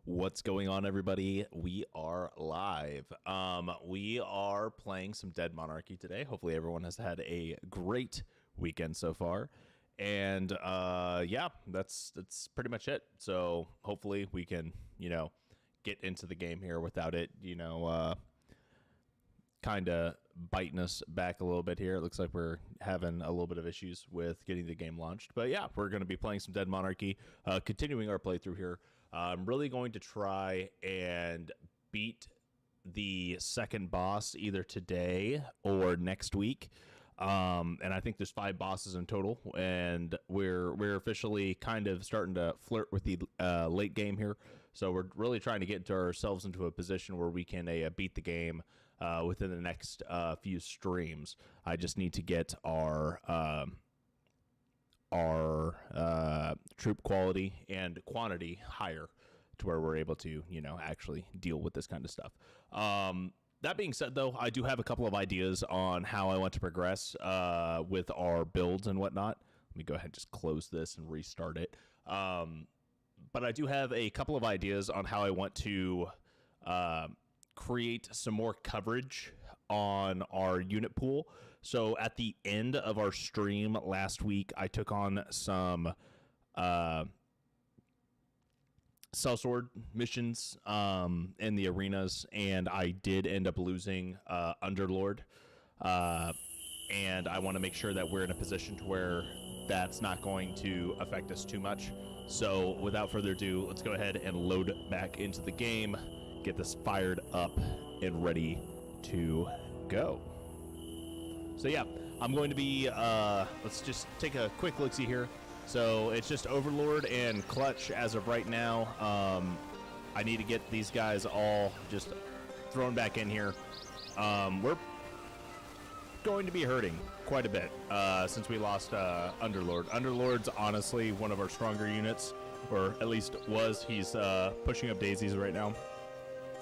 What's going on, everybody? We are live. We are playing some Dead Monarchy today. Hopefully everyone has had a great weekend so far. And yeah, that's pretty much it. So hopefully we can, get into the game here without it, kind of biting us back a little bit here. It looks like we're having a little bit of issues with getting the game launched. But yeah, we're going to be playing some Dead Monarchy, continuing our playthrough here. I'm really going to try and beat the second boss either today or next week. And I think there's 5 bosses in total, and we're officially kind of starting to flirt with the late game here. So we're really trying to get ourselves into a position where we can beat the game within the next few streams. I just need to get our troop quality and quantity higher to where we're able to, actually deal with this kind of stuff. That being said, though, I do have a couple of ideas on how I want to progress with our builds and whatnot. Let me go ahead and just close this and restart it. But I do have a couple of ideas on how I want to create some more coverage on our unit pool. So at the end of our stream last week, I took on some sellsword missions in the arenas, and I did end up losing Underlord. And I want to make sure that we're in a position to where that's not going to affect us too much. So without further ado, let's go ahead and load back into the game, get this fired up and ready to go. So yeah, I'm going to be, let's just take a quick look-see here. So it's just Overlord and Clutch as of right now. I need to get these guys all just thrown back in here. We're going to be hurting quite a bit since we lost Underlord. Underlord's honestly one of our stronger units, or at least was. He's pushing up daisies right now.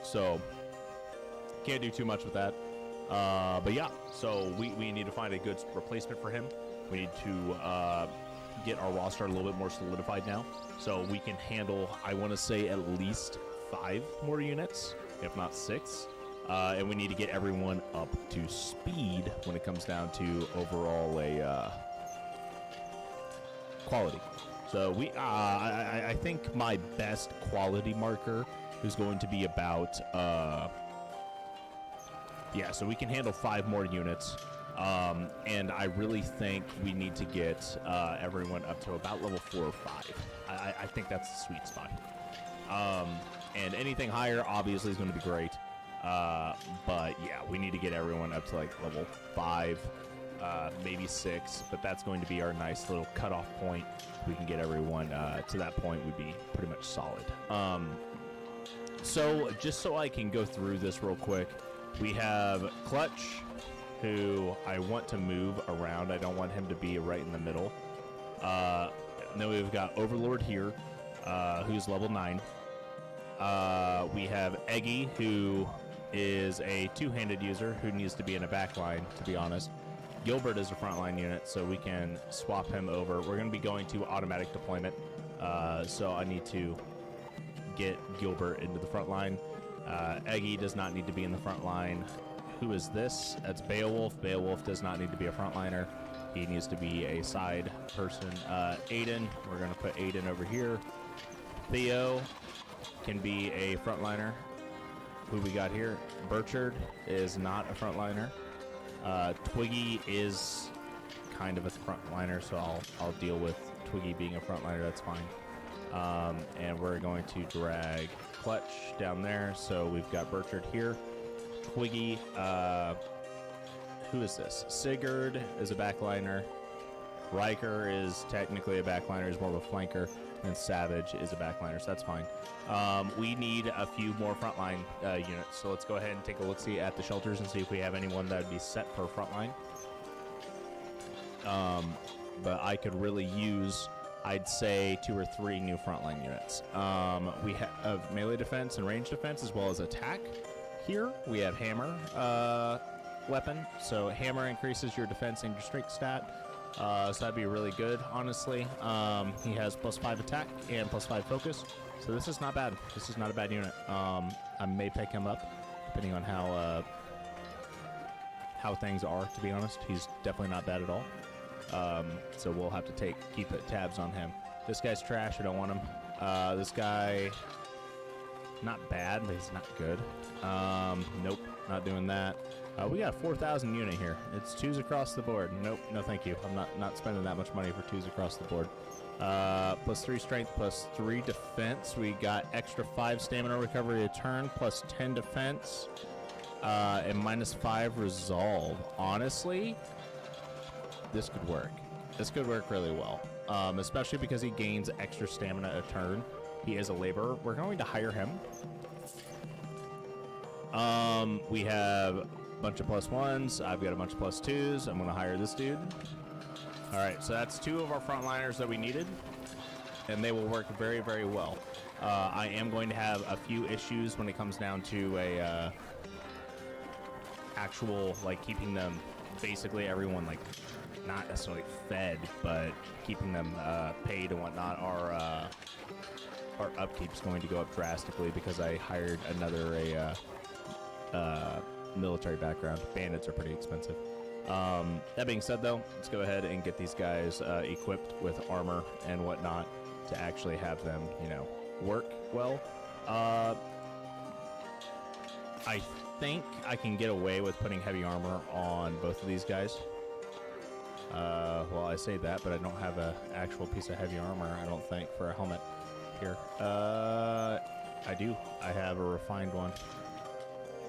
So can't do too much with that. But yeah, so we need to find a good replacement for him. We need to get our roster a little bit more solidified now, so we can handle, I want to say, at least 5 more units, if not 6. And we need to get everyone up to speed when it comes down to overall quality. So I think my best quality marker is going to be about yeah, so we can handle 5 more units. And I really think we need to get everyone up to about level 4 or 5. I think that's the sweet spot. And anything higher obviously is going to be great. But yeah, we need to get everyone up to like level 5, maybe 6. But that's going to be our nice little cutoff point. If we can get everyone to that point, we'd be pretty much solid. So just so I can go through this real quick, we have Clutch, who I want to move around. I don't want him to be right in the middle. Then we've got Overlord here, who's level 9. We have Eggy, who is a 2-handed user who needs to be in a backline, to be honest. Gilbert is a frontline unit, so we can swap him over. We're going to be going to automatic deployment, so I need to get Gilbert into the front line. Eggy does not need to be in the front line. Who is this? That's Beowulf. Beowulf does not need to be a frontliner. He needs to be a side person. Aiden, we're going to put Aiden over here. Theo can be a frontliner. Who we got here? Burchard is not a frontliner. Twiggy is kind of a frontliner, so I'll deal with Twiggy being a frontliner. That's fine. And we're going to drag Clutch down there. So we've got Burchard here. Twiggy, who is this? Sigurd is a backliner. Riker is technically a backliner, he's more of a flanker. And Savage is a backliner, so that's fine. We need a few more frontline units, so let's go ahead and take a look-see at the shelters and see if we have anyone that would be set for frontline. But I could really use, I'd say, 2 or 3 new frontline units. We have melee defense and range defense as well as attack. Here we have hammer weapon, so hammer increases your defense and your strength stat. So that'd be really good, honestly. He has +5 attack and +5 focus. So this is not bad. This is not a bad unit. I may pick him up, depending on how things are, to be honest. He's definitely not bad at all. So we'll have to keep tabs on him. This guy's trash. I don't want him. This guy, not bad, but he's not good. Nope, not doing that. We got a 4,000 unit here. It's 2s across the board. Nope, no thank you. I'm not spending that much money for 2s across the board. +3 strength, +3 defense. We got extra 5 stamina recovery a turn, +10 defense, and -5 resolve. Honestly, this could work. This could work really well, especially because he gains extra stamina a turn. He is a laborer. We're going to hire him. We have a bunch of +1s. I've got a bunch of +2s. I'm going to hire this dude. All right, so that's 2 of our frontliners that we needed, and they will work very, very well. I am going to have a few issues when it comes down to a actual, like, keeping them, basically everyone, like, not necessarily fed, but keeping them paid and whatnot. Our upkeep's going to go up drastically because I hired another military background. Bandits are pretty expensive. That being said, though, let's go ahead and get these guys equipped with armor and whatnot to actually have them, you know, work well. I think I can get away with putting heavy armor on both of these guys. Well, I say that, but I don't have an actual piece of heavy armor, I don't think, for a helmet here. I do. I have a refined one.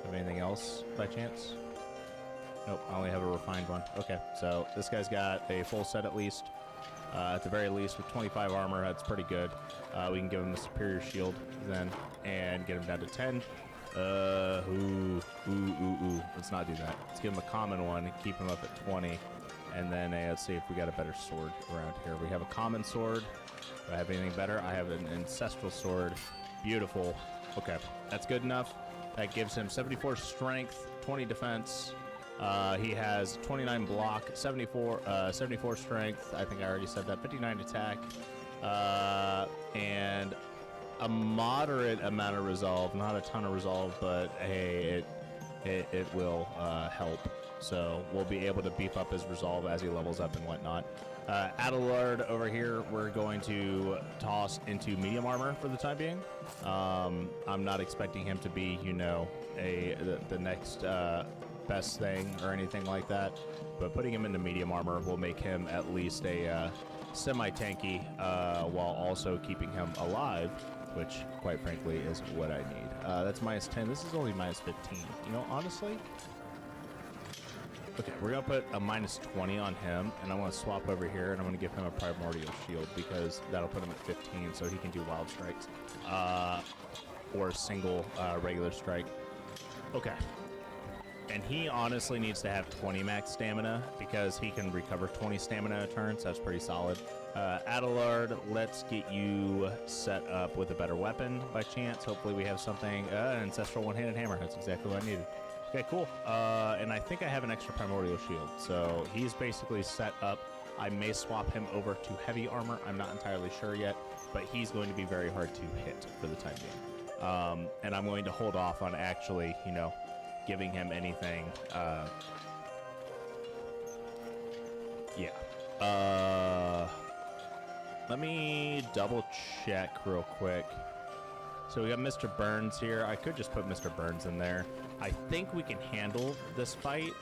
Have anything else by chance? Nope, I only have a refined one. Okay, so this guy's got a full set at least. At the very least, with 25 armor, that's pretty good. We can give him a superior shield then and get him down to 10. Let's not do that. Let's give him a common one and keep him up at 20. And then let's see if we got a better sword around here. We have a common sword. Do I have anything better? I have an ancestral sword. Beautiful. Okay, that's good enough. That gives him 74 strength, 20 defense. He has 29 block, 74 strength. I think I already said that. 59 attack, and a moderate amount of resolve. Not a ton of resolve, but hey, it will help. So we'll be able to beef up his resolve as he levels up and whatnot. Adelard over here, we're going to toss into medium armor for the time being. I'm not expecting him to be, you know, the next best thing or anything like that, but putting him into medium armor will make him at least a semi-tanky while also keeping him alive, which quite frankly is what I need. That's -10. This is only -15. You know, honestly. Okay, we're gonna put a -20 on him, and I'm gonna swap over here, and I'm gonna give him a primordial shield because that'll put him at 15, so he can do wild strikes or single regular strike. Okay. And he honestly needs to have 20 max stamina because he can recover 20 stamina a turn, so that's pretty solid. Adelard, let's get you set up with a better weapon by chance. Hopefully we have something. An ancestral one-handed hammer. That's exactly what I needed. Okay, cool. And I think I have an extra primordial shield, so he's basically set up. I may swap him over to heavy armor. I'm not entirely sure yet, but he's going to be very hard to hit for the time being. And I'm going to hold off on actually, you know, giving him anything. Yeah. Let me double check real quick. So we got Mr. Burns here. I could just put Mr. Burns in there. I think we can handle this fight.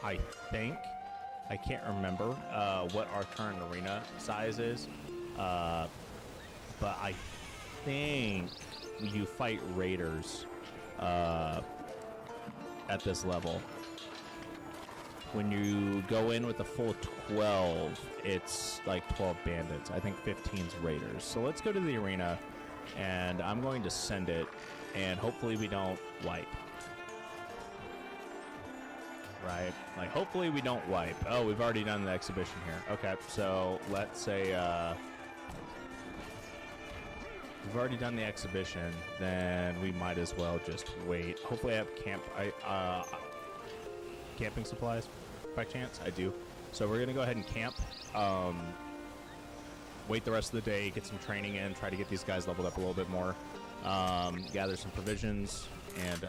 I think. I can't remember what our current arena size is. But I think you fight raiders at this level. When you go in with a full 12, it's like 12 bandits. I think 15's raiders. So let's go to the arena, and I'm going to send it, and hopefully we don't wipe. Right? Like, hopefully we don't wipe. Oh, we've already done the exhibition here. Okay, so let's say we've already done the exhibition, then we might as well just wait. Hopefully I have camping supplies by chance. I do. So we're going to go ahead and camp. Wait the rest of the day, get some training in, try to get these guys leveled up a little bit more. Gather some provisions and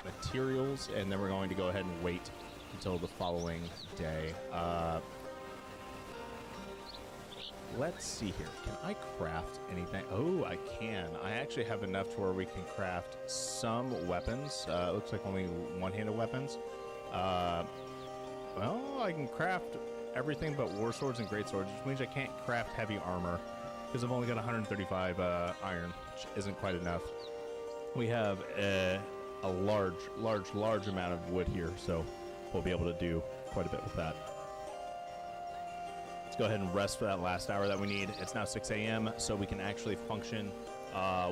materials, and then we're going to go ahead and wait until the following day. Let's see here. Can I craft anything? Oh, I can. I actually have enough to where we can craft some weapons. It looks like only one-handed weapons. Well, I can craft everything but war swords and great swords, which means I can't craft heavy armor because I've only got 135 iron, which isn't quite enough. We have a large amount of wood here, so we'll be able to do quite a bit with that. Let's go ahead and rest for that last hour that we need. It's now 6 a.m., so we can actually function.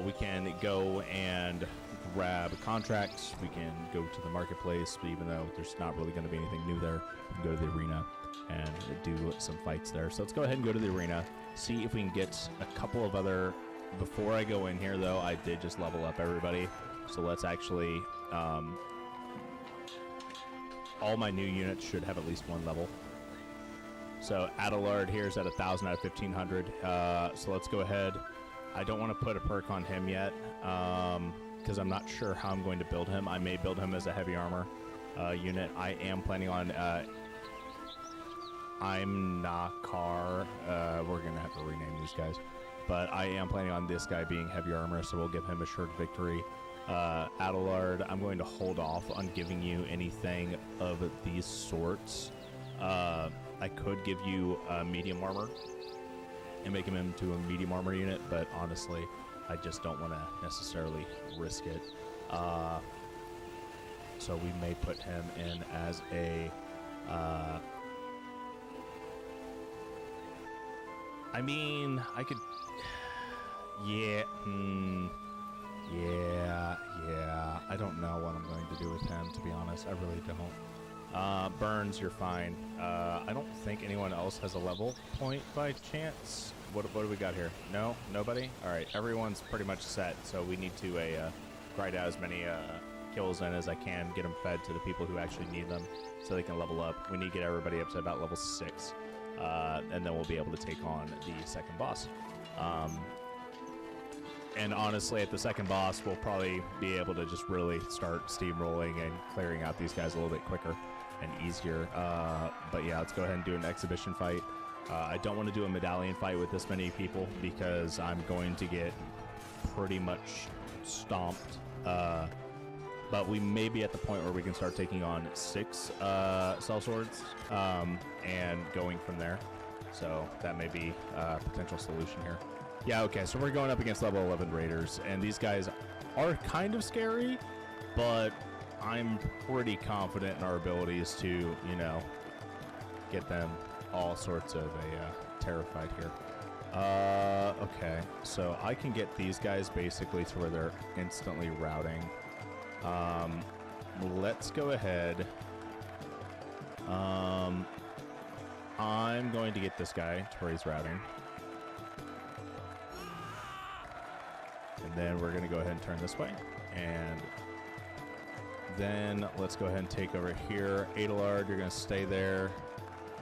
We can go and grab contracts. We can go to the marketplace, but even though there's not really going to be anything new there, we can go to the arena and do some fights there. So let's go ahead and go to the arena, see if we can get a couple of other... Before I go in here, though, I did just level up everybody. So let's actually... all my new units should have at least one level. So Adelard here is at 1,000 out of 1,500. So let's go ahead. I don't want to put a perk on him yet because I'm not sure how I'm going to build him. I may build him as a heavy armor unit. I am planning on... I'm Nakar. We're going to have to rename these guys. But I am planning on this guy being heavy armor, so we'll give him assured victory. Adelard, I'm going to hold off on giving you anything of these sorts. I could give you medium armor and make him into a medium armor unit, but honestly, I just don't want to necessarily risk it. So we may put him in as a... I mean, I could... Yeah, yeah. I don't know what I'm going to do with him, to be honest. I really don't. Burns, you're fine. I don't think anyone else has a level point by chance. What do we got here? No? Nobody? Alright, everyone's pretty much set, so we need to grind out as many kills in as I can, get them fed to the people who actually need them so they can level up. We need to get everybody up to about level 6. And then we'll be able to take on the second boss. And honestly, at the second boss, we'll probably be able to just really start steamrolling and clearing out these guys a little bit quicker and easier. But yeah, let's go ahead and do an exhibition fight. I don't want to do a medallion fight with this many people because I'm going to get pretty much stomped. But we may be at the point where we can start taking on 6 cell swords and going from there. So that may be a potential solution here. Yeah, okay, so we're going up against level 11 raiders, and these guys are kind of scary, but I'm pretty confident in our abilities to, you know, get them all sorts of terrified here. Okay, so I can get these guys basically to where they're instantly routing. Let's go ahead. I'm going to get this guy to where he's routing. And then we're going to go ahead and turn this way. And then let's go ahead and take over here. Adelard, you're going to stay there.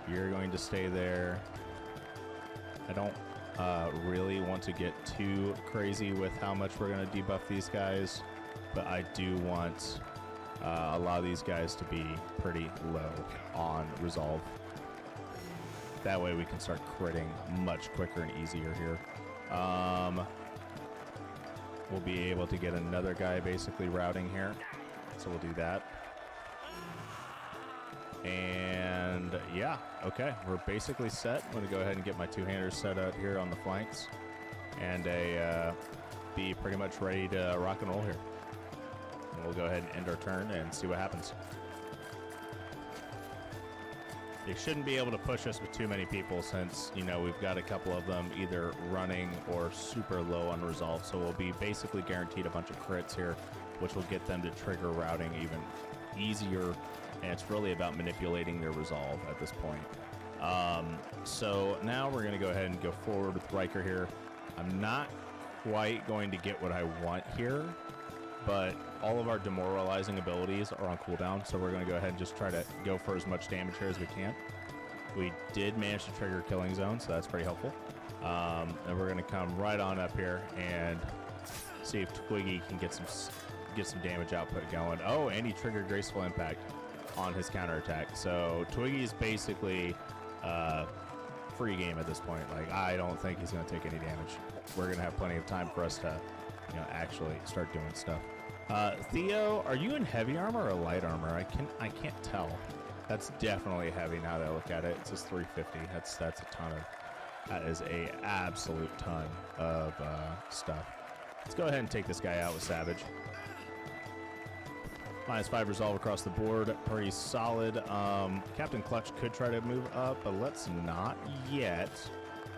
You're going to stay there. I don't really want to get too crazy with how much we're going to debuff these guys, but I do want a lot of these guys to be pretty low on resolve. That way we can start critting much quicker and easier here. We'll be able to get another guy basically routing here, so we'll do that. And yeah, okay, we're basically set. I'm going to go ahead and get my two-handers set out here on the flanks and be pretty much ready to rock and roll here. And we'll go ahead and end our turn and see what happens. They shouldn't be able to push us with too many people since, you know, we've got a couple of them either running or super low on resolve. So we'll be basically guaranteed a bunch of crits here, which will get them to trigger routing even easier. And it's really about manipulating their resolve at this point. So now we're going to go ahead and go forward with Riker here. I'm not quite going to get what I want here, but all of our demoralizing abilities are on cooldown, so we're going to go ahead and just try to go for as much damage here as we can. We did manage to trigger killing zone, so that's pretty helpful. And we're going to come right on up here and see if Twiggy can get some damage output going. Oh, and he triggered Graceful Impact on his counterattack. So Twiggy's basically free game at this point. Like, I don't think he's going to take any damage. We're going to have plenty of time for us to, actually start doing stuff. Theo, are you in heavy armor or light armor? I can't tell. That's definitely heavy now that I look at it. It says 350. That's a ton of. That is a absolute ton of stuff. Let's go ahead and take this guy out with Savage. -5 resolve across the board. Pretty solid. Captain Clutch could try to move up, but let's not yet.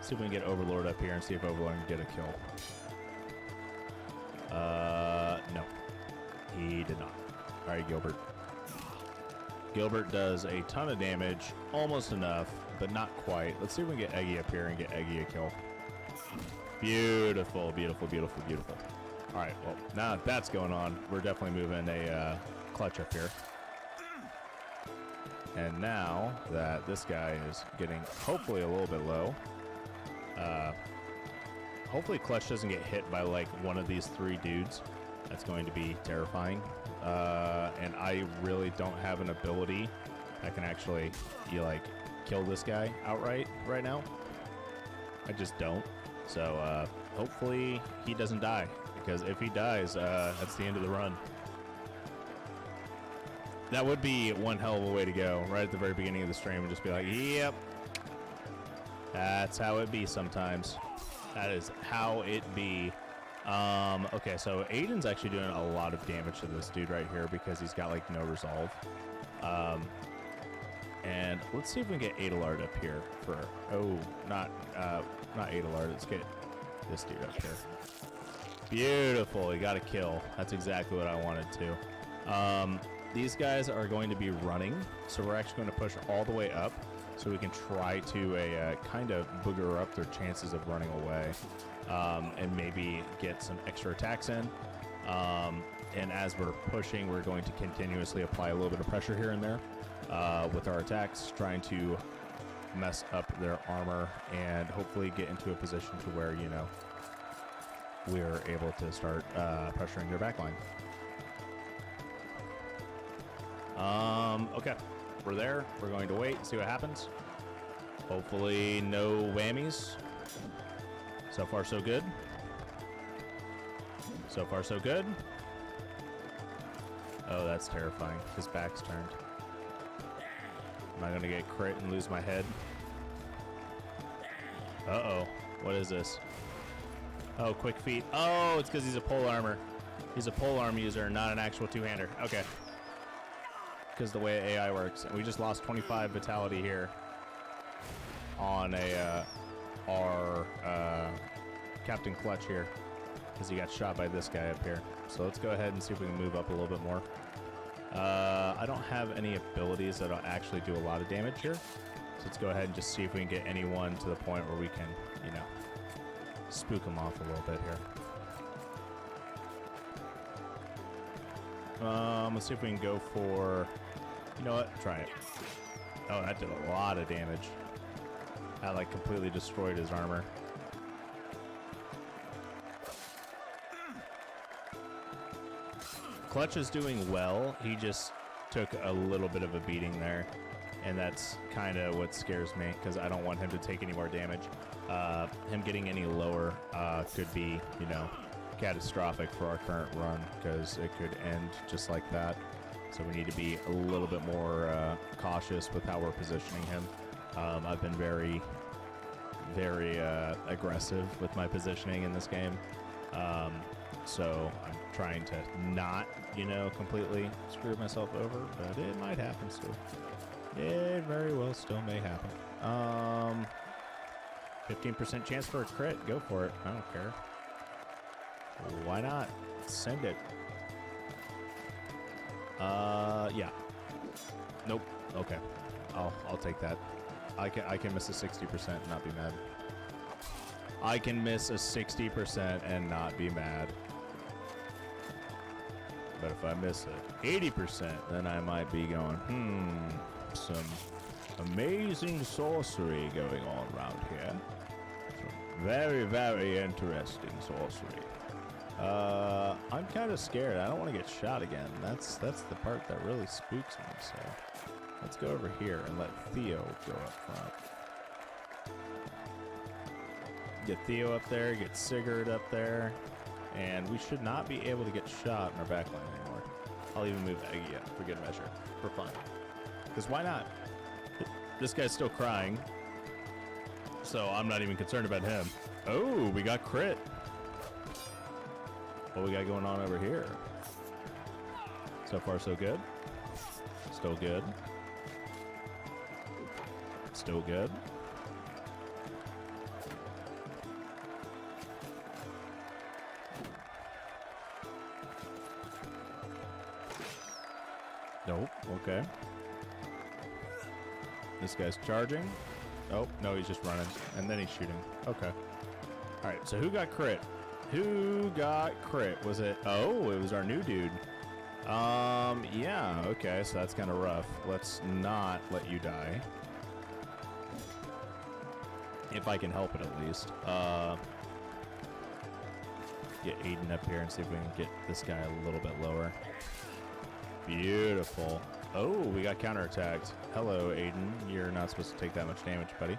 See if we can get Overlord up here and see if Overlord can get a kill. No. He did not. All right, Gilbert. Gilbert does a ton of damage. Almost enough, but not quite. Let's see if we can get Eggy up here and get Eggy a kill. Beautiful, beautiful, beautiful, beautiful. All right, well, now that that's going on, we're definitely moving a Clutch up here. And now that this guy is getting hopefully a little bit low, hopefully Clutch doesn't get hit by like one of these 3 dudes. That's going to be terrifying. And I really don't have an ability that can actually kill this guy outright right now. I just don't. So hopefully he doesn't die, because if he dies, that's the end of the run. That would be one hell of a way to go right at the very beginning of the stream and just be like, yep, that's how it be sometimes. That is how it be. Okay, so Aiden's actually doing a lot of damage to this dude right here because he's got like no resolve. And let's see if we can get Adelard up here for, not Adelard, let's get this dude up here. Beautiful, he got a kill. That's exactly what I wanted to. These guys are going to be running, so we're actually going to push all the way up so we can try to kind of booger up their chances of running away, and maybe get some extra attacks in. And as we're pushing, we're going to continuously apply a little bit of pressure here and there with our attacks, trying to mess up their armor and hopefully get into a position to where, we're able to start pressuring their backline. Okay, we're there. We're going to wait, see what happens. Hopefully no whammies. So far, so good. So far, so good. Oh, that's terrifying. His back's turned. Am I going to get crit and lose my head? Uh-oh. What is this? Oh, quick feet. Oh, it's because he's a pole armor. He's a pole arm user, not an actual two-hander. Okay. Because the way AI works. And we just lost 25 vitality here on our Captain Clutch here, because he got shot by this guy up here. So let's go ahead and see if we can move up a little bit more. I don't have any abilities that'll actually do a lot of damage here. So let's go ahead and just see if we can get anyone to the point where we can, spook them off a little bit here. Let's see if we can go for, you know what, try it. Oh, that did a lot of damage. That like completely destroyed his armor. Clutch is doing well. He just took a little bit of a beating there, and that's kind of what scares me, because I don't want him to take any more damage. Him getting any lower could be, catastrophic for our current run, because it could end just like that. So we need to be a little bit more cautious with how we're positioning him. I've been very, very aggressive with my positioning in this game. So I'm trying to not, completely screw myself over, but it might happen still. It very well still may happen. 15% chance for a crit. Go for it. I don't care. Why not? Send it. Yeah. Nope. Okay. I'll take that. I can miss a 60% and not be mad. I can miss a 60% and not be mad. But if I miss it 80%, then I might be going, some amazing sorcery going on around here. Some very, very interesting sorcery. I'm kind of scared. I don't want to get shot again. That's the part that really spooks me. So let's go over here and let Theo go up front. Get Theo up there, get Sigurd up there, and we should not be able to get shot in our backline anymore. I'll even move Eggy up for good measure, for fun. Because why not? This guy's still crying, so I'm not even concerned about him. Oh, we got crit. What we got going on over here? So far, so good. Still good. Still good. Nope. Okay. This guy's charging. Oh, no, he's just running. And then he's shooting. Okay. All right, so who got crit? Who got crit? Was it? Oh, it was our new dude. Yeah, okay, so that's kind of rough. Let's not let you die. If I can help it, at least. Get Aiden up here and see if we can get this guy a little bit lower. Beautiful. Oh, we got counterattacked. Hello, Aiden. You're not supposed to take that much damage, buddy.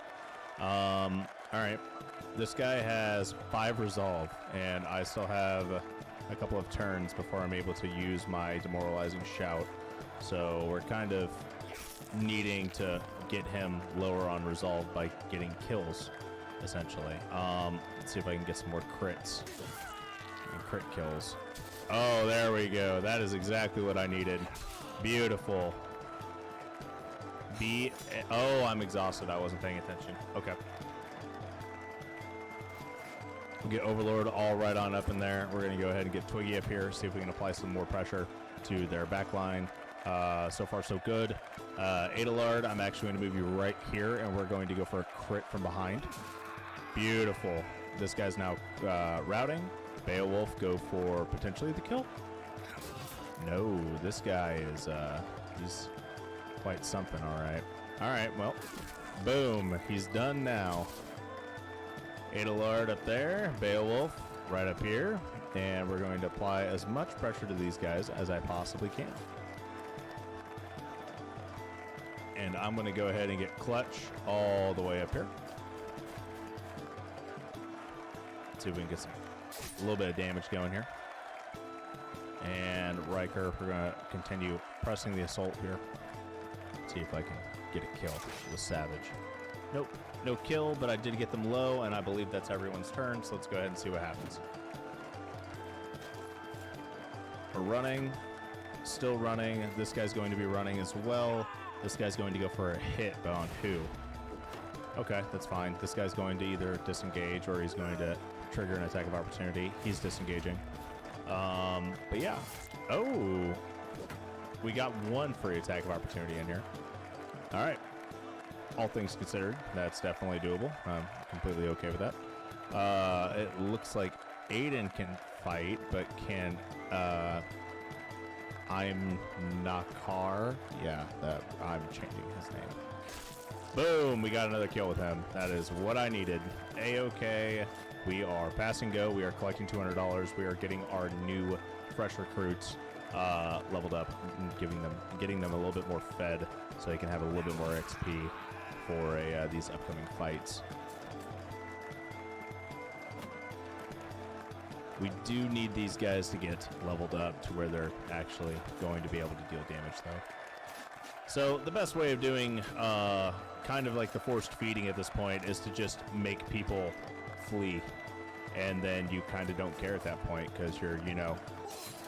All right. This guy has 5 resolve, and I still have a couple of turns before I'm able to use my demoralizing shout. So we're kind of needing to get him lower on resolve by getting kills, essentially. Let's see if I can get some more crits and crit kills. Oh, there we go. That is exactly what I needed. Beautiful. Oh, I'm exhausted. I wasn't paying attention. Okay. We'll get Overlord all right on up in there. We're going to go ahead and get Twiggy up here, see if we can apply some more pressure to their back line. So far, so good. Adalard, I'm actually going to move you right here, and we're going to go for a crit from behind. Beautiful. This guy's now routing. Beowulf, go for potentially the kill. No, this guy is, he's quite something, all right. All right, well, boom. He's done now. Adalard up there, Beowulf right up here, and we're going to apply as much pressure to these guys as I possibly can. And I'm going to go ahead and get Clutch all the way up here. Let's see if we can get a little bit of damage going here. And Riker, we're going to continue pressing the assault here. See if I can get a kill with Savage. Nope, no kill, but I did get them low, and I believe that's everyone's turn, so let's go ahead and see what happens. We're running, still running. This guy's going to be running as well. This guy's going to go for a hit, but on who? Okay, that's fine. This guy's going to either disengage or he's going to trigger an attack of opportunity. He's disengaging. But yeah. Oh, we got one free attack of opportunity in here. All right. All things considered, that's definitely doable. I'm completely okay with that. It looks like Aiden can fight, but can I'm Nakar. Yeah, I'm changing his name. Boom, we got another kill with him. That is what I needed. A-okay. We are pass and go. We are collecting $200. We are getting our new fresh recruits leveled up and getting them a little bit more fed so they can have a little bit more XP for these upcoming fights. We do need these guys to get leveled up to where they're actually going to be able to deal damage, though. So the best way of doing kind of like the forced feeding at this point is to just make people flee. And then you kind of don't care at that point because you're, you know,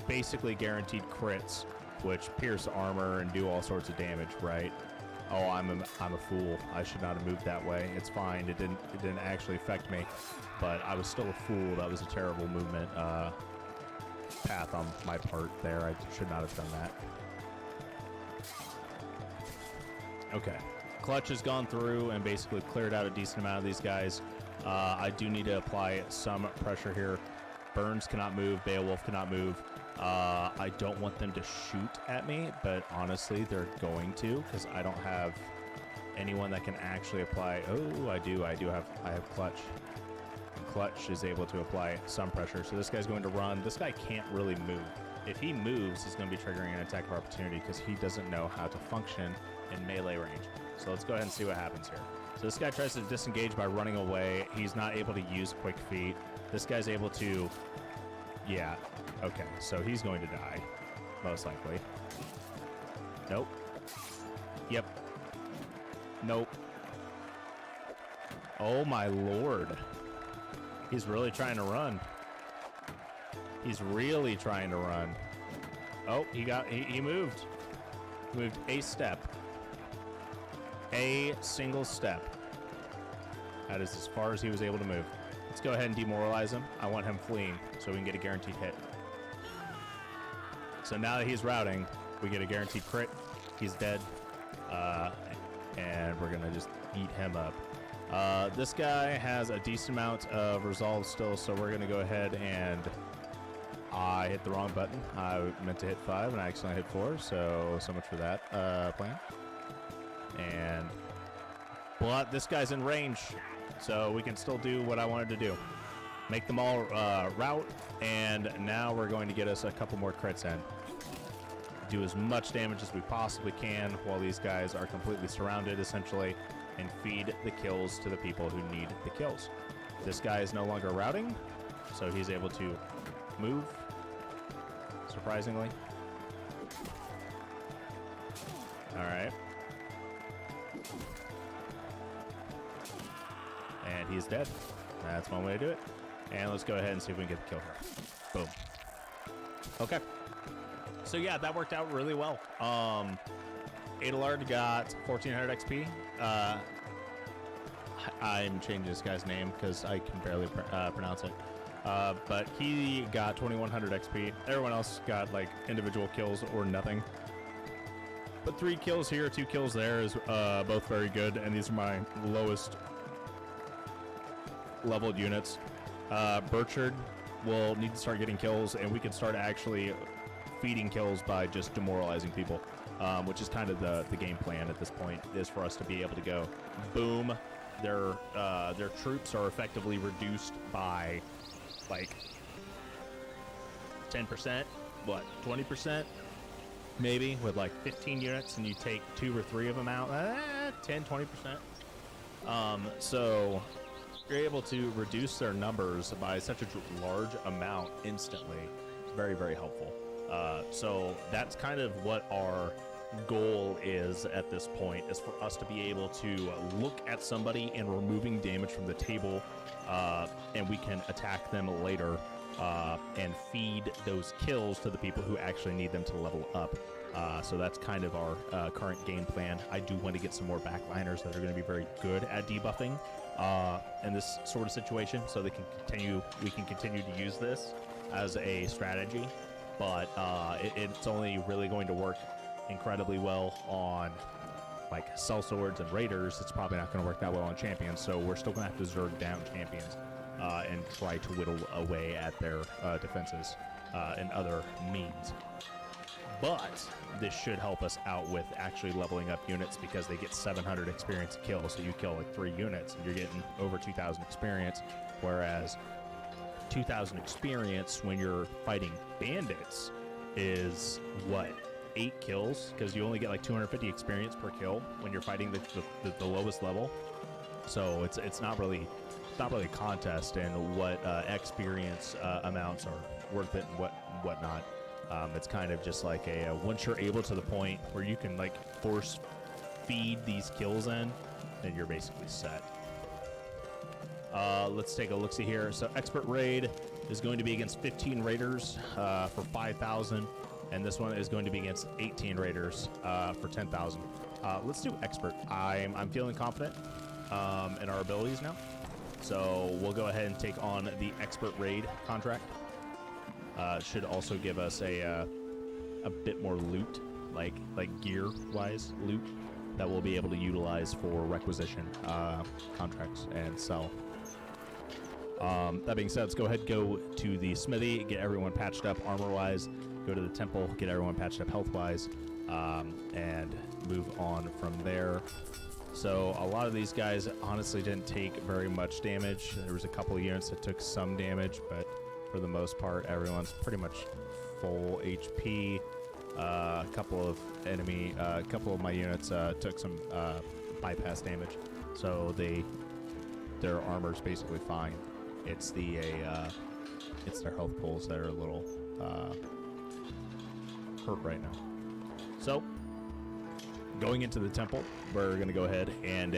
basically guaranteed crits, which pierce armor and do all sorts of damage, right? Oh, I'm a fool. I should not have moved that way. It's fine. It didn't actually affect me, but I was still a fool. That was a terrible movement path on my part there. I should not have done that. Okay. Clutch has gone through and basically cleared out a decent amount of these guys. I do need to apply some pressure here. Burns cannot move. Beowulf cannot move. I don't want them to shoot at me, but honestly, they're going to because I don't have anyone that can actually apply. Oh, I have clutch. Clutch is able to apply some pressure. So this guy's going to run. This guy can't really move. If he moves, he's going to be triggering an attack of opportunity because he doesn't know how to function in melee range. So let's go ahead and see what happens here. So this guy tries to disengage by running away. He's not able to use quick feet. This guy's able to, yeah, okay. So he's going to die, most likely. Nope. Yep. Nope. Oh my lord. He's really trying to run. He's really trying to run. Oh, he moved. He moved a step. A single step. That is as far as he was able to move. Let's go ahead and demoralize him. I want him fleeing so we can get a guaranteed hit. So now that he's routing, we get a guaranteed crit. He's dead. And we're gonna just eat him up. This guy has a decent amount of resolve still, so we're gonna go ahead and I hit the wrong button. I meant to hit 5 and I accidentally hit 4, so much for that plan. But this guy's in range, so we can still do what I wanted to do. Make them all rout, and now we're going to get us a couple more crits in. Do as much damage as we possibly can while these guys are completely surrounded, essentially, and feed the kills to the people who need the kills. This guy is no longer routing, so he's able to move, surprisingly. All right. And he's dead. That's one way to do it. And let's go ahead and see if we can get the kill here. Boom. Okay. So yeah, that worked out really well. Adelard got 1400 XP. I'm changing this guy's name because I can barely pronounce it. But he got 2100 XP. Everyone else got like individual kills or nothing. But 3 kills here, 2 kills there is both very good, and these are my lowest leveled units. Burchard will need to start getting kills, and we can start actually feeding kills by just demoralizing people, which is kind of the game plan at this point, is for us to be able to go, boom, their troops are effectively reduced by like 10%, what, 20%? Maybe with like 15 units, and you take 2 or 3 of them out, 10, 20%. So you're able to reduce their numbers by such a large amount instantly. It's very, very helpful. So that's kind of what our goal is at this point, is for us to be able to look at somebody and removing damage from the table, and we can attack them later and feed those kills to the people who actually need them to level up. So that's kind of our current game plan. I do want to get some more backliners that are going to be very good at debuffing in this sort of situation, so we can continue to use this as a strategy. But it's only really going to work incredibly well on like sellswords and raiders. It's probably not going to work that well on champions, so we're still going to have to zerg down champions and try to whittle away at their defenses and other means. But this should help us out with actually leveling up units, because they get 700 experience a kill, so you kill like 3 units and you're getting over 2,000 experience, whereas 2,000 experience when you're fighting bandits is what, 8 kills, because you only get like 250 experience per kill when you're fighting the lowest level. So it's not really a contest and what experience amounts are worth it and whatnot. It's kind of just like a once you're able to the point where you can like force feed these kills in, then you're basically set. Let's take a look-see here. So expert raid is going to be against 15 raiders for 5,000, and this one is going to be against 18 raiders for 10,000. Let's do expert. I'm feeling confident in our abilities now, so we'll go ahead and take on the expert raid contract. Should also give us a bit more loot, like gear-wise loot, that we'll be able to utilize for requisition contracts and sell. That being said, let's go ahead and go to the smithy, get everyone patched up armor-wise, go to the temple, get everyone patched up health-wise, and move on from there. So a lot of these guys honestly didn't take very much damage. There was a couple of units that took some damage, but for the most part, everyone's pretty much full HP. A couple of my units took some bypass damage, so their armor's basically fine. It's it's their health pools that are a little hurt right now. So, going into the temple, we're going to go ahead and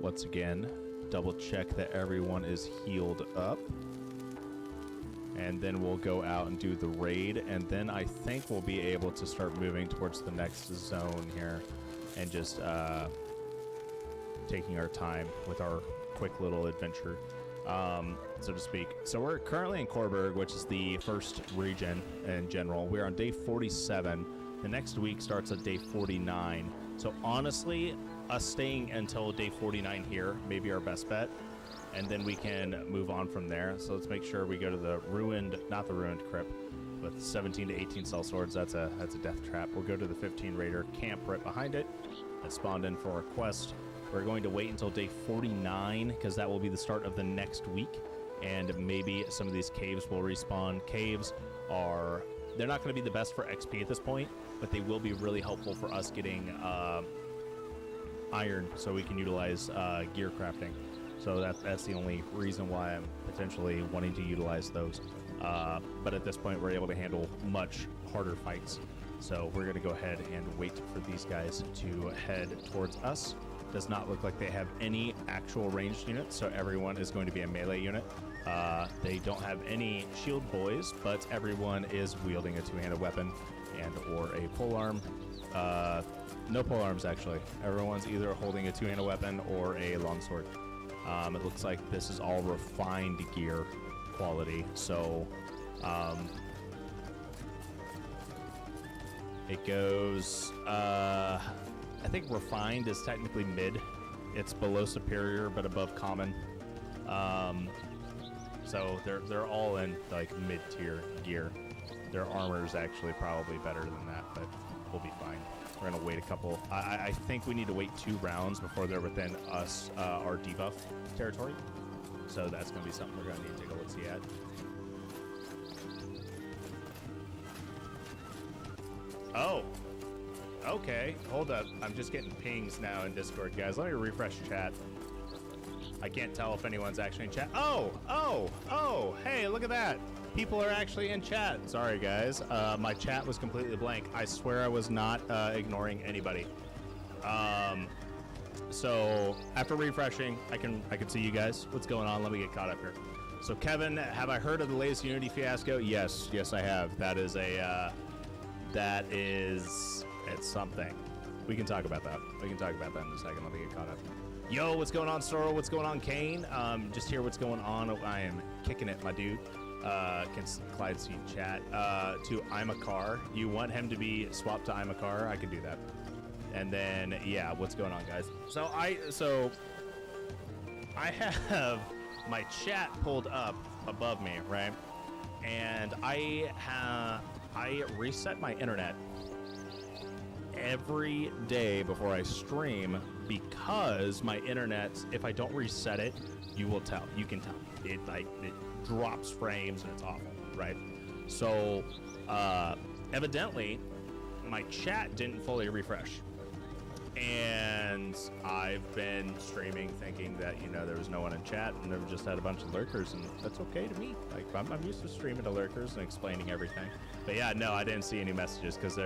once again, double check that everyone is healed up. And then we'll go out and do the raid, and then I think we'll be able to start moving towards the next zone here and just taking our time with our quick little adventure, so to speak. So we're currently in Korberg, which is the first region in general. We're on day 47. The next week starts at day 49. So honestly, us staying until day 49 here may be our best bet, and then we can move on from there. So let's make sure we go to the not the ruined crypt, with 17 to 18 sellswords. That's a death trap. We'll go to the 15 raider camp right behind it that spawned in for our quest. We're going to wait until day 49 because that will be the start of the next week, and maybe some of these caves will respawn. Caves they're not going to be the best for XP at this point, but they will be really helpful for us getting iron so we can utilize gear crafting. So that's the only reason why I'm potentially wanting to utilize those. But at this point, we're able to handle much harder fights. So we're going to go ahead and wait for these guys to head towards us. Does not look like they have any actual ranged units, so everyone is going to be a melee unit. They don't have any shield boys, but everyone is wielding a two-handed weapon or a polearm. No polearms, actually. Everyone's either holding a two-handed weapon or a longsword. It looks like this is all refined gear quality, so it goes, I think refined is technically mid. It's below superior but above common. So they're all in like mid-tier gear. Their armor is actually probably better than that, but we'll be fine. We're gonna wait a couple. I think we need to wait 2 rounds before they're within us, our debuff territory. So that's gonna be something we're gonna need to take a look-see at. Oh, okay. Hold up. I'm just getting pings now in Discord, guys. Let me refresh chat. I can't tell if anyone's actually in chat. Oh, hey, look at that. People are actually in chat. Sorry, guys. My chat was completely blank. I swear I was not ignoring anybody. So after refreshing, I can see you guys. What's going on? Let me get caught up here. So Kevin, have I heard of the latest Unity fiasco? Yes, I have. It's something. We can talk about that. In a second. Let me get caught up. Yo, what's going on, Sorrel? What's going on, Kane? Just hear what's going on. I am kicking it, my dude. Can Clyde see chat? To I'm a car. You want him to be swapped to I'm a car? I can do that. And then, yeah, what's going on, guys? So I have my chat pulled up above me, right? And I reset my internet every day before I stream because my internet, if I don't reset it, you can tell. It drops frames and it's awful, right? So evidently my chat didn't fully refresh, and I've been streaming thinking that there was no one in chat and there just had a bunch of lurkers, and that's okay to me. Like I'm used to streaming to lurkers and explaining everything. But yeah, no, I didn't see any messages because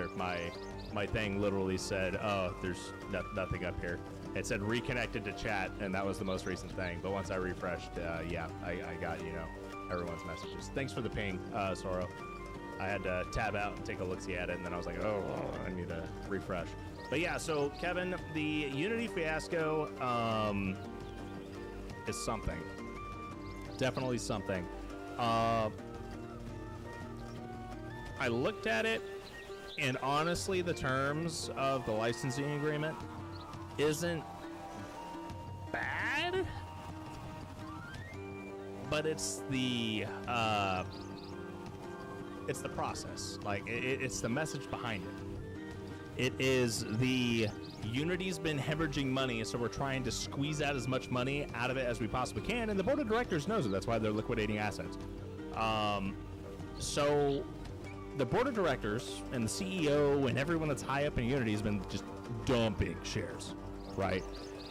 my thing literally said, oh, there's nothing up here. It said reconnected to chat, and that was the most recent thing. But once I refreshed, yeah, I got everyone's messages. Thanks for the ping, Soro. I had to tab out and take a look-see at it, and then I was like, oh, I need to refresh. But yeah, so Kevin, the Unity fiasco is something. Definitely something. I looked at it, and honestly, the terms of the licensing agreement isn't bad, but it's the process. Like it's the message behind it. It is the Unity's been hemorrhaging money, so we're trying to squeeze out as much money out of it as we possibly can, and the board of directors knows it. That's why they're liquidating assets. So the board of directors and the CEO and everyone that's high up in Unity has been just dumping shares, right?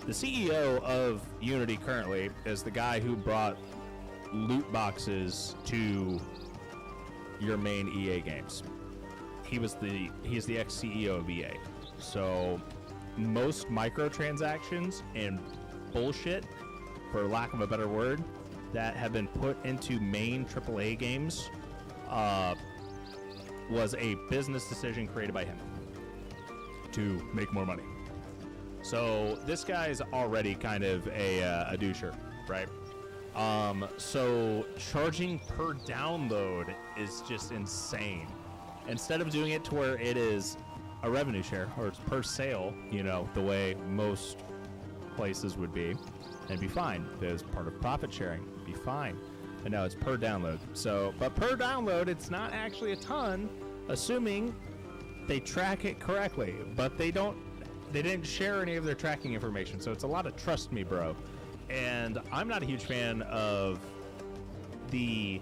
The CEO of Unity currently is the guy who brought loot boxes to your main EA games. He's the ex-CEO of EA. So most microtransactions and bullshit, for lack of a better word, that have been put into main AAA games was a business decision created by him to make more money. So this guy's already kind of a doucher, right? So charging per download is just insane. Instead of doing it to where it is a revenue share, or it's per sale, you know, the way most places would be, and be fine. As part of profit sharing, be fine. But no, it's per download. So, but per download, it's not actually a ton, assuming they track it correctly. But they didn't share any of their tracking information, so it's a lot of trust me, bro. And I'm not a huge fan of the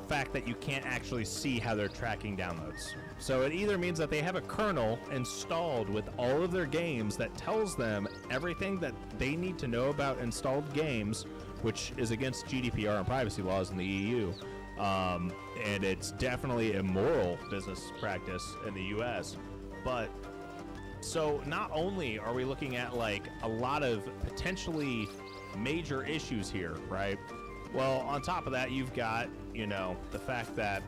fact that you can't actually see how they're tracking downloads. So it either means that they have a kernel installed with all of their games that tells them everything that they need to know about installed games, which is against GDPR and privacy laws in the EU. And it's definitely immoral business practice in the US. But so not only are we looking at like a lot of potentially major issues here, right? Well, on top of that, you've got, you know, the fact that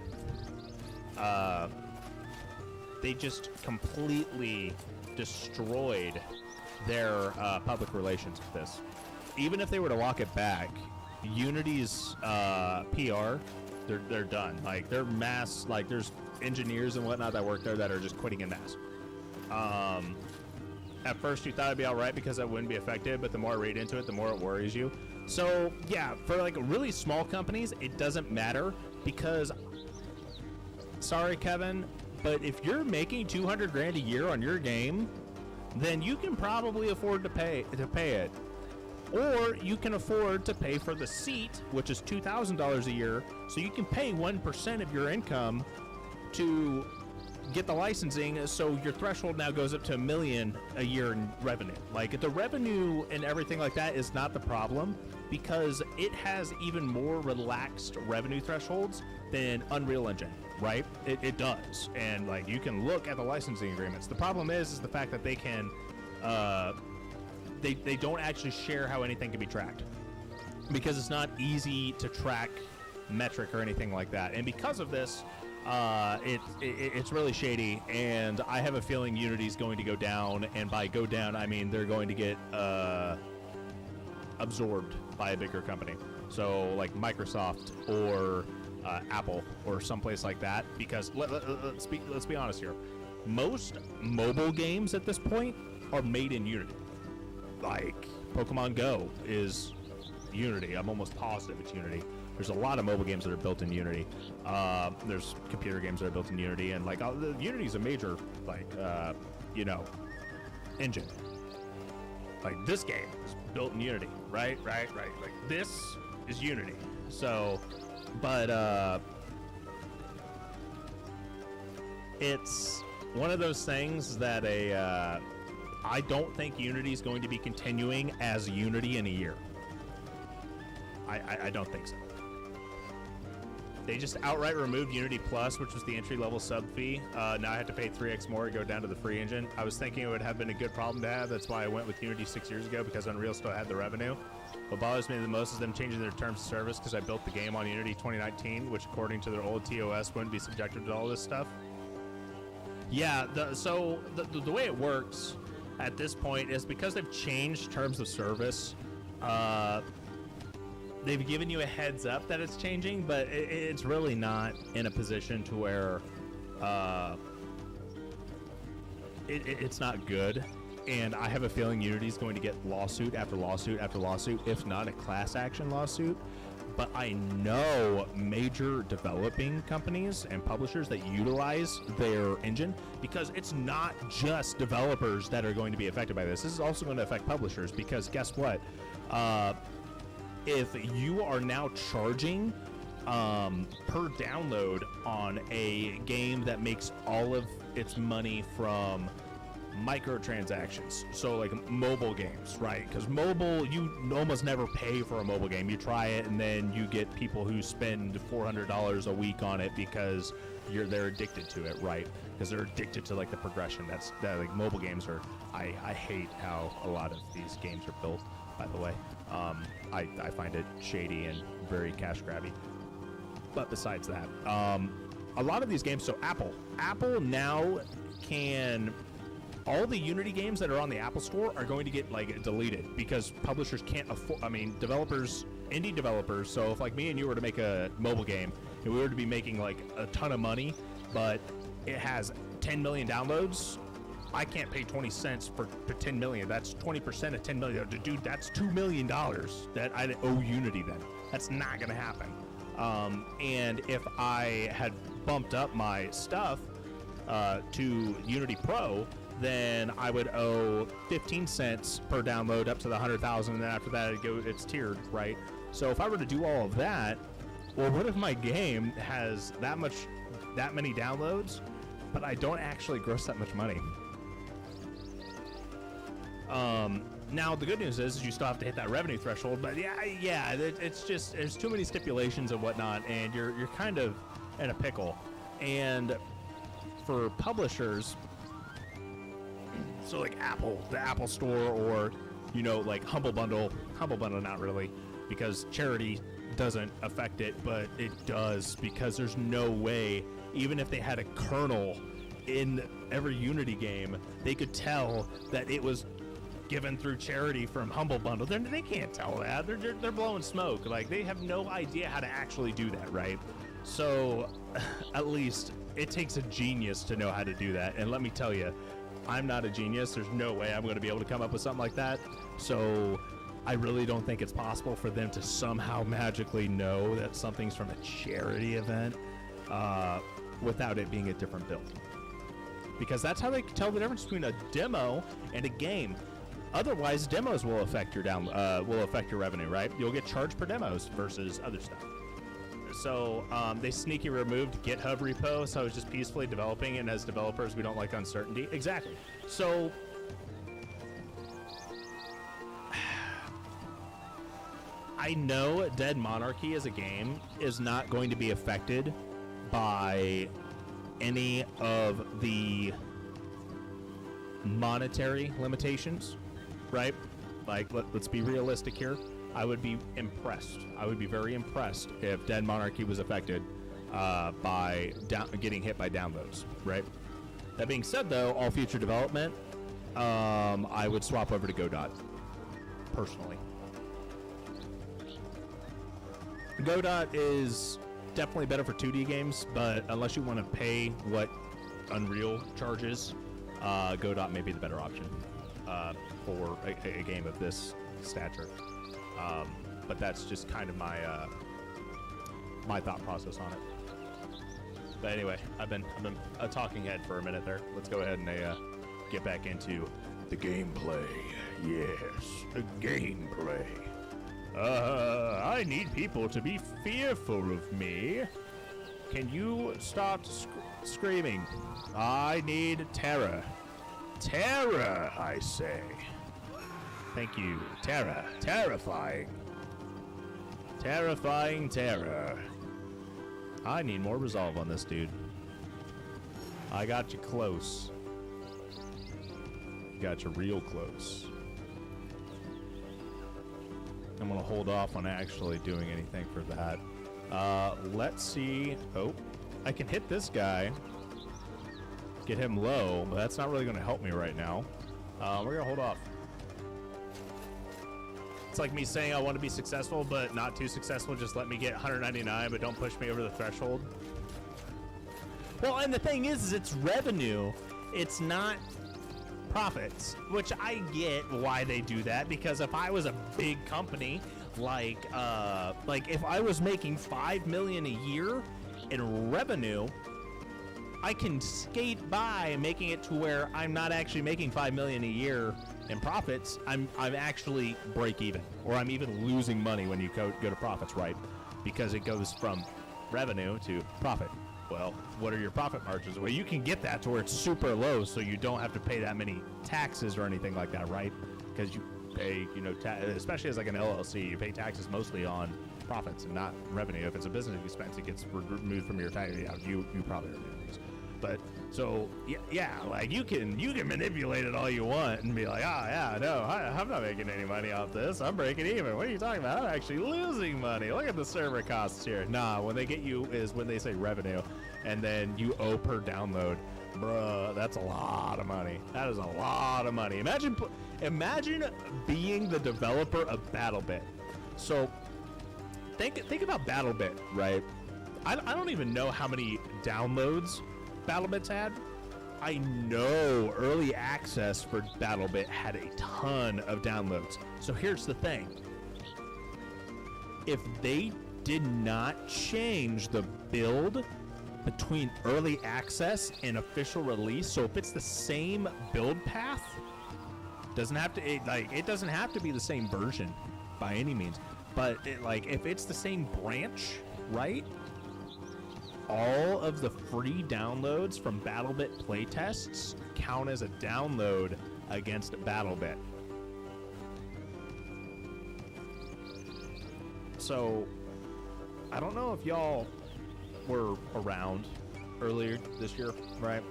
they just completely destroyed their public relations with this. Even if they were to walk it back, Unity's PR, they're done. Like, they're mass, like, there's engineers and whatnot that work there that are just quitting en masse. At first you thought it'd be all right because that wouldn't be affected, but the more I read into it, the more it worries you. So yeah, for like really small companies, it doesn't matter because, sorry Kevin, but if you're making 200 grand a year on your game, then you can probably afford to pay it. Or you can afford to pay for the seat, which is $2,000 a year, so you can pay 1% of your income to get the licensing, so your threshold now goes up to $1 million a year in revenue. Like, the revenue and everything like that is not the problem, because it has even more relaxed revenue thresholds than Unreal Engine, right? It does, and like you can look at the licensing agreements. The problem is the fact that they can they don't actually share how anything can be tracked, because it's not easy to track metric or anything like that. And because of this, it's really shady, and I have a feeling Unity's going to go down, and by go down I mean they're going to get absorbed by a bigger company, so like Microsoft or Apple or someplace like that, because let's be honest here, most mobile games at this point are made in Unity. Like Pokemon Go is Unity. I'm almost positive it's Unity. There's a lot of mobile games that are built in Unity. There's computer games that are built in Unity, and like Unity's a major like engine. Like this game is built in Unity, right? Like this is Unity. So, but it's one of those things that I don't think Unity is going to be continuing as Unity in a year. I don't think so. They just outright removed Unity Plus, which was the entry-level sub fee. Now I have to pay 3x more to go down to the free engine. I was thinking it would have been a good problem to have. That's why I went with Unity 6 years ago, because Unreal still had the revenue. What bothers me the most is them changing their terms of service, because I built the game on Unity 2019, which according to their old TOS wouldn't be subjected to all this stuff. Yeah, so the way it works at this point is because they've changed terms of service, they've given you a heads up that it's changing, but it's really not in a position to where it's not good. And I have a feeling Unity's going to get lawsuit after lawsuit after lawsuit, if not a class action lawsuit, but I know major developing companies and publishers that utilize their engine, because it's not just developers that are going to be affected by this. This is also going to affect publishers, because guess what? If you are now charging per download on a game that makes all of its money from microtransactions, so like mobile games, right? Because mobile, you almost never pay for a mobile game. You try it and then you get people who spend $400 a week on it because they're addicted to it, right? Because they're addicted to like the progression. That like mobile games are. I hate how a lot of these games are built, by the way. I find it shady and very cash grabby. But besides that, a lot of these games, so Apple now can, all the Unity games that are on the Apple Store are going to get like deleted because publishers can't afford, developers, indie developers. So if like me and you were to make a mobile game and we were to be making like a ton of money, but it has 10 million downloads, I can't pay 20 cents for 10 million. That's 20% of 10 million. Dude, that's $2 million that I owe Unity then. That's not going to happen. And if I had bumped up my stuff to Unity Pro, then I would owe 15 cents per download up to the 100,000, and then after that it's tiered, right? So if I were to do all of that, well, what if my game has that many downloads, but I don't actually gross that much money? Now the good news is you still have to hit that revenue threshold, but yeah, it's just there's too many stipulations and whatnot, and you're kind of in a pickle. And for publishers, so like Apple, the Apple Store, or like Humble Bundle not really, because charity doesn't affect it, but it does, because there's no way, even if they had a kernel in every Unity game, they could tell that it was given through charity from Humble Bundle. They can't tell that. They're blowing smoke. Like, they have no idea how to actually do that, right? So at least it takes a genius to know how to do that. And let me tell you, I'm not a genius. There's no way I'm going to be able to come up with something like that. So I really don't think it's possible for them to somehow magically know that something's from a charity event without it being a different build. Because that's how they can tell the difference between a demo and a game. Otherwise, demos will affect your revenue, right? You'll get charged per demos versus other stuff. So they sneaky removed GitHub repo, so it's just peacefully developing, and as developers, we don't like uncertainty. Exactly. So I know Dead Monarchy as a game is not going to be affected by any of the monetary limitations, right? Like, let's be realistic here. I would be impressed. I would be very impressed if Dead Monarchy was affected by getting hit by downloads, right? That being said, though, all future development, I would swap over to Godot, personally. Godot is definitely better for 2D games, but unless you want to pay what Unreal charges, Godot may be the better option for a game of this stature. But that's just kind of my my thought process on it. But anyway, I've been a talking head for a minute there. Let's go ahead and get back into the gameplay. Yes, the gameplay. I need people to be fearful of me. Can you stop screaming? I need terror. Terror, I say. Thank you. Terror. Terrifying. Terrifying terror. I need more resolve on this dude. I got you close. Got you real close. I'm gonna hold off on actually doing anything for that. Let's see. Oh, I can hit this guy. Get him low, but that's not really gonna help me right now. We're gonna hold off. It's like me saying I want to be successful, but not too successful. Just let me get 199, but don't push me over the threshold. Well, and the thing is it's revenue. It's not profits, which I get why they do that, because if I was a big company, like if I was making 5 million a year in revenue, I can skate by making it to where I'm not actually making 5 million a year in profits. I'm actually break even, or I'm even losing money when you go to profits, right? Because it goes from revenue to profit. Well, what are your profit margins? Well, you can get that to where it's super low, so you don't have to pay that many taxes or anything like that, right? Because you pay, especially as like an LLC, you pay taxes mostly on profits and not revenue. If it's a business expense, it gets removed from your tax. Yeah, you probably already know this. But so yeah, like you can manipulate it all you want and be like, I'm not making any money off this. I'm breaking even. What are you talking about? I'm actually losing money. Look at the server costs here. Nah, when they get you is when they say revenue, and then you owe per download. Bruh, that's a lot of money. That is a lot of money. Imagine being the developer of BattleBit. So think about BattleBit, right? I don't even know how many downloads BattleBit's had. I know early access for BattleBit had a ton of downloads. So here's the thing. If they did not change the build between early access and official release, so if it's the same build path, it doesn't have to be the same version by any means, but if it's the same branch, right? All of the free downloads from BattleBit playtests count as a download against BattleBit. So, I don't know if y'all were around earlier this year, right?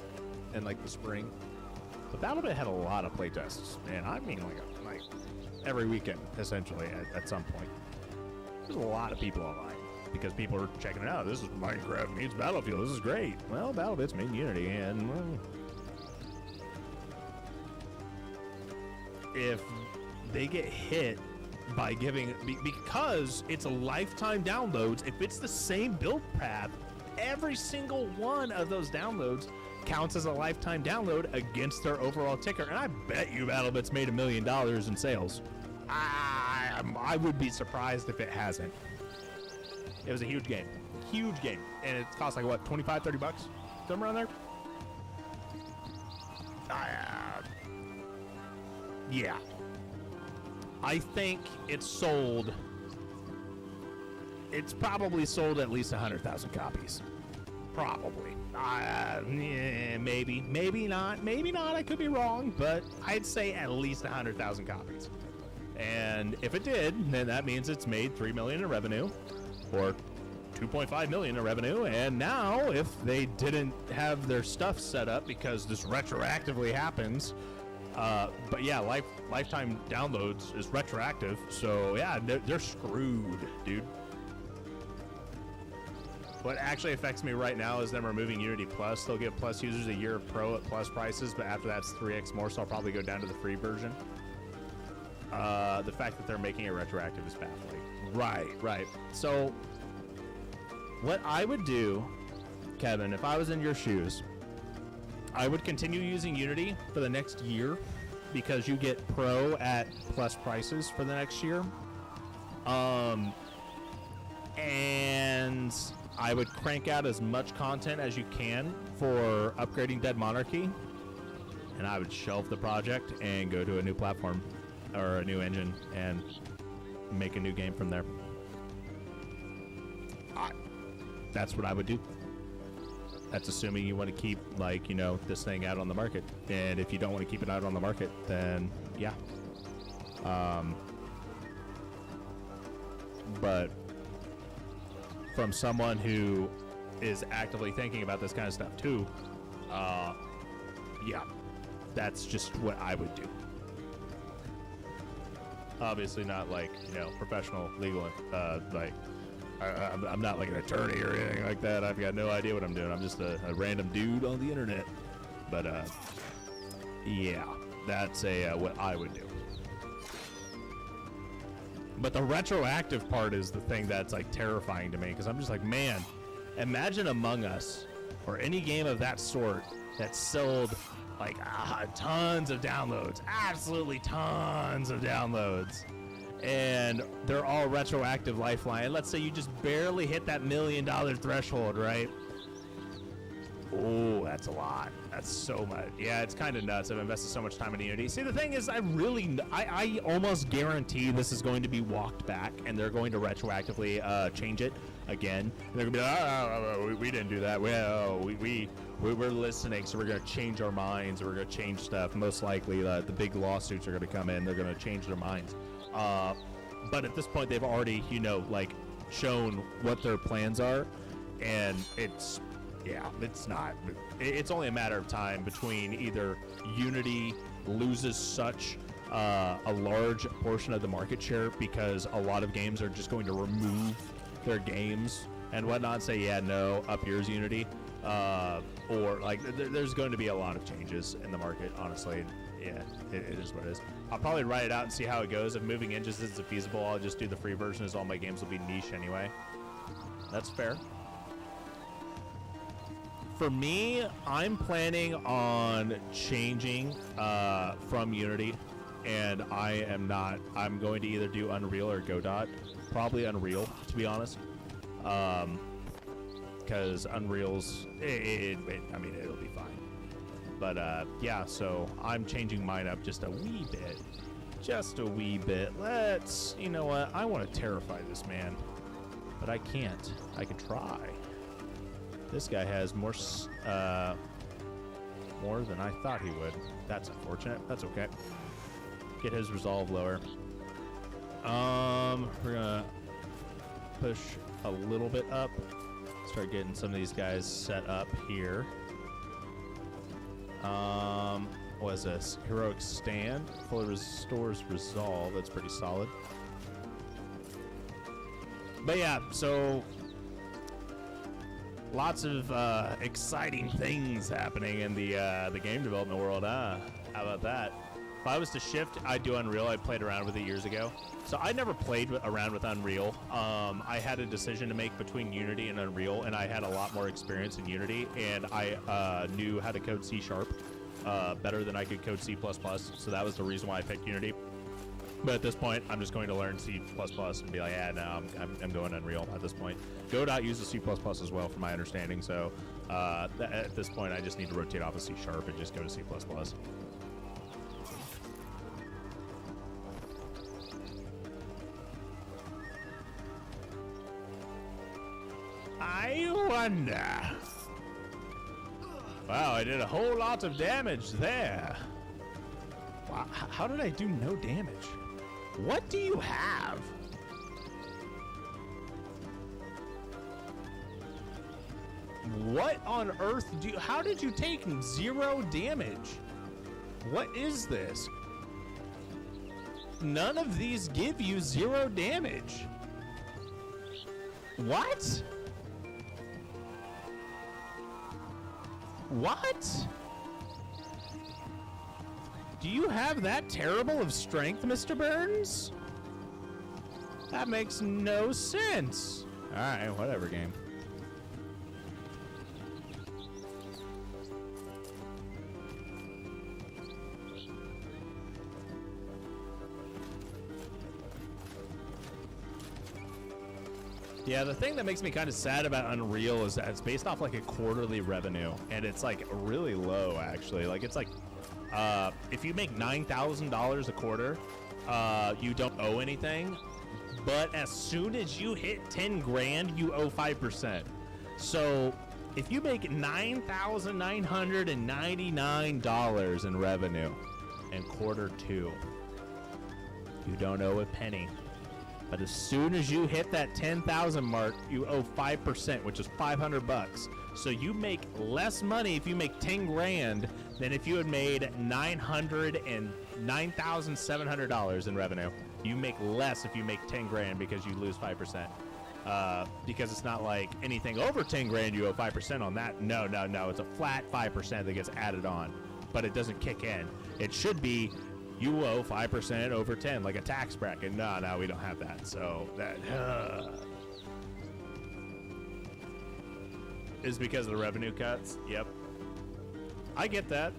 In like the spring. But BattleBit had a lot of playtests, and I mean like every weekend, essentially, at some point. There's a lot of people online. Because people are checking it out. This is Minecraft meets Battlefield. This is great. Well, BattleBit's made Unity, and if they get hit by because it's a lifetime downloads, if it's the same build path, every single one of those downloads counts as a lifetime download against their overall ticker. And I bet you BattleBit's made $1 million in sales. I would be surprised if it hasn't. It was a huge game, and it cost like what, $25-$30, somewhere around there. Yeah, I think it's probably sold at least 100,000 copies, probably. Maybe not. I could be wrong, but I'd say at least 100,000 copies. And if it did, then that means it's made $3 million in revenue. Or 2.5 million in revenue, and now if they didn't have their stuff set up because this retroactively happens, but yeah, lifetime downloads is retroactive, so yeah, they're screwed, dude. What actually affects me right now is them removing Unity Plus. They'll give Plus users a year of Pro at Plus prices, but after that's 3x more, so I'll probably go down to the free version. The fact that they're making it retroactive is baffling. Right. So, what I would do, Kevin, if I was in your shoes, I would continue using Unity for the next year because you get Pro at Plus prices for the next year. And I would crank out as much content as you can for upgrading Dead Monarchy, and I would shelve the project and go to a new platform or a new engine and make a new game from there. That's what I would do. That's assuming you want to keep, this thing out on the market. And if you don't want to keep it out on the market, then yeah. But from someone who is actively thinking about this kind of stuff too, yeah, that's just what I would do. Obviously not professional legal, I'm not like an attorney or anything like that. I've got no idea what I'm doing. I'm just a random dude on the internet. But yeah, that's what I would do. But the retroactive part is the thing that's terrifying to me, because I'm just like, man, imagine Among Us or any game of that sort that sold tons of downloads, absolutely tons of downloads, and they're all retroactive lifeline. Let's say you just barely hit that $1 million threshold, right? Oh, that's a lot. That's so much. Yeah, it's kind of nuts. I've invested so much time in Unity. See, the thing is, I almost guarantee this is going to be walked back, and they're going to retroactively change it again. And they're going to be like, we didn't do that. Well, we're listening, so we're going to change our minds. We're going to change stuff. Most likely, the big lawsuits are going to come in. They're going to change their minds. But at this point, they've already, like, shown what their plans are, and it's... Yeah, it's not. It's only a matter of time between either Unity loses such a large portion of the market share because a lot of games are just going to remove their games and whatnot and say, yeah, no, up here's Unity. Or, like, there's going to be a lot of changes in the market, honestly. Yeah, it is what it is. I'll probably write it out and see how it goes. If moving in just isn't feasible, I'll just do the free version as all my games will be niche anyway. That's fair. For me, I'm planning on changing from Unity, and I'm going to either do Unreal or Godot. Probably Unreal, to be honest. Because Unreal's, it'll be fine. But, yeah, so I'm changing mine up just a wee bit. Just a wee bit. You know what? I want to terrify this man. But I can't. I can try. This guy has more than I thought he would. That's unfortunate. That's okay. Get his resolve lower. We're gonna push a little bit up. Start getting some of these guys set up here. What is this? Heroic Stand. Fully restores resolve. That's pretty solid. But yeah, so lots of exciting things happening in the game development world. How about that? If I was to shift, I'd do Unreal. I played around with it years ago. So I never played around with Unreal. I had a decision to make between Unity and Unreal, and I had a lot more experience in Unity, and I knew how to code C# better than I could code C++. So that was the reason why I picked Unity. But at this point, I'm just going to learn C++ and be like, yeah, no, I'm going Unreal at this point. Godot uses C++ as well, from my understanding. So at this point, I just need to rotate off of C# and just go to C++. I wonder. Wow, I did a whole lot of damage there. Wow, how did I do no damage? What do you have? What on earth how did you take 0 damage? What is this? None of these give you 0 damage. What? What? Do you have that terrible of strength, Mr. Burns? That makes no sense. Alright, whatever, game. Yeah, the thing that makes me kind of sad about Unreal is that it's based off like a quarterly revenue, and it's like really low, actually. Like, it's like if you make $9,000 a quarter, you don't owe anything, but as soon as you hit 10 grand, you owe 5%. So if you make $9,999 in revenue in quarter 2, you don't owe a penny. But as soon as you hit that 10,000 mark, you owe 5%, which is $500. So you make less money if you make 10 grand than if you had made $9,700 in revenue. You make less if you make 10 grand because you lose 5%. Because it's not like anything over 10 grand you owe 5% on that. No. It's a flat 5% that gets added on, but it doesn't kick in. It should be you owe 5% over 10, like a tax bracket. No, we don't have that. So that is because of the revenue cuts. Yep. I get that.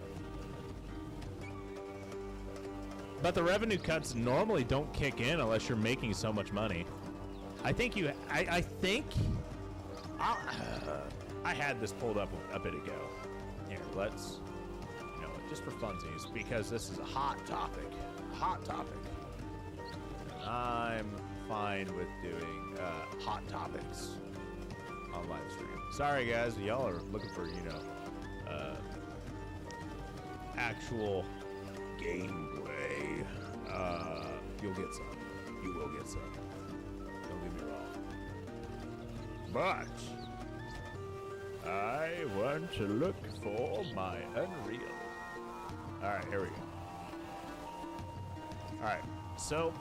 But the revenue cuts normally don't kick in unless you're making so much money. I think you. I think. I had this pulled up a bit ago. Here, let's. You know, just for funsies, because this is a hot topic. Hot topic. I'm fine with doing hot topics on live stream. Sorry, guys, y'all are looking for, you know, actual gameplay. You'll get some. You will get some. Don't get me wrong. But I want to look for my Unreal. All right, here we go. All right, so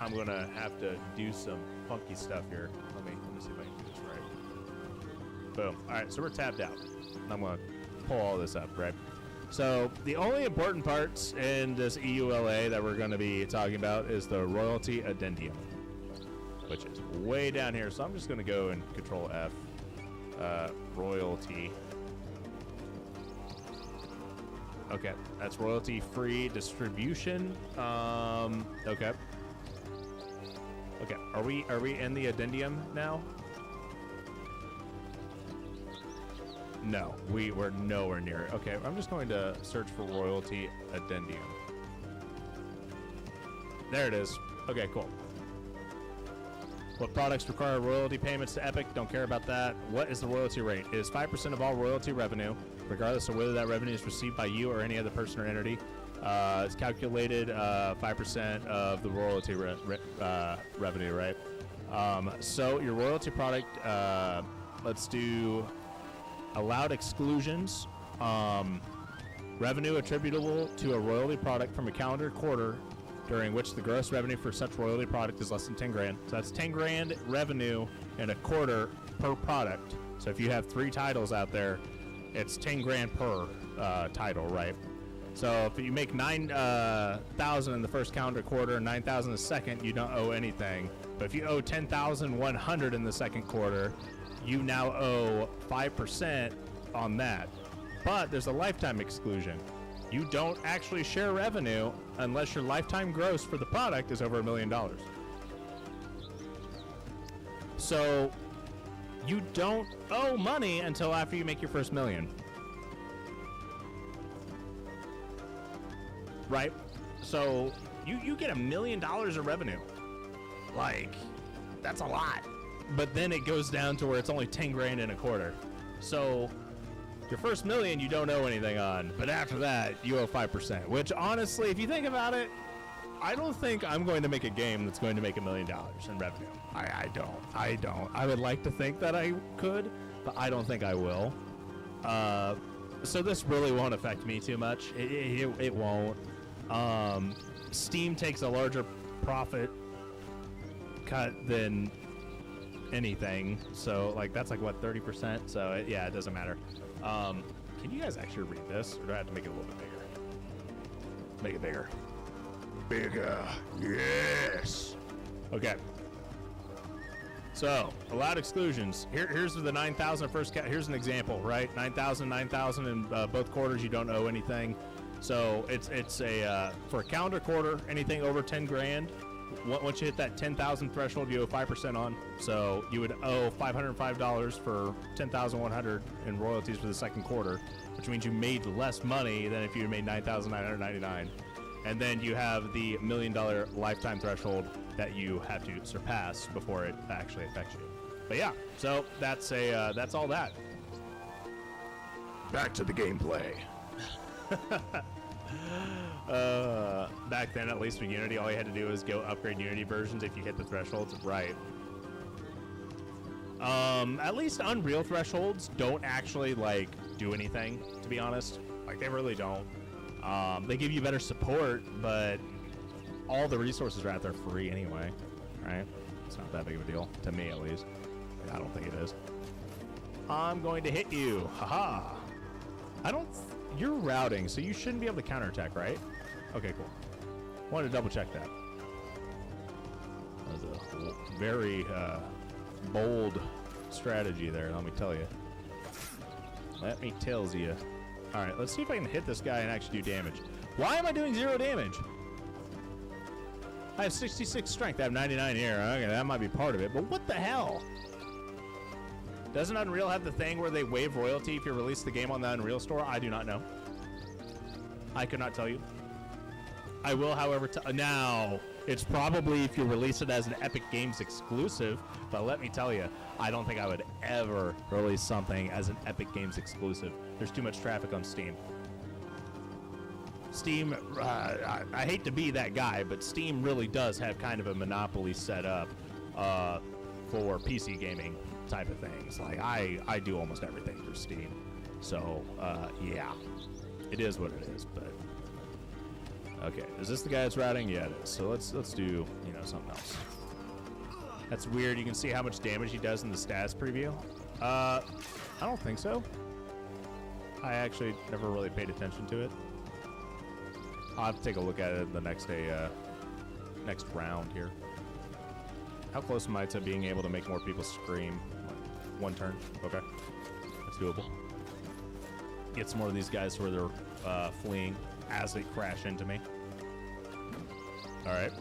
I'm gonna have to do some funky stuff here. Let me see if I can do this right. Boom. All right, so we're tapped out. I'm gonna pull all this up, right? So the only important parts in this EULA that we're gonna be talking about is the royalty addendum, which is way down here. So I'm just gonna go and Control F, royalty. Okay, that's royalty-free distribution. Okay. Okay, are we in the addendum now? No, we're nowhere near it. Okay, I'm just going to search for royalty addendum. There it is. Okay, cool. What products require royalty payments to Epic? Don't care about that. What is the royalty rate? It is 5% of all royalty revenue, regardless of whether that revenue is received by you or any other person or entity. It's calculated 5% of the royalty revenue, right? So your royalty product, let's do allowed exclusions. Revenue attributable to a royalty product from a calendar quarter during which the gross revenue for such royalty product is less than 10 grand. So that's 10 grand revenue in a quarter per product. So if you have 3 titles out there, it's 10 grand per title, right? So if you make 9,000 in the first calendar quarter and 9,000 in the second, you don't owe anything. But if you owe 10,100 in the second quarter, you now owe 5% on that. But there's a lifetime exclusion. You don't actually share revenue unless your lifetime gross for the product is over $1 million. So you don't owe money until after you make your first million. Right? So you get $1 million of revenue. Like, that's a lot. But then it goes down to where it's only 10 grand in a quarter. So your first million you don't owe anything on, but after that you owe 5%, which honestly, if you think about it, I don't think I'm going to make a game that's going to make $1 million in revenue. I don't. I would like to think that I could, but I don't think I will. So this really won't affect me too much. It won't. Steam takes a larger profit cut than anything, so like that's like what, 30%. So yeah, it doesn't matter. Can you guys actually read this, or do I have to make it a little bit bigger? Make it bigger. Bigger. Yes. Okay. So allowed exclusions. Here's the 9,000 first. Here's an example, right? 9,000 in both quarters. You don't owe anything. So it's a for a calendar quarter, anything over 10 grand. Once you hit that 10,000 threshold, you owe 5% on. So you would owe $505 for 10,100 in royalties for the second quarter, which means you made less money than if you made 9,999. And then you have the $1 million lifetime threshold that you have to surpass before it actually affects you. But yeah, so that's all that. Back to the gameplay. Back then, at least with Unity, all you had to do was go upgrade Unity versions if you hit the thresholds right. At least Unreal thresholds don't actually like do anything, to be honest. Like, they really don't. They give you better support, but all the resources are out there free anyway, right? It's not that big of a deal, to me at least. I don't think it is. I'm going to hit you. Haha. You're routing, so you shouldn't be able to counterattack, right? Okay, cool. Wanted to double check that. That was a very bold strategy there, let me tell you. Let me tells you. All right, let's see if I can hit this guy and actually do damage. Why am I doing 0 damage? I have 66 strength. I have 99 here. Okay, that might be part of it. But what the hell? Doesn't Unreal have the thing where they waive royalty if you release the game on the Unreal store? I do not know. I could not tell you. I will, however, now, it's probably if you release it as an Epic Games exclusive, but let me tell you, I don't think I would ever release something as an Epic Games exclusive. There's too much traffic on Steam. Steam, I hate to be that guy, but Steam really does have kind of a monopoly set up for PC gaming type of things. Like, I do almost everything through Steam. So, yeah, it is what it is, but... Okay, is this the guy that's routing? Yeah, it is. So let's do, you know, something else. That's weird. You can see how much damage he does in the stats preview. I don't think so. I actually never really paid attention to it. I'll have to take a look at it the next day, next round here. How close am I to being able to make more people scream? One turn. Okay, that's doable. Get some more of these guys where they're fleeing as they crash into me. All right.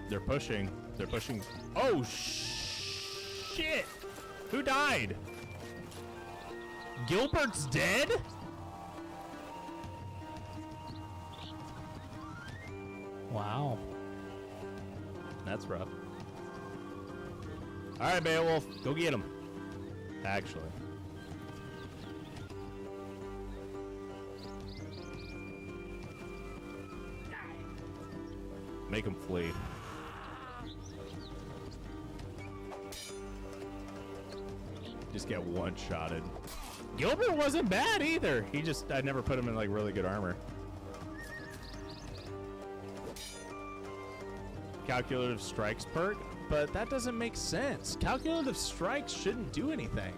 They're pushing. They're pushing. Oh, shit. Who died? Gilbert's dead? Wow. That's rough. All right, Beowulf. Go get him. Actually. Make him flee. Just get one-shotted. Gilbert wasn't bad either. I never put him in like really good armor. Calculative strikes perk, but that doesn't make sense. Calculative strikes shouldn't do anything.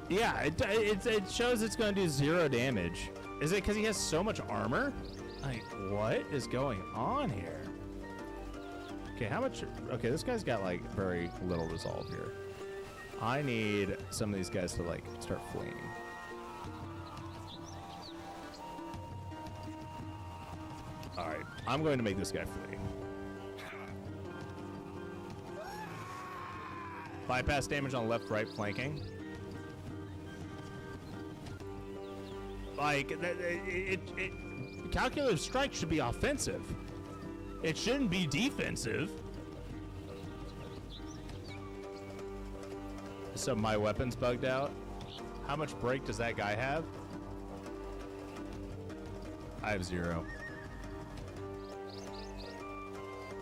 Yeah, it shows it's going to do 0 damage. Is it because he has so much armor? Like, what is going on here? Okay, how much? Okay, this guy's got like very little resolve here. I need some of these guys to like start fleeing. All right, I'm going to make this guy flee. Bypass damage on left-right flanking. Like, calculative strike should be offensive. It shouldn't be defensive. So my weapon's bugged out. How much break does that guy have? I have 0.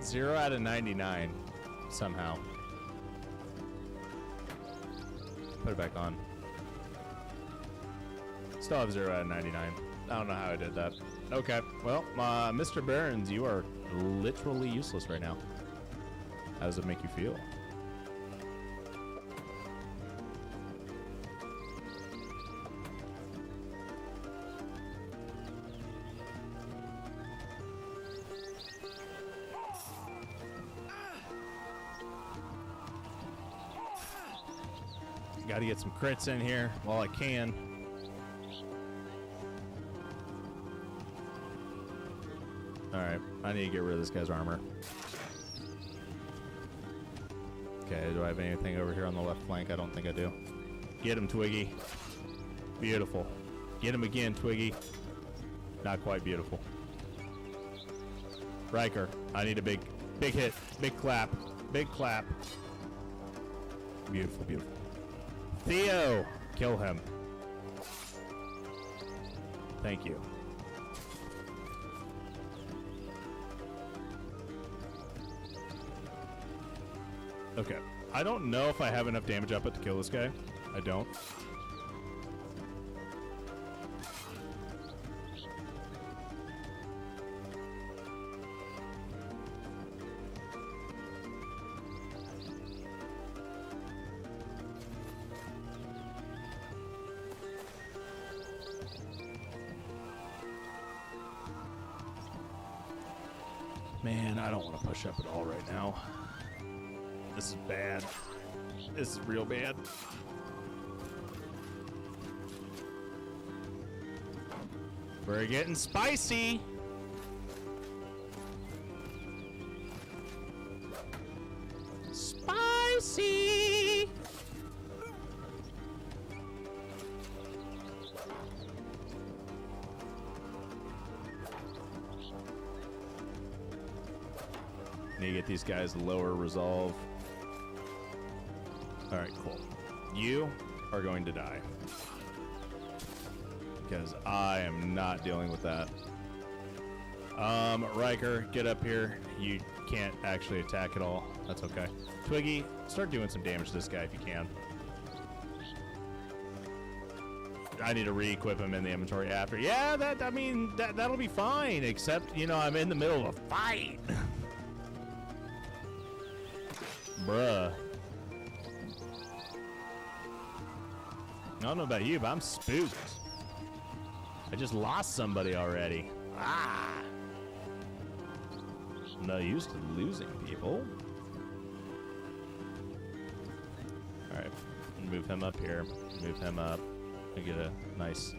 0 out of 99, somehow. Put it back on. Still have 0 out of 99. I don't know how I did that. Okay, well, Mr. Burns, you are literally useless right now. How does it make you feel? Got to get some crits in here while I can. Alright, I need to get rid of this guy's armor. Okay, do I have anything over here on the left flank? I don't think I do. Get him, Twiggy. Beautiful. Get him again, Twiggy. Not quite beautiful. Riker, I need a big hit. Big clap. Big clap. Beautiful, beautiful. Theo! Kill him. Thank you. Okay. I don't know if I have enough damage up it to kill this guy. I don't. Man, I don't want to push up at all right now. This is bad. This is real bad. We're getting spicy. Spicy. Need to get these guys lower resolve. All right, cool. You are going to die. Because I am not dealing with that. Riker, get up here. You can't actually attack at all. That's okay. Twiggy, start doing some damage to this guy if you can. I need to re-equip him in the inventory after. Yeah, that'll be fine, except, you know, I'm in the middle of a fight. Bruh. I don't know about you, but I'm spooked. I just lost somebody already. Ah! I'm not used to losing people. Alright, move him up here. Move him up. And get a nice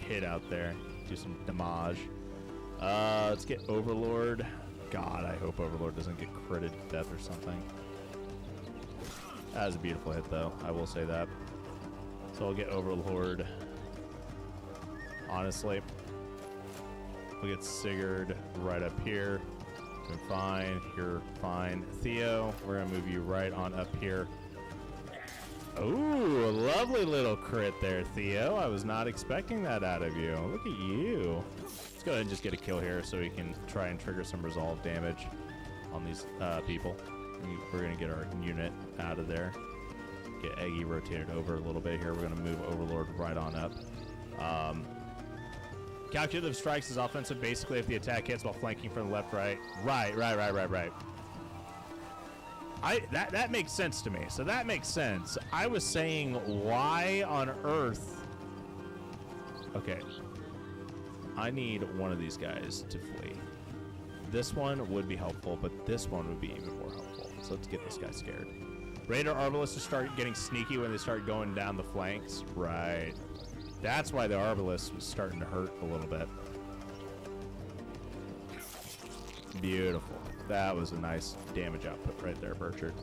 hit out there. Do some damage. Let's get Overlord. God, I hope Overlord doesn't get critted to death or something. That was a beautiful hit, though. I will say that. So I'll get Overlord. Honestly, we'll get Sigurd right up here. Doing fine. You're fine. Theo, we're going to move you right on up here. Ooh, a lovely little crit there, Theo. I was not expecting that out of you. Look at you. Let's go ahead and just get a kill here so we can try and trigger some resolve damage on these people. We're going to get our unit out of there. Get Eggy rotated over a little bit here. We're going to move Overlord right on up. Calculative strikes is offensive basically if the attack hits while flanking from the left, right. Right. That makes sense to me. So that makes sense. I was saying, why on earth? Okay. I need one of these guys to flee. This one would be helpful, but this one would be even more helpful. So let's get this guy scared. Raider Arbalists start getting sneaky when they start going down the flanks. Right. That's why the Arbalist was starting to hurt a little bit. Beautiful. That was a nice damage output right there, Burchard.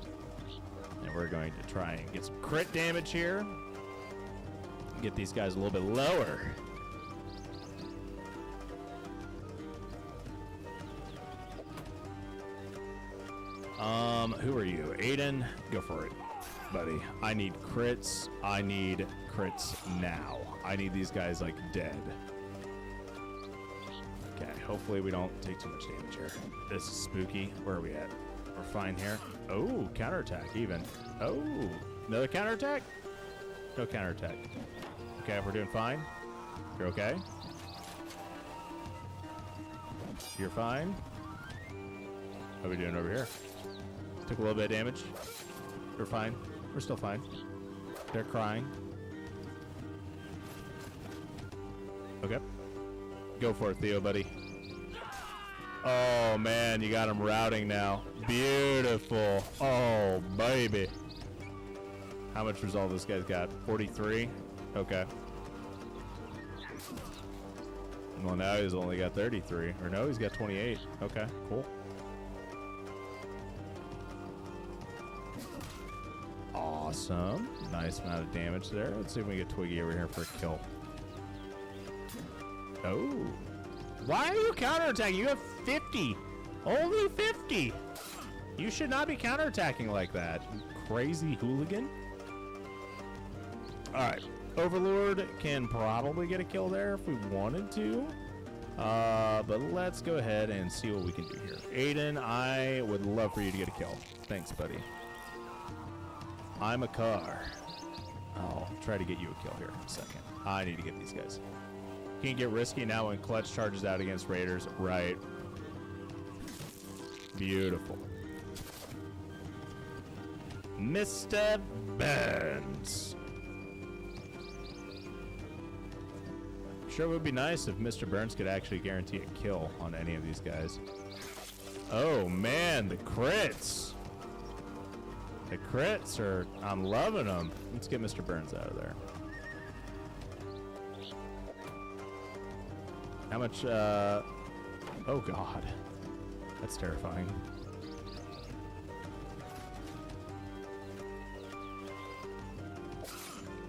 And we're going to try and get some crit damage here. Get these guys a little bit lower. Who are you? Aiden, go for it, buddy. I need crits. I need crits now. I need these guys like dead. Okay, hopefully we don't take too much damage here. This is spooky. Where are we at? We're fine here. Oh, counterattack even. Oh, another counterattack? No counterattack. Okay, we're doing fine. You're okay? You're fine? How are we doing over here? Took a little bit of damage. We're fine. We're still fine. They're crying. Okay. Go for it, Theo, buddy. Oh, man, you got him routing now. Beautiful. Oh, baby. How much resolve this guy's got? 43? Okay. Well, now he's only got 33. Or no, he's got 28. Okay, cool. Awesome. Nice amount of damage there. Let's see if we can get Twiggy over here for a kill. Oh. Why are you counterattacking? You have 50. Only 50. You should not be counterattacking like that. You crazy hooligan. All right. Overlord can probably get a kill there if we wanted to. But let's go ahead and see what we can do here. Aiden, I would love for you to get a kill. Thanks, buddy. I'm a car. I'll try to get you a kill here in a second. I need to get these guys. Can't get risky now when Clutch charges out against Raiders. Right. Beautiful. Mr. Burns. Sure would be nice if Mr. Burns could actually guarantee a kill on any of these guys. Oh, man, the crits. The crits are, I'm loving them. Let's get Mr. Burns out of there. How much, oh God. That's terrifying.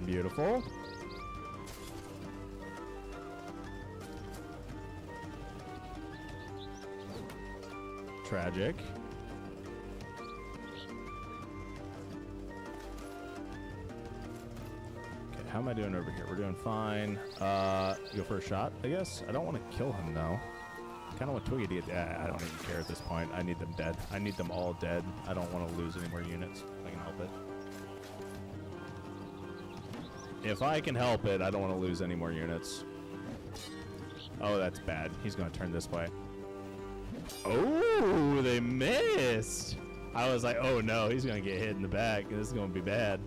Beautiful. Tragic. Okay, how am I doing over here? We're doing fine. Go for a shot, I guess. I don't want to kill him though. Kind of want Twiggy to get. I don't even care at this point. I need them dead. I need them all dead. I don't want to lose any more units if I can help it. If I can help it, I don't want to lose any more units. Oh, that's bad. He's going to turn this way. Oh, they missed. I was like, oh no, he's going to get hit in the back. This is going to be bad.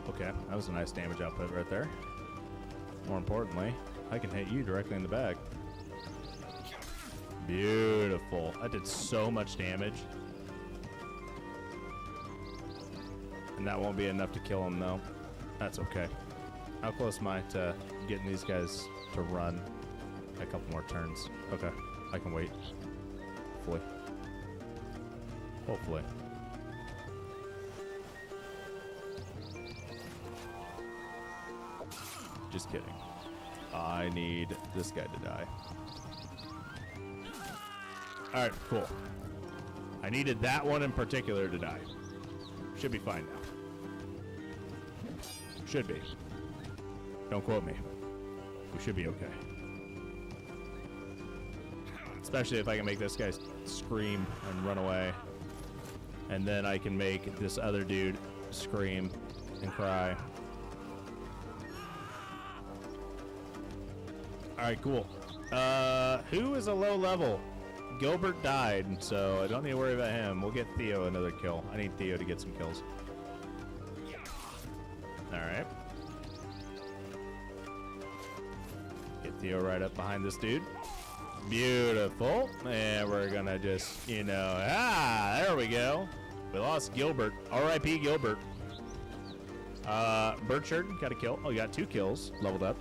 Okay, that was a nice damage output right there. More importantly, I can hit you directly in the back. Beautiful. That did so much damage. And that won't be enough to kill him, though. That's okay. How close am I to getting these guys to run? A couple more turns. Okay, I can wait. Hopefully. Hopefully. Just kidding. I need this guy to die. Alright, cool. I needed that one in particular to die. Should be fine now. Should be. Don't quote me. We should be okay. Especially if I can make this guy scream and run away. And then I can make this other dude scream and cry. Alright, cool. Who is a low level? Gilbert died, so I don't need to worry about him. We'll get Theo another kill. I need Theo to get some kills. Alright. Get Theo right up behind this dude. Beautiful. And we're gonna just, you know, there we go. We lost Gilbert. R.I.P. Gilbert. Burchard got a kill. Oh, you got 2 kills. Leveled up.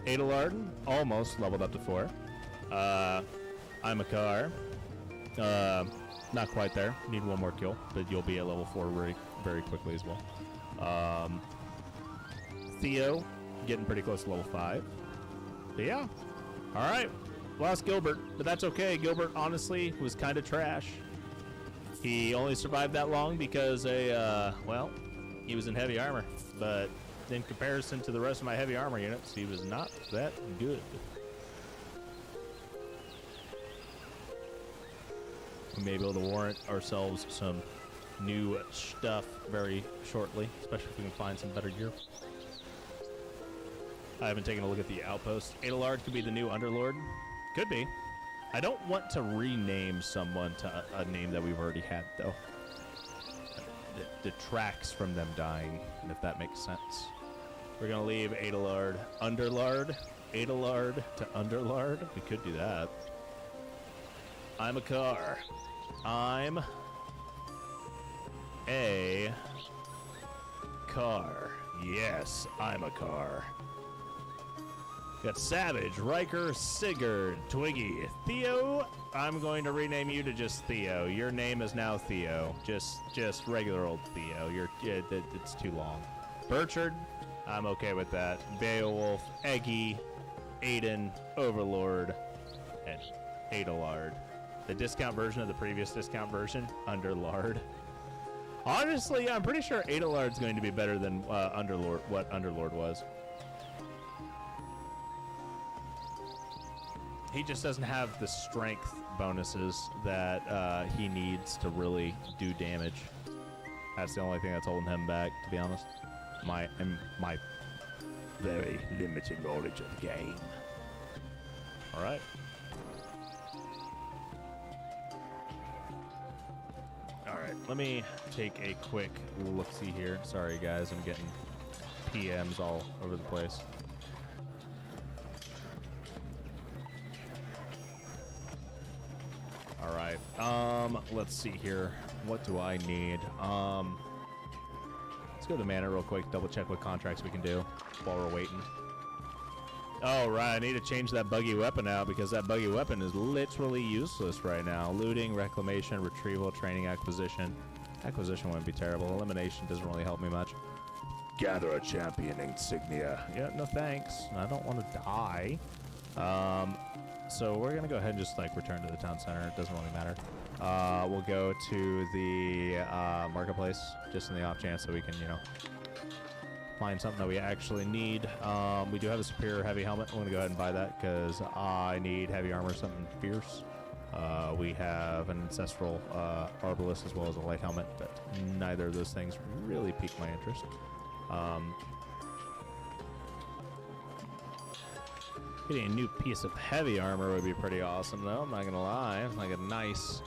Adelard almost leveled up to 4. I'm a car. Not quite there. Need 1 more kill, but you'll be at level 4 very quickly as well. Theo getting pretty close to level 5. But yeah. All right. Lost Gilbert, but that's okay. Gilbert honestly was kind of trash. He only survived that long because well, he was in heavy armor, but in comparison to the rest of my heavy armor units, he was not that good. We may be able to warrant ourselves some new stuff very shortly, especially if we can find some better gear. I haven't taken a look at the outpost. Adelard could be the new Underlord. Could be. I don't want to rename someone to a name that we've already had, though. It detracts from them dying, if that makes sense. We're going to leave Adelard, Underlord, Adelard to Underlord. We could do that. I'm a car. I'm a car. Yes, I'm a car. Got Savage, Riker, Sigurd, Twiggy, Theo. I'm going to rename you to just Theo. Your name is now Theo. Just regular old Theo. It's too long. Burchard, I'm okay with that. Beowulf, Eggy, Aiden, Overlord, and Adelard. The discount version of the previous discount version, Underlord. Honestly, I'm pretty sure Adelard's going to be better than Underlord. What Underlord was. He just doesn't have the strength bonuses that he needs to really do damage. That's the only thing that's holding him back, to be honest. My very limited knowledge of the game. All right. All right. right, let me take a quick look-see here. Sorry, guys, I'm getting PMs all over the place. All right, let's see here. What do I need? Let's go to mana real quick, double check what contracts we can do while we're waiting. Oh, right, I need to change that buggy weapon out because that buggy weapon is literally useless right now. Looting, reclamation, retrieval, training, acquisition. Acquisition wouldn't be terrible. Elimination doesn't really help me much. Gather a champion insignia. Yeah, no thanks. I don't want to die. So we're going to go ahead and just, like, return to the town center. It doesn't really matter. We'll go to the marketplace just in the off chance that we can, you know, find something that we actually need. We do have a superior heavy helmet. I'm going to go ahead and buy that because I need heavy armor, something fierce. We have an ancestral arbalist as well as a light helmet, but neither of those things really pique my interest. Getting a new piece of heavy armor would be pretty awesome, though. I'm not going to lie. Like a nice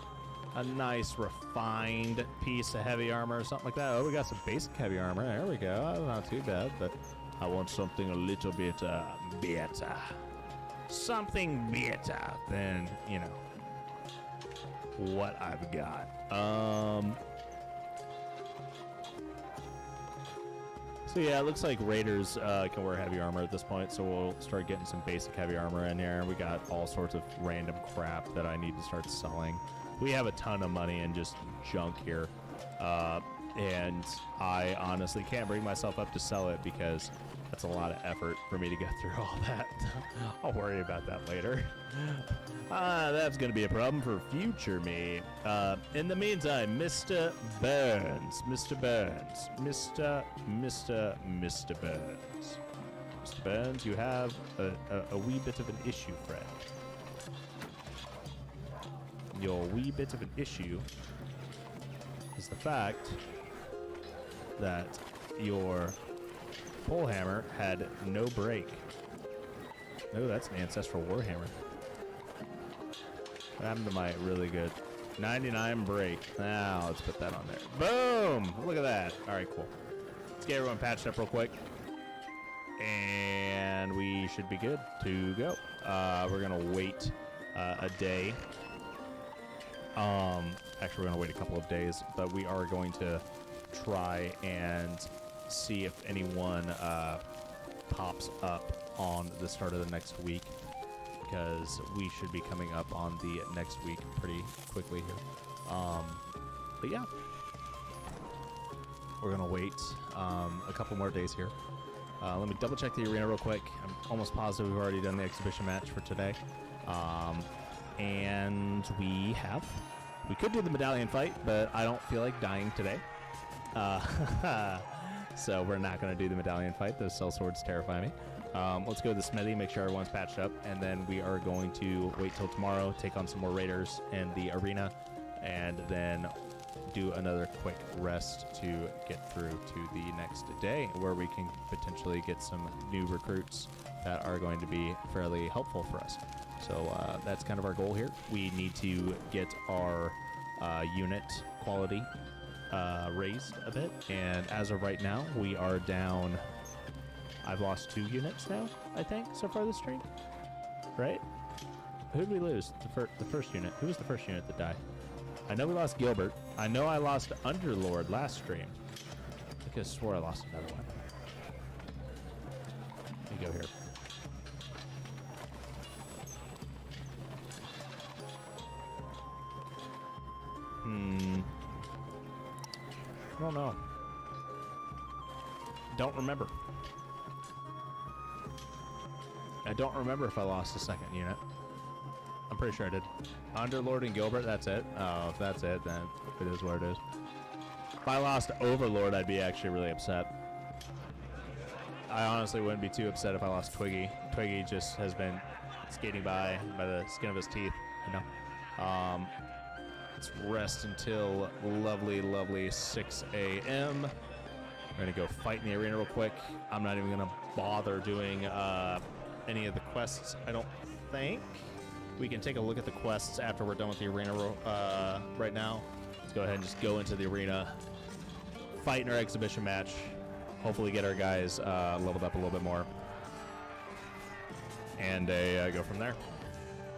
refined piece of heavy armor or something like that. Oh, we got some basic heavy armor. There we go. That's not too bad, but I want something a little bit better. Something better than, you know, what I've got. So yeah, it looks like raiders can wear heavy armor at this point, so we'll start getting some basic heavy armor in here. We got all sorts of random crap that I need to start selling. We have a ton of money and just junk here, and I honestly can't bring myself up to sell it because that's a lot of effort for me to get through all that. I'll worry about that later. That's going to be a problem for future me. In the meantime, Mr. Burns. Mr. Burns. Mr. Burns. Mr. Burns, you have a wee bit of an issue, friend. Your wee bit of an issue is the fact that your pole hammer had no break. Oh, that's an ancestral warhammer. What happened to my really good 99 break? Now let's put that on there. Boom! Look at that. All right, cool. Let's get everyone patched up real quick, and we should be good to go. We're gonna wait a day. Actually, we're gonna wait a couple of days, but we are going to try and see if anyone pops up on the start of the next week, because we should be coming up on the next week pretty quickly here. But yeah, we're gonna wait a couple more days here. Let me double check the arena real quick. I'm almost positive we've already done the exhibition match for today. And we could do the medallion fight, but I don't feel like dying today. So we're not going to do the medallion fight. Those sellswords terrify me. Let's go to the smithy, make sure everyone's patched up, and then we are going to wait till tomorrow, take on some more raiders in the arena, and then do another quick rest to get through to the next day, where we can potentially get some new recruits that are going to be fairly helpful for us. So that's kind of our goal here. We need to get our unit quality raised a bit, and as of right now, we are down. I've lost 2 units now, I think, so far this stream. Right? Who did we lose? The first unit. Who was the first unit that died? I know we lost Gilbert. I know I lost Underlord last stream. I could have swore I lost another one. Let me go here. I don't know. Don't remember. I don't remember if I lost a second unit. I'm pretty sure I did. Underlord and Gilbert, that's it. Oh, if that's it, then it is what it is. If I lost Overlord, I'd be actually really upset. I honestly wouldn't be too upset if I lost Twiggy. Twiggy just has been skating by the skin of his teeth, you know. Let's rest until lovely 6 a.m. We're going to go fight in the arena real quick. I'm not even going to bother doing any of the quests, I don't think. We can take a look at the quests after we're done with the arena right now. Let's go ahead and just go into the arena, fight in our exhibition match, hopefully get our guys leveled up a little bit more, and go from there.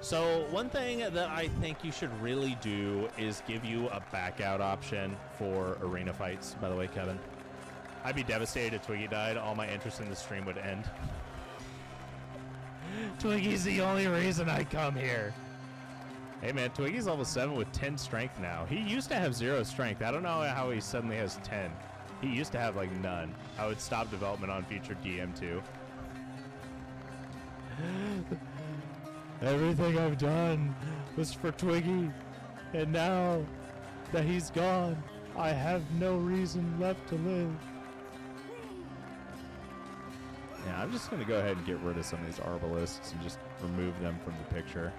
So one thing that I think you should really do is give you a back out option for arena fights, by the way, Kevin. I'd be devastated if Twiggy died. All my interest in the stream would end. Twiggy's the only reason I come here. Hey man, Twiggy's level 7 with 10 strength now. He used to have 0 strength. I don't know how he suddenly has 10. He used to have like none. I would stop development on future DM2. Everything I've done was for Twiggy, and now that he's gone, I have no reason left to live. Yeah, I'm just going to go ahead and get rid of some of these arbalists and just remove them from the picture.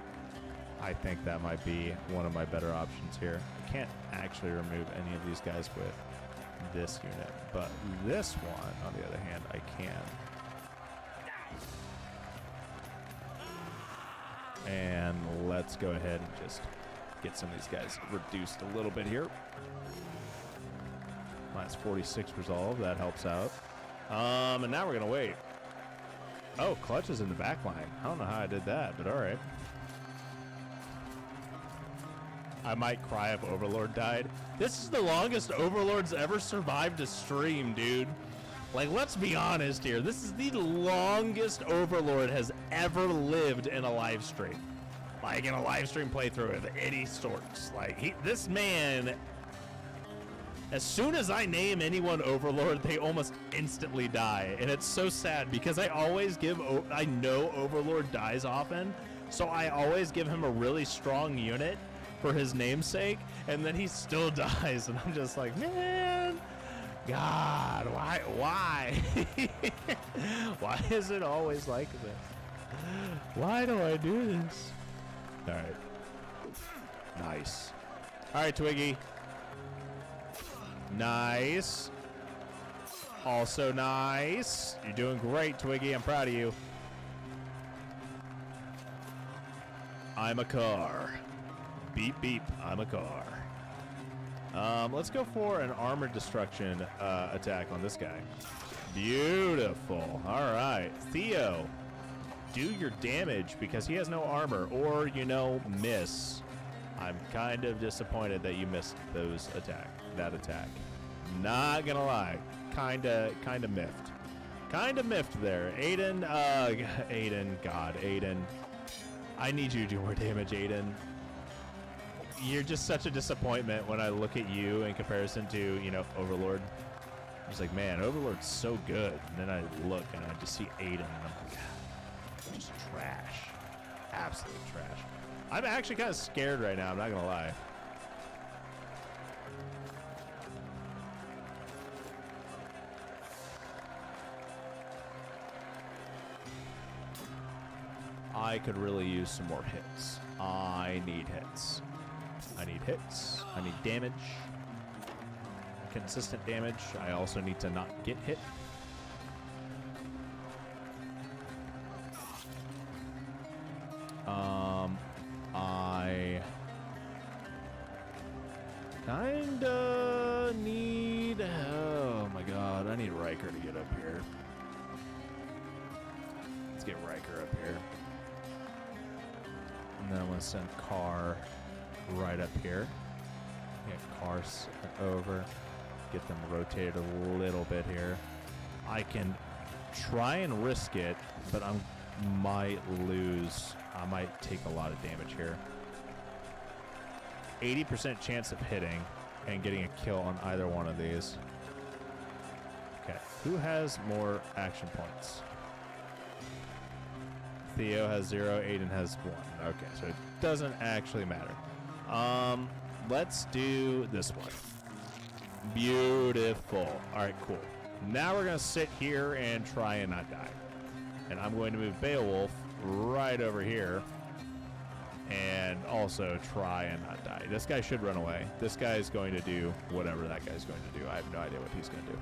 I think that might be one of my better options here. I can't actually remove any of these guys with this unit, but this one, on the other hand, I can. And let's go ahead and just get some of these guys reduced a little bit here. Minus 46 resolve, that helps out. And now we're gonna wait. Oh, Clutch is in the back line. I don't know how I did that, but all right. I might cry if Overlord died. This is the longest Overlord's ever survived a stream, dude. Like, let's be honest here. This is the longest Overlord has ever lived in a live stream. Like, in a live stream playthrough of any sorts. Like, this man, as soon as I name anyone Overlord, they almost instantly die. And it's so sad because I always I know Overlord dies often, so I always give him a really strong unit for his namesake, and then he still dies. And I'm just like, man. God, why? Why is it always like this? Why do I do this? All right. Nice. All right, Twiggy. Nice. Also nice. You're doing great, Twiggy. I'm proud of you. I'm a car. Beep, beep. I'm a car. Let's go for an armored destruction attack on this guy. Beautiful. All right. Theo, do your damage because he has no armor, or, you know, miss. I'm kind of disappointed that you missed that attack. Not gonna lie. Kinda miffed. Kinda miffed there. Aiden, Aiden. I need you to do more damage, Aiden. You're just such a disappointment when I look at you in comparison to, you know, Overlord. I was like, man, Overlord's so good. And then I look and I just see Aiden and I'm like, just trash. Absolute trash. I'm actually kind of scared right now, I'm not gonna lie. I could really use some more hits. I need hits. I need hits. I need damage. Consistent damage. I also need to not get hit. I kinda need... Oh my god, I need Riker to get up here. Let's get Riker up here. And then I'm gonna send Carr right up here. Get Carr sent over. Get them rotated a little bit here. I can try and risk it, but I might lose. I might take a lot of damage here. 80% chance of hitting and getting a kill on either one of these. Okay, who has more action points? Theo has 0, Aiden has 1. Okay, so it doesn't actually matter. Let's do this one. Beautiful. All right, cool. Now we're going to sit here and try and not die. And I'm going to move Beowulf right over here and also try and not die. This guy should run away. This guy is going to do whatever that guy's going to do. I have no idea what he's going to do.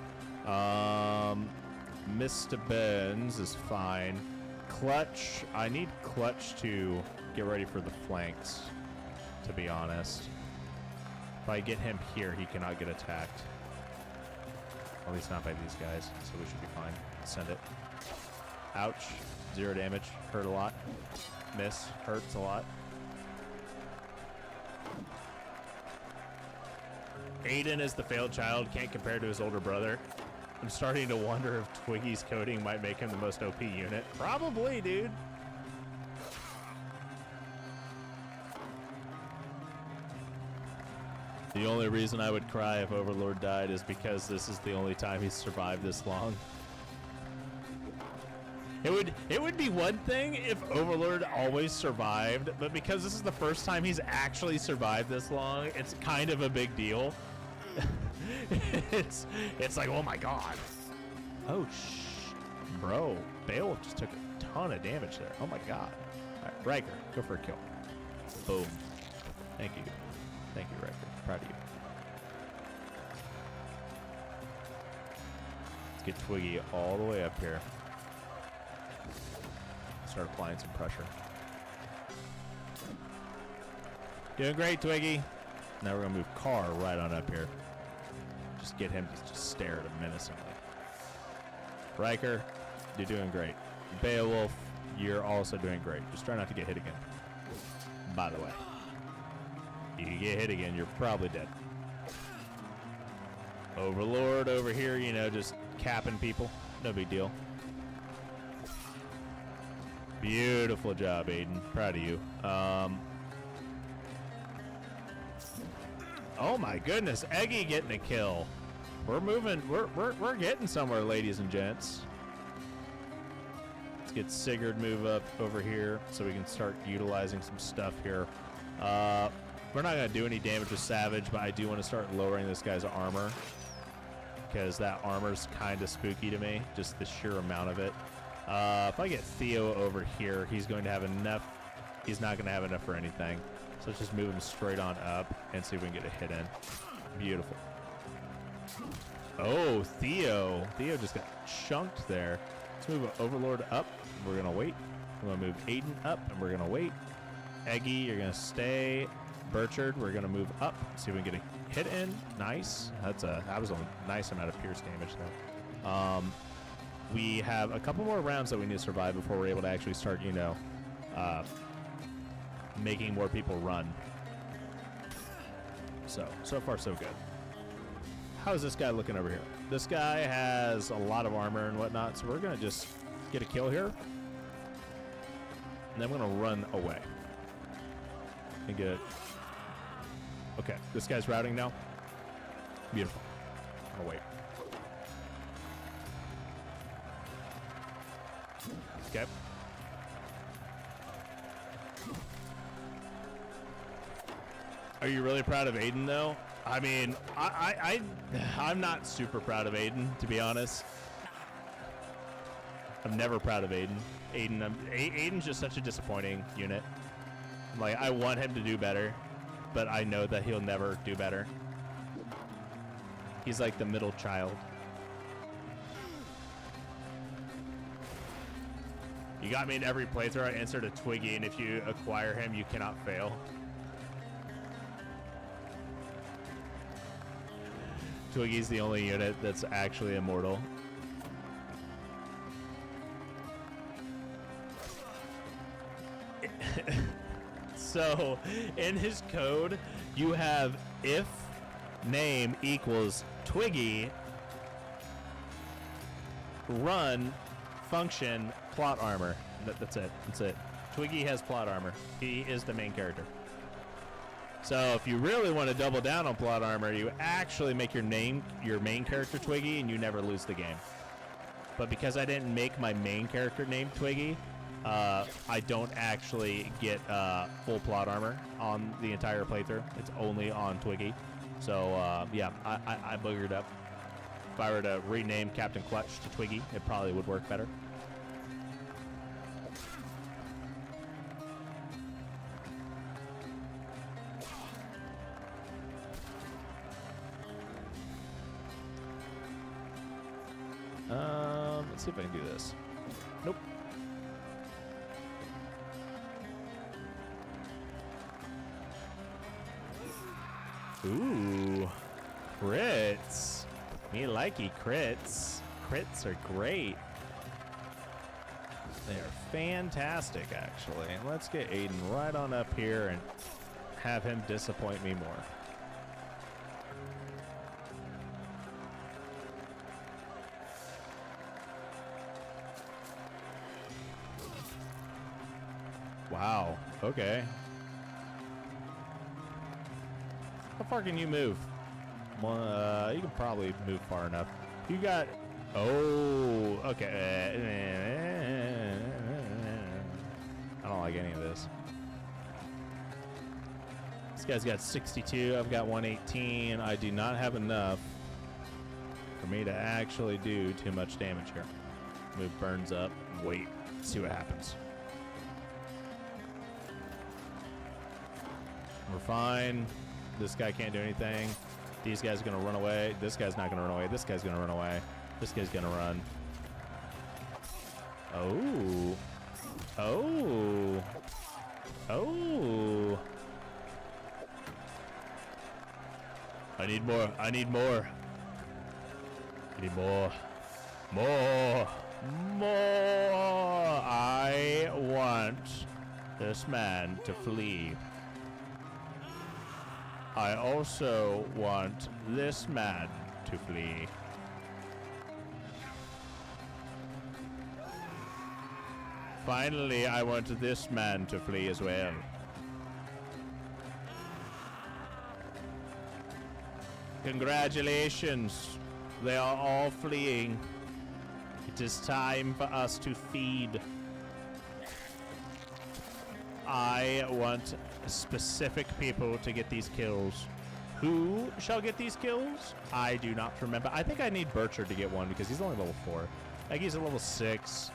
Mr. Benz is fine. Clutch. I need Clutch to get ready for the flanks, to be honest. I get him here, he cannot get attacked. At least not by these guys, so we should be fine. Send it. Ouch. 0 damage. Hurt a lot. Miss. Hurts a lot. Aiden is the failed child, can't compare to his older brother. I'm starting to wonder if Twiggy's coding might make him the most OP unit. Probably, dude. The only reason I would cry if Overlord died is because this is the only time he's survived this long. It would be one thing if Overlord always survived, but because this is the first time he's actually survived this long, it's kind of a big deal. it's like, oh my god. Oh bro, Beowulf just took a ton of damage there. Oh my god. All right, Riker, go for a kill. Boom. Thank you. Thank you, Riker. Proud of you. Let's get Twiggy all the way up here. Start applying some pressure. Doing great, Twiggy. Now we're gonna move Carr right on up here. Just get him to just stare at him menacingly. Riker, you're doing great. Beowulf, you're also doing great. Just try not to get hit again. By the way, you get hit again, you're probably dead. Overlord over here, you know, just capping people. No big deal. Beautiful job, Aiden. Proud of you. Oh my goodness, Eggy getting a kill. We're moving. We're getting somewhere, ladies and gents. Let's get Sigurd move up over here so we can start utilizing some stuff here. We're not gonna do any damage with Savage, but I do want to start lowering this guy's armor because that armor's kind of spooky to me. Just the sheer amount of it. If I get Theo over here, he's going to have enough. He's not going to have enough for anything. So let's just move him straight on up and see if we can get a hit in. Beautiful. Oh, Theo. Theo just got chunked there. Let's move Overlord up. We're going to wait. We're going to move Aiden up, and we're going to wait. Eggy, you're going to stay. Burchard, we're going to move up. See if we can get a hit in. Nice. That was a nice amount of pierce damage, though. We have a couple more rounds that we need to survive before we're able to actually start, you know, making more people run. So far, so good. How's this guy looking over here? This guy has a lot of armor and whatnot, so we're going to just get a kill here. And then we're going to run away. And get it. Okay, this guy's routing now. Beautiful. I'm going to wait. Okay. Are you really proud of Aiden, though? I mean, I'm not super proud of Aiden, to be honest. I'm never proud of Aiden. Aiden's just such a disappointing unit. Like, I want him to do better, but I know that he'll never do better. He's like the middle child. You got me in every playthrough. I insert a Twiggy, and if you acquire him, you cannot fail. Twiggy's the only unit that's actually immortal. So, in his code, you have if name equals Twiggy, run, function, plot armor. That's it. That's it. Twiggy has plot armor. He is the main character. So if you really want to double down on plot armor, you actually make your main character Twiggy, and you never lose the game. But because I didn't make my main character named Twiggy, I don't actually get full plot armor on the entire playthrough. It's only on Twiggy. So yeah, I boogered up. If I were to rename Captain Clutch to Twiggy, it probably would work better. Let's see if I can do this. Nope. Ooh, crits. Me likey crits. Crits are great. They are fantastic, actually. And let's get Aiden right on up here and have him disappoint me more. Wow. Okay. How far can you move? Well, you can probably move far enough. You got... Oh, okay. I don't like any of this. This guy's got 62. I've got 118. I do not have enough for me to actually do too much damage here. Move burns up. Wait. See what happens. We're fine. This guy can't do anything. These guys are going to run away. This guy's not going to run away. This guy's going to run away. This guy's going to run. Oh. Oh. Oh. I need more. I need more. I need more. More. More. I want this man to flee. I also want this man to flee. Finally, I want this man to flee as well. Congratulations. They are all fleeing. It is time for us to feed. I want specific people to get these kills. Who shall get these kills? I do not remember. I think I need Burchard to get one because he's only level 4. Eggy's a level 6.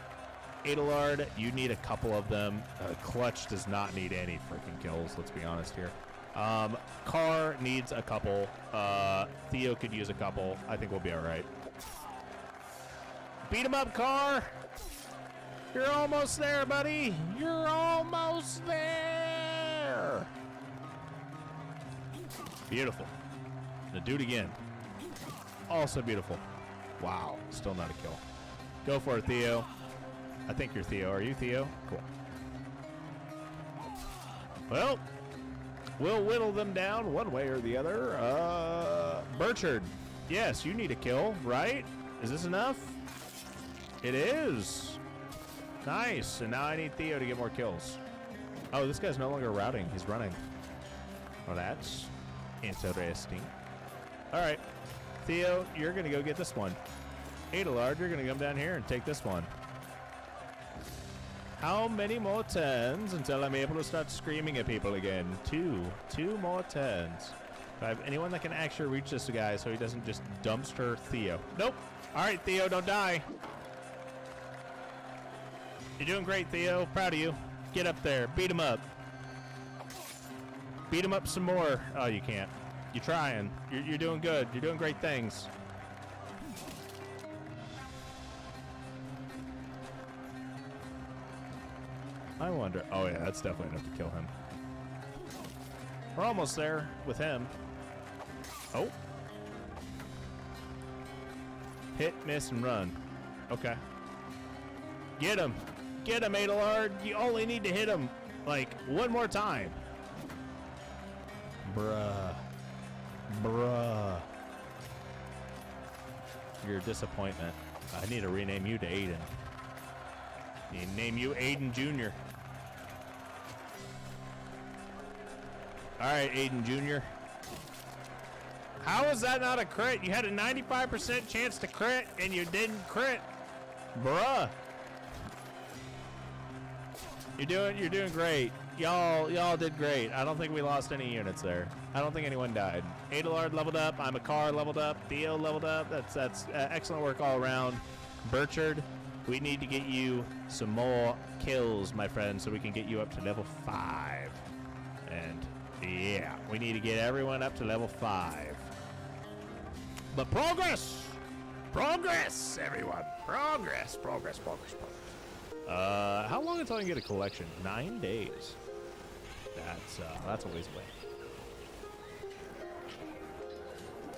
Adelard, you need a couple of them. Clutch does not need any freaking kills, let's be honest here. Carr needs a couple. Theo could use a couple. I think we'll be all right. Beat him up, Carr! You're almost there, buddy! You're almost there! Beautiful. Now do it again. Also beautiful. Wow, still not a kill. Go for it, Theo. I think you're Theo. Are you Theo? Cool. Well, we'll whittle them down one way or the other. Burchard. Yes, you need a kill, right? Is this enough? It is. Nice. And now I need Theo to get more kills. Oh, this guy's no longer routing. He's running. Well, that's interesting. All right. Theo, you're going to go get this one. Adelard, you're going to come down here and take this one. How many more turns until I'm able to start screaming at people again? Two more turns. Do I have anyone that can actually reach this guy so he doesn't just dumpster Theo? Nope. All right, Theo, don't die. You're doing great, Theo. Proud of you. Get up there. Beat him up. Beat him up some more. Oh, you can't. You're trying. You're doing good. You're doing great things. I wonder. Oh, yeah, that's definitely enough to kill him. We're almost there with him. Oh. Hit, miss, and run. Okay. Get him. Get him, Adelard. You only need to hit him, like, one more time. Bruh. Bruh. You're a disappointment. I need to rename you to Aiden. Name you Aiden Jr. All right, Aiden Jr. How is that not a crit? You had a 95% chance to crit, and you didn't crit. Bruh. You're doing great. Y'all did great. I don't think we lost any units there. I don't think anyone died. Adelard leveled up. I'm a Carr leveled up. Theo leveled up. That's excellent work all around. Burchard, we need to get you some more kills, my friend, so we can get you up to level 5. And yeah, we need to get everyone up to level 5. But progress! Progress, everyone! Progress, progress, progress, progress. How long until I can get a collection? 9 days. That's a ways away.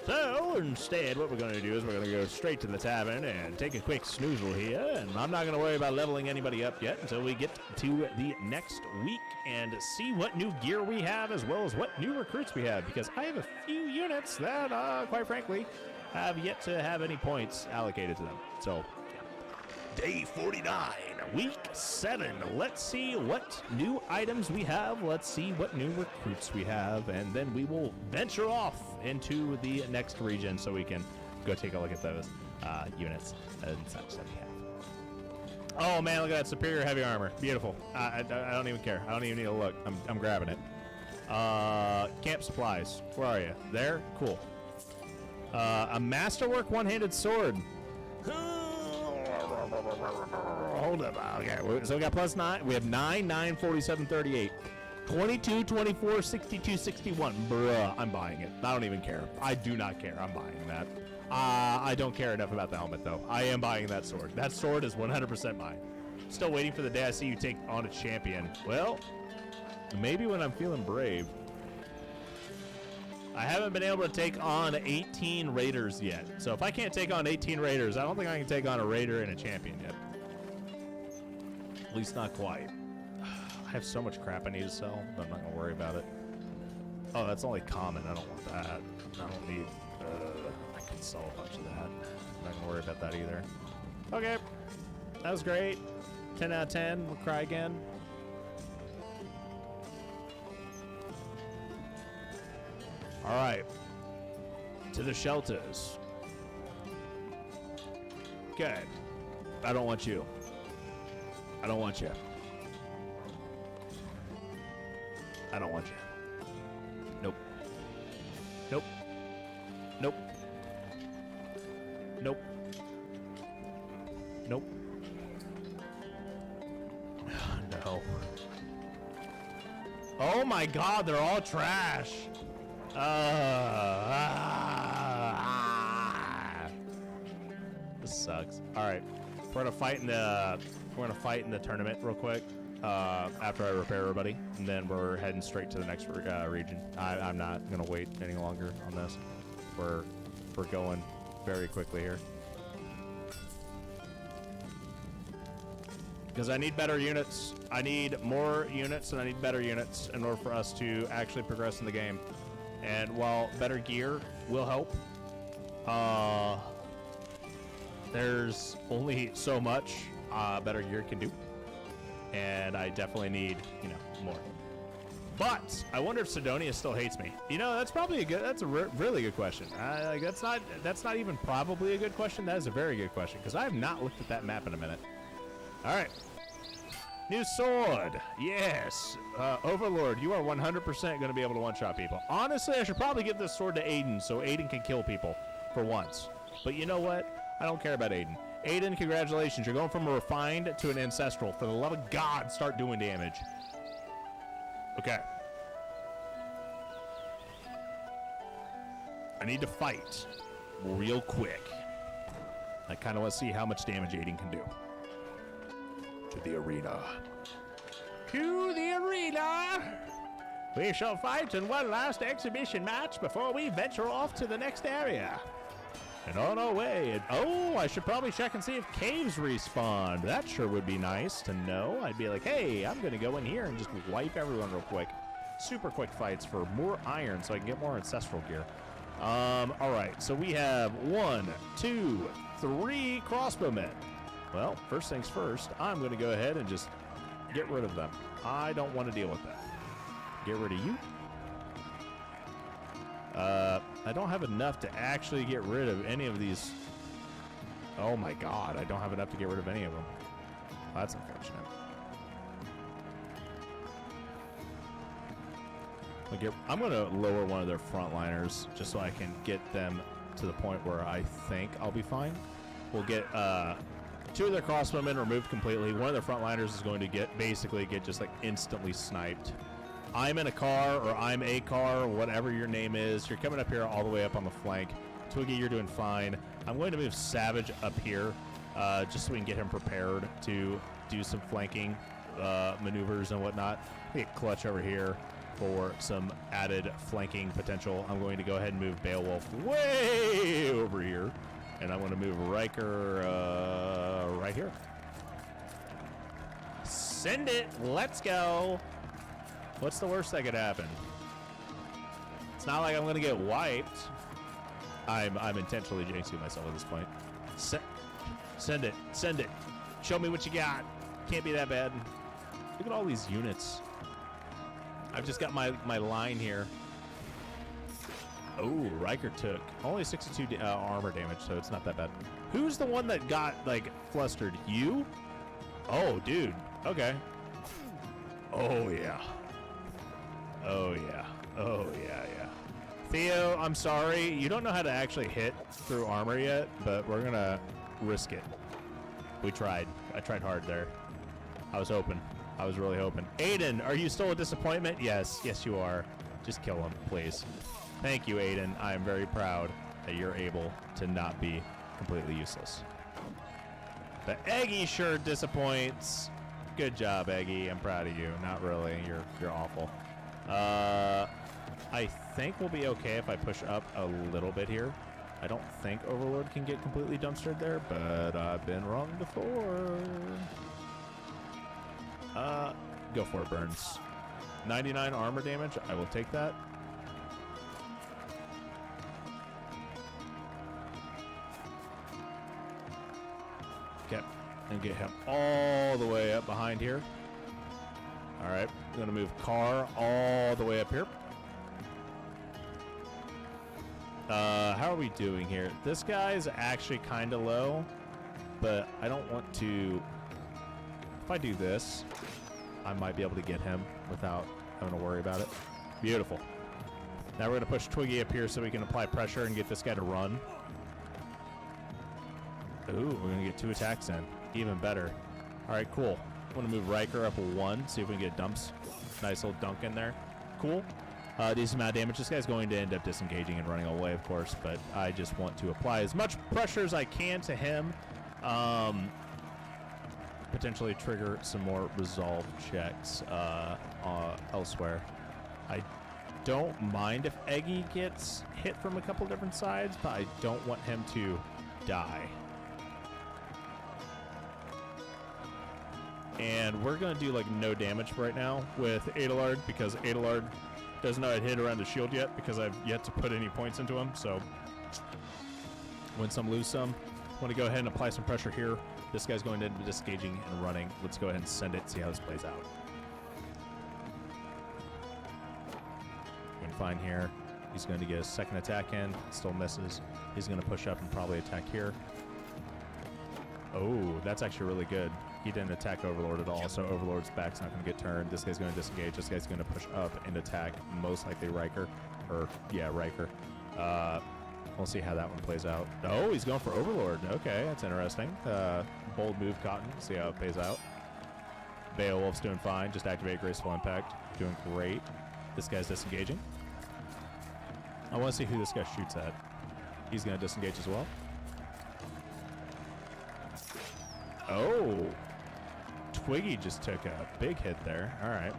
So instead, what we're going to do is we're going to go straight to the tavern and take a quick snoozle here. And I'm not going to worry about leveling anybody up yet until we get to the next week and see what new gear we have as well as what new recruits we have. Because I have a few units that, quite frankly, have yet to have any points allocated to them. So, day 49, week 7. Let's see what new items we have. Let's see what new recruits we have. And then we will venture off into the next region so we can go take a look at those units and such that we have. Oh, man, look at that superior heavy armor. Beautiful. I don't even care. I don't even need to look. I'm grabbing it. Camp supplies. Where are you? There? Cool. A masterwork one-handed sword. Hold up. Okay, so we got +9. We have 9, 9, 47, 38. 22, 24, 62, 61. Bruh, I'm buying it. I don't even care. I do not care. I'm buying that. I don't care enough about the helmet, though. I am buying that sword. That sword is 100% mine. Still waiting for the day I see you take on a champion. Well, maybe when I'm feeling brave. I haven't been able to take on 18 raiders yet. So if I can't take on 18 raiders, I don't think I can take on a raider and a champion yet. At least not quite. I have so much crap I need to sell, but I'm not going to worry about it. Oh, that's only common. I don't want that. I don't need... I can sell a bunch of that. I'm not going to worry about that either. Okay. That was great. 10 out of 10. We'll cry again. All right. To the shelters. Okay. I don't want you. I don't want you. I don't want you. Nope. Nope. Nope. Nope. Nope. No. Oh my God, they're all trash. This sucks. All right, we're gonna fight in the tournament real quick after I repair everybody, and then we're heading straight to the next region. I'm not gonna wait any longer on this. We're going very quickly here because I need better units. I need more units, and I need better units in order for us to actually progress in the game. And while better gear will help, there's only so much better gear can do, and I definitely need, more. But I wonder if Sidonia still hates me. That's probably that's a really good question. That's not even probably a good question. That is a very good question because I have not looked at that map in a minute. All right. New sword. Yes. Overlord, you are 100% going to be able to one-shot people. Honestly, I should probably give this sword to Aiden so Aiden can kill people for once. But you know what? I don't care about Aiden. Aiden, congratulations. You're going from a refined to an ancestral. For the love of God, start doing damage. Okay. I need to fight real quick. I kind of want to see how much damage Aiden can do. To the arena. To the arena! We shall fight in one last exhibition match before we venture off to the next area. And on our way, I should probably check and see if caves respawn. That sure would be nice to know. I'd be like, hey, I'm going to go in here and just wipe everyone real quick. Super quick fights for more iron so I can get more ancestral gear. All right, so we have 1, 2, 3 crossbowmen. Well, first things first, I'm going to go ahead and just get rid of them. I don't want to deal with that. Get rid of you. I don't have enough to actually get rid of any of these. Oh my God, I don't have enough to get rid of any of them. Well, that's unfortunate. I'm going to lower one of their frontliners just so I can get them to the point where I think I'll be fine. We'll get 2 of their crossbowmen removed completely. One of their frontliners is going to basically get just like instantly sniped. I'm in a car, or I'm a car, or whatever your name is. You're coming up here all the way up on the flank. Twiggy, you're doing fine. I'm going to move Savage up here just so we can get him prepared to do some flanking maneuvers and whatnot. Get Clutch over here. for some added flanking potential. I'm going to go ahead and move Beowulf way over here. And I'm going to move Riker right here. Send it. Let's go. What's the worst that could happen? It's not like I'm going to get wiped. I'm intentionally jinxing myself at this point. Send it. Send it. Show me what you got. Can't be that bad. Look at all these units. I've just got my line here. Oh, Riker took only 62 armor damage, so it's not that bad. Who's the one that got, like, flustered? You? Oh, dude. Okay. Oh, yeah. Oh, yeah. Oh, yeah, yeah. Theo, I'm sorry. You don't know how to actually hit through armor yet, but we're going to risk it. We tried. I tried hard there. I was hoping. I was really hoping. Aiden, are you still a disappointment? Yes. Yes, you are. Just kill him, please. Thank you, Aiden. I am very proud that you're able to not be completely useless. The Eggy sure disappoints. Good job, Eggy. I'm proud of you. Not really. You're awful. I think we'll be okay if I push up a little bit here. I don't think Overlord can get completely dumpstered there, but I've been wrong before. Go for it, Burns. 99 armor damage. I will take that. Okay, and get him all the way up behind here. All right, I'm gonna move Carr all the way up here. How are we doing here? This guy is actually kind of low, but I don't want to. If I do this, I might be able to get him without having to worry about it. Beautiful. Now we're gonna push Twiggy up here so we can apply pressure and get this guy to run. Ooh, we're gonna get 2 attacks in. Even better. All right, cool. I'm gonna move Riker up 1, see if we can get dumps. Nice little dunk in there. Cool. Decent amount of damage. This guy's going to end up disengaging and running away, of course, but I just want to apply as much pressure as I can to him. Potentially trigger some more resolve checks elsewhere. I don't mind if Eggy gets hit from a couple different sides, but I don't want him to die. And we're going to do like no damage right now with Adelard because Adelard doesn't know how to hit around the shield yet because I've yet to put any points into him. So win some, lose some. Want to go ahead and apply some pressure here. This guy's going to end up disengaging and running. Let's go ahead and send it, see how this plays out. And fine here. He's going to get a second attack in. Still misses. He's going to push up and probably attack here. Oh, that's actually really good. He didn't attack Overlord at all, so Overlord's back's not going to get turned. This guy's going to disengage. This guy's going to push up and attack, most likely Riker. Or, yeah, Riker. We'll see how that one plays out. Oh, he's going for Overlord. Okay, that's interesting. Bold move, Cotton. See how it plays out. Beowulf's doing fine. Just activate Graceful Impact. Doing great. This guy's disengaging. I want to see who this guy shoots at. He's going to disengage as well. Oh. Twiggy just took a big hit there. All right.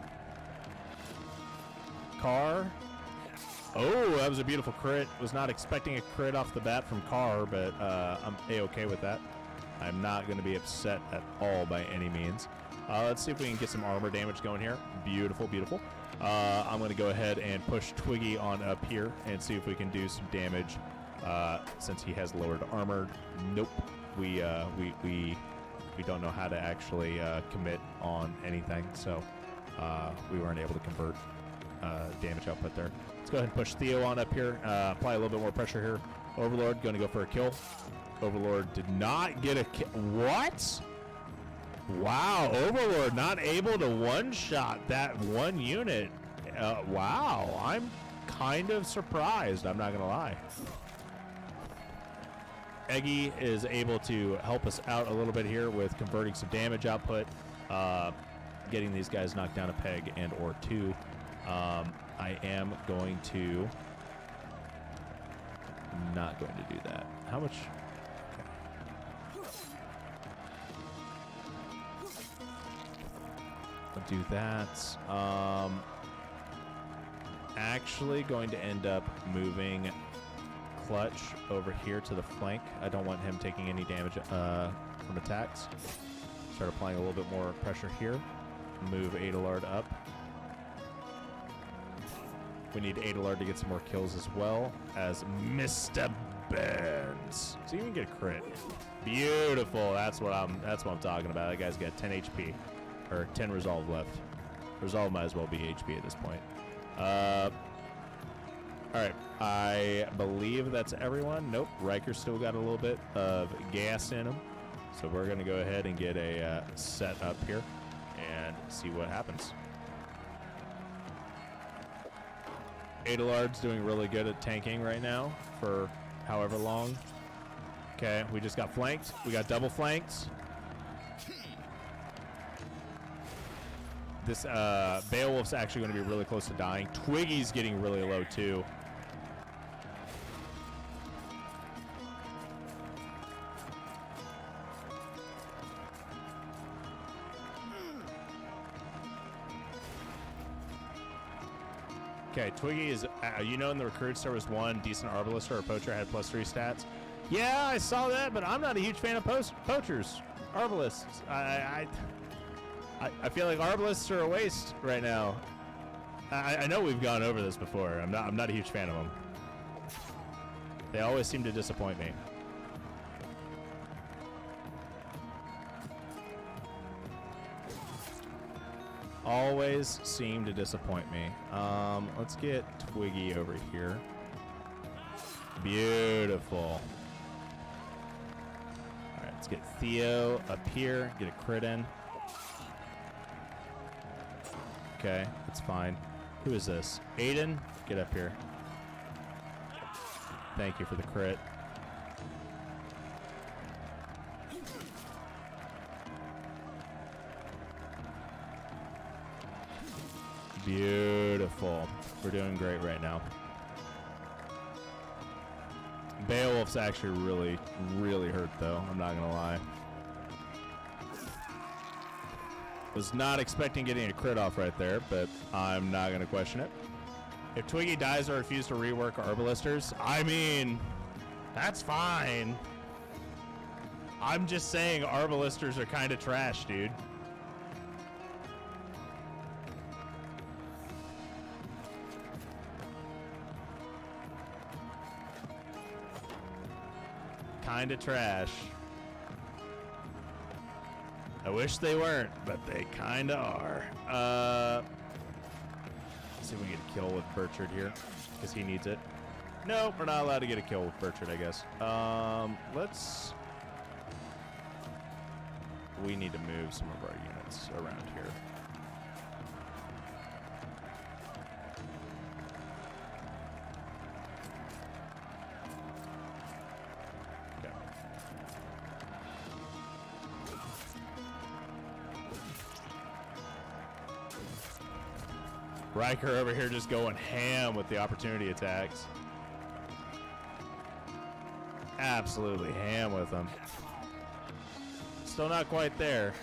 Carr. Oh, that was a beautiful crit. Was not expecting a crit off the bat from Carr, but I'm A-okay with that. I'm not going to be upset at all by any means. Let's see if we can get some armor damage going here. Beautiful, beautiful. I'm going to go ahead and push Twiggy on up here and see if we can do some damage since he has lowered armor. Nope. We don't know how to actually commit on anything, so we weren't able to convert damage output there. Let's go ahead and push Theo on up here. Apply a little bit more pressure here. Overlord going to go for a kill. Overlord did not get a kill. What? Wow, Overlord not able to one-shot that one unit. Wow, I'm kind of surprised, I'm not going to lie. Eggy is able to help us out a little bit here with converting some damage output, getting these guys knocked down a peg and or two. I am going to not going to do that. How much? Okay. I'll do that. actually going to end up moving Clutch over here to the flank. I don't want him taking any damage from attacks. Start applying a little bit more pressure here. Move Adalard up. We need Adalard to get some more kills as well as Mr. Burns. So you can get a crit. Beautiful. That's what I'm talking about. That guy's got 10 HP or 10 resolve left. Resolve might as well be HP at this point. All right. I believe that's everyone. Nope. Riker still got a little bit of gas in him. So we're going to go ahead and get a set up here and see what happens. Adalard's doing really good at tanking right now for however long. Okay, we just got flanked. We got double flanked. This Beowulf's actually going to be really close to dying. Twiggy's getting really low too. Okay, Twiggy is, you know, in the recruits there was one decent arbalist or a poacher had +3 stats. Yeah, I saw that, but I'm not a huge fan of poachers, arbalists. I feel like arbalists are a waste right now. I know we've gone over this before. I'm not a huge fan of them. They always seem to disappoint me. Always seem to disappoint me. Let's get Twiggy over here. Beautiful. All right, let's get Theo up here. Get a crit in. Okay, that's fine. Who is this? Aiden, get up here. Thank you for the crit. Beautiful. We're doing great right now. Beowulf's actually really, really hurt though. I'm not gonna lie. Was not expecting getting a crit off right there, but I'm not gonna question it. If Twiggy dies or refuses to rework Arbalisters, I mean, that's fine. I'm just saying Arbalisters are kind of trash, dude. Kind of trash. I wish they weren't, but they kind of are. Let's see if we get a kill with Burchard here, because he needs it. Nope, we're not allowed to get a kill with Burchard, I guess. We need to move some of our units around here. Riker over here just going ham with the opportunity attacks. Absolutely ham with them. Still not quite there.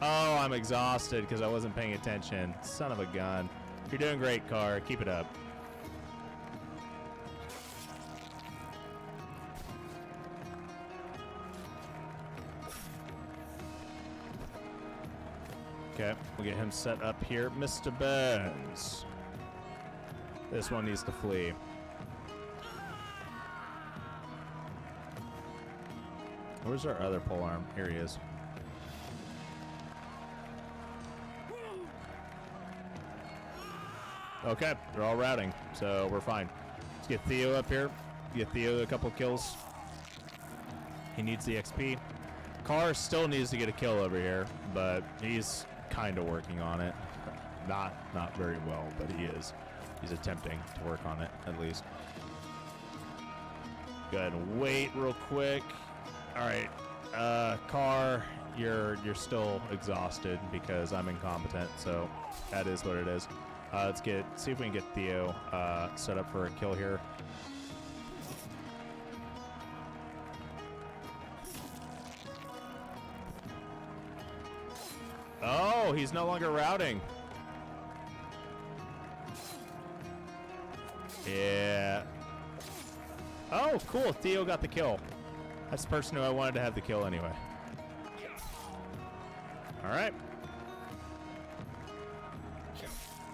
Oh, I'm exhausted because I wasn't paying attention. Son of a gun. You're doing great, Car. Keep it up. Okay, we'll get him set up here. Mr. Burns. This one needs to flee. Where's our other polearm? Here he is. Okay, they're all routing, so we're fine. Let's get Theo up here. Get Theo a couple kills. He needs the XP. Carr still needs to get a kill over here, but he's kind of working on it. Not very well, but he is. He's attempting to work on it, at least. Go ahead and wait real quick. All right, Carr, you're still exhausted because I'm incompetent, so that is what it is. Let's see if we can get Theo set up for a kill here. Oh, he's no longer routing. Yeah. Oh, cool. Theo got the kill. That's the person who I wanted to have the kill anyway. All right.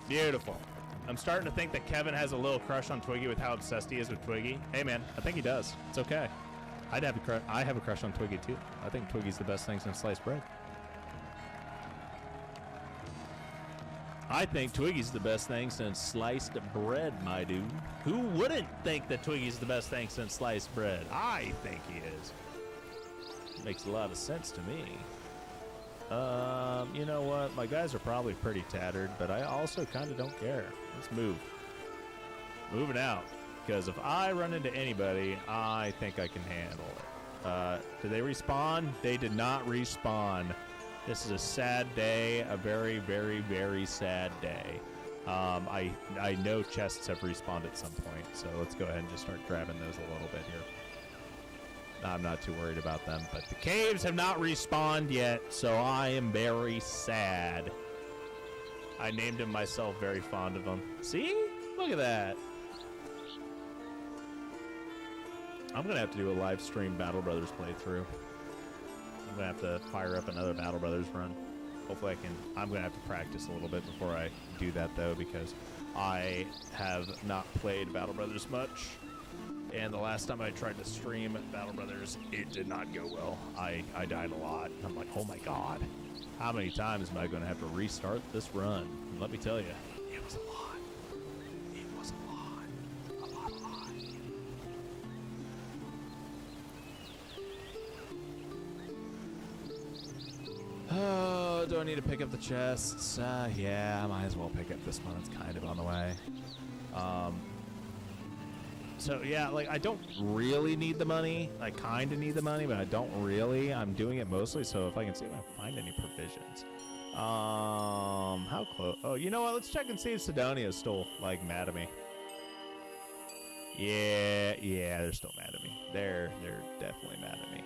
Beautiful. I'm starting to think that Kevin has a little crush on Twiggy with how obsessed he is with Twiggy. Hey, man, I think he does. It's okay. I have a crush on Twiggy, too. I think Twiggy's the best thing since sliced bread. I think Twiggy's the best thing since sliced bread, my dude. Who wouldn't think that Twiggy's the best thing since sliced bread? I think he is. Makes a lot of sense to me. You know what? My guys are probably pretty tattered, but I also kind of don't care. Let's move. Moving out. Because if I run into anybody, I think I can handle it. Did they respawn? They did not respawn. This is a sad day. A very, very, very sad day. I know chests have respawned at some point, so let's go ahead and just start grabbing those a little bit here. I'm not too worried about them, but the caves have not respawned yet, so I am very sad. I named him myself, very fond of him. See? Look at that. I'm going to have to do a live stream Battle Brothers playthrough. I'm going to have to fire up another Battle Brothers run. Hopefully I can. I'm going to have to practice a little bit before I do that, though, because I have not played Battle Brothers much. And the last time I tried to stream Battle Brothers, it did not go well. I died a lot. I'm like, oh my god. How many times am I going to have to restart this run? And let me tell you, it was a lot. It was a lot. A lot. Oh, do I need to pick up the chests? Yeah, I might as well pick up this one. It's kind of on the way. So, yeah, like, I don't really need the money. I kind of need the money, but I don't really. I'm doing it mostly, so if I can see if I can find any provisions. How close? Oh, you know what? Let's check and see if Sidonia's still, like, mad at me. Yeah, they're still mad at me. They're definitely mad at me.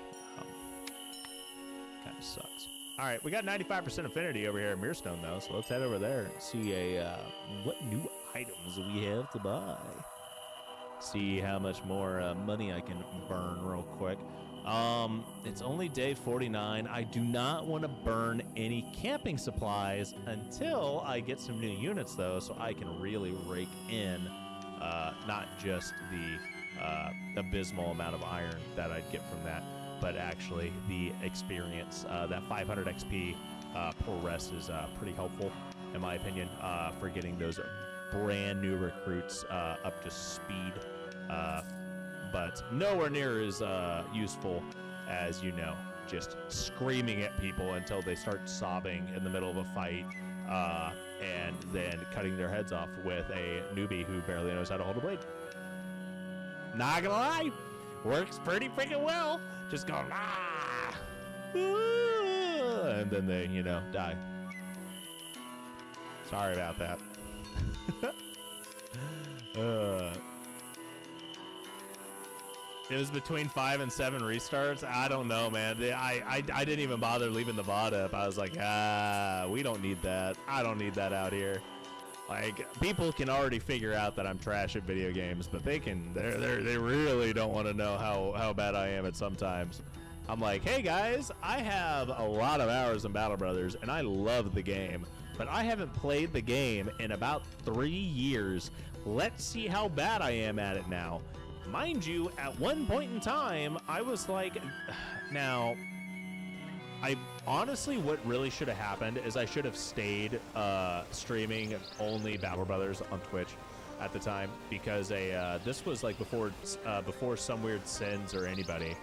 Kind of sucks. All right, we got 95% affinity over here at Mirestone, though, so let's head over there and see what new items we have to buy. See how much more money I can burn real quick. It's only day 49. I do not want to burn any camping supplies until I get some new units, though, so I can really rake in not just the abysmal amount of iron that I'd get from that, but actually the experience. That 500 XP per rest is pretty helpful, in my opinion, for getting those brand new recruits up to speed, but nowhere near as useful as, you know, just screaming at people until they start sobbing in the middle of a fight, and then cutting their heads off with a newbie who barely knows how to hold a blade. Not gonna lie, works pretty freaking well. Just going, and then they, you know, die. Sorry about that. It was between 5 and 7 restarts. I don't know, man. I didn't even bother leaving the VOD up. I was like, we don't need that. I don't need that out here. Like, people can already figure out that I'm trash at video games, but they really don't want to know how bad I am at sometimes. I'm like, hey guys, I have a lot of hours in Battle Brothers, and I love the game, but I haven't played the game in about 3 years. Let's see how bad I am at it now. Mind you, at one point in time, I was like, now, honestly, what really should have happened is I should have stayed streaming only Battle Brothers on Twitch at the time, because this was like before Some Weird Sins or anybody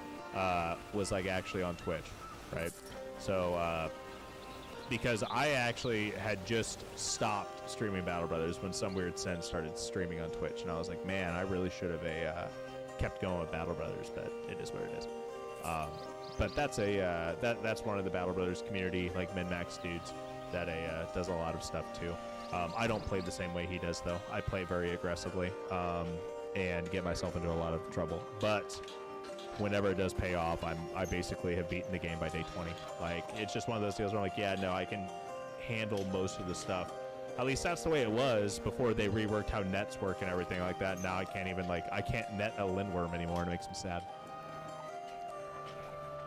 was like actually on Twitch, right? So because I actually had just stopped streaming Battle Brothers when Some Weird Sins started streaming on Twitch, and I was like, man, I really should have kept going with Battle Brothers, but it is what it is. But that's that's one of the Battle Brothers community, like min-max dudes, that does a lot of stuff too. I don't play the same way he does, though. I play very aggressively and get myself into a lot of trouble. But whenever it does pay off, I basically have beaten the game by day 20. Like, it's just one of those deals where I'm like, yeah, no, I can handle most of the stuff At least that's the way it was before they reworked how nets work and everything like that. Now I can't even, like, I can't net a lindworm anymore, and it makes me sad.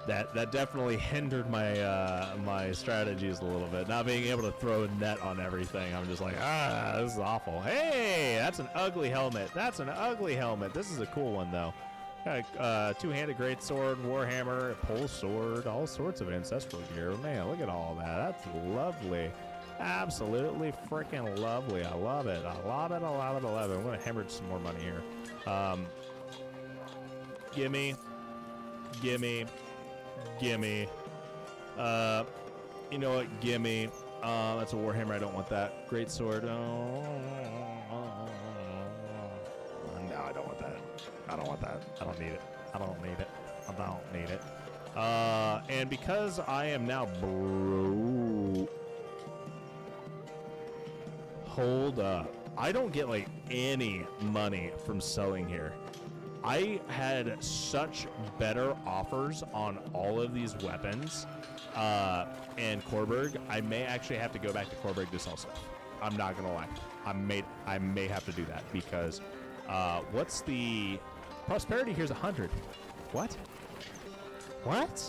That definitely hindered my my strategies a little bit. Not being able to throw a net on everything. I'm just like, this is awful. Hey, that's an ugly helmet. That's an ugly helmet. This is a cool one, though. Got two-handed greatsword, warhammer, pole sword, all sorts of ancestral gear. Man, look at all that. That's lovely. Absolutely freaking lovely. I love it. I love it. I love it. I love it. I'm going to hemorrhage some more money here. Gimme. Gimme. Gimme. You know what? Gimme. That's a warhammer. I don't want that. Greatsword. No, I don't want that. I don't want that. I don't need it. I don't need it. I don't need it. And because I am now broke. Hold up. I don't get like any money from selling here. I had such better offers on all of these weapons and Korberg. I may actually have to go back to Korberg to sell stuff. I'm not gonna lie. I may have to do that because what's the prosperity here's 100. What? What?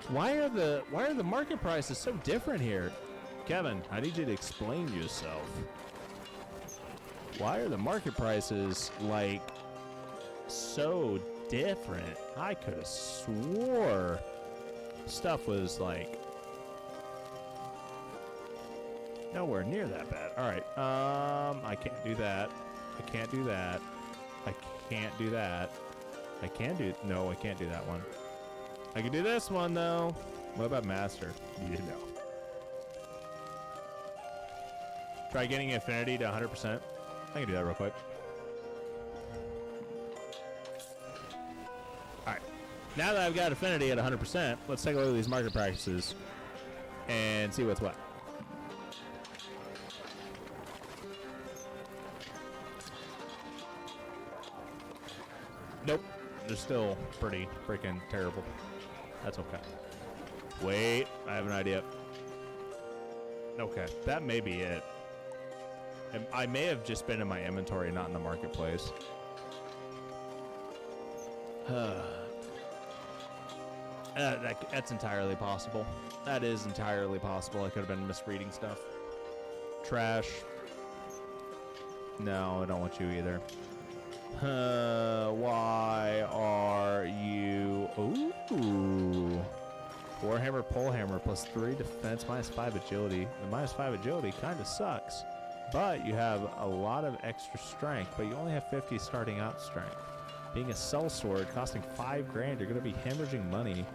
Why are the market prices so different here? Kevin, I need you to explain yourself. Why are the market prices like so different? I could have swore stuff was like nowhere near that bad. All right, I can't do that. I can't do that. I can't do that. I can do no. I can't do that one. I can do this one though. What about master? You know. Try getting affinity to 100%. I can do that real quick. Alright. Now that I've got affinity at 100%, let's take a look at these market practices and see what's what. Nope. They're still pretty freaking terrible. That's okay. Wait. I have an idea. Okay. That may be it. I may have just been in my inventory, not in the marketplace. That's entirely possible. That is entirely possible. I could have been misreading stuff. Trash. No, I don't want you either. Why are you... Ooh. Warhammer, polehammer, +3 defense, -5 agility. The -5 agility kind of sucks. But you have a lot of extra strength, but you only have 50 starting out strength. Being a sellsword costing $5 grand, you're going to be hemorrhaging money.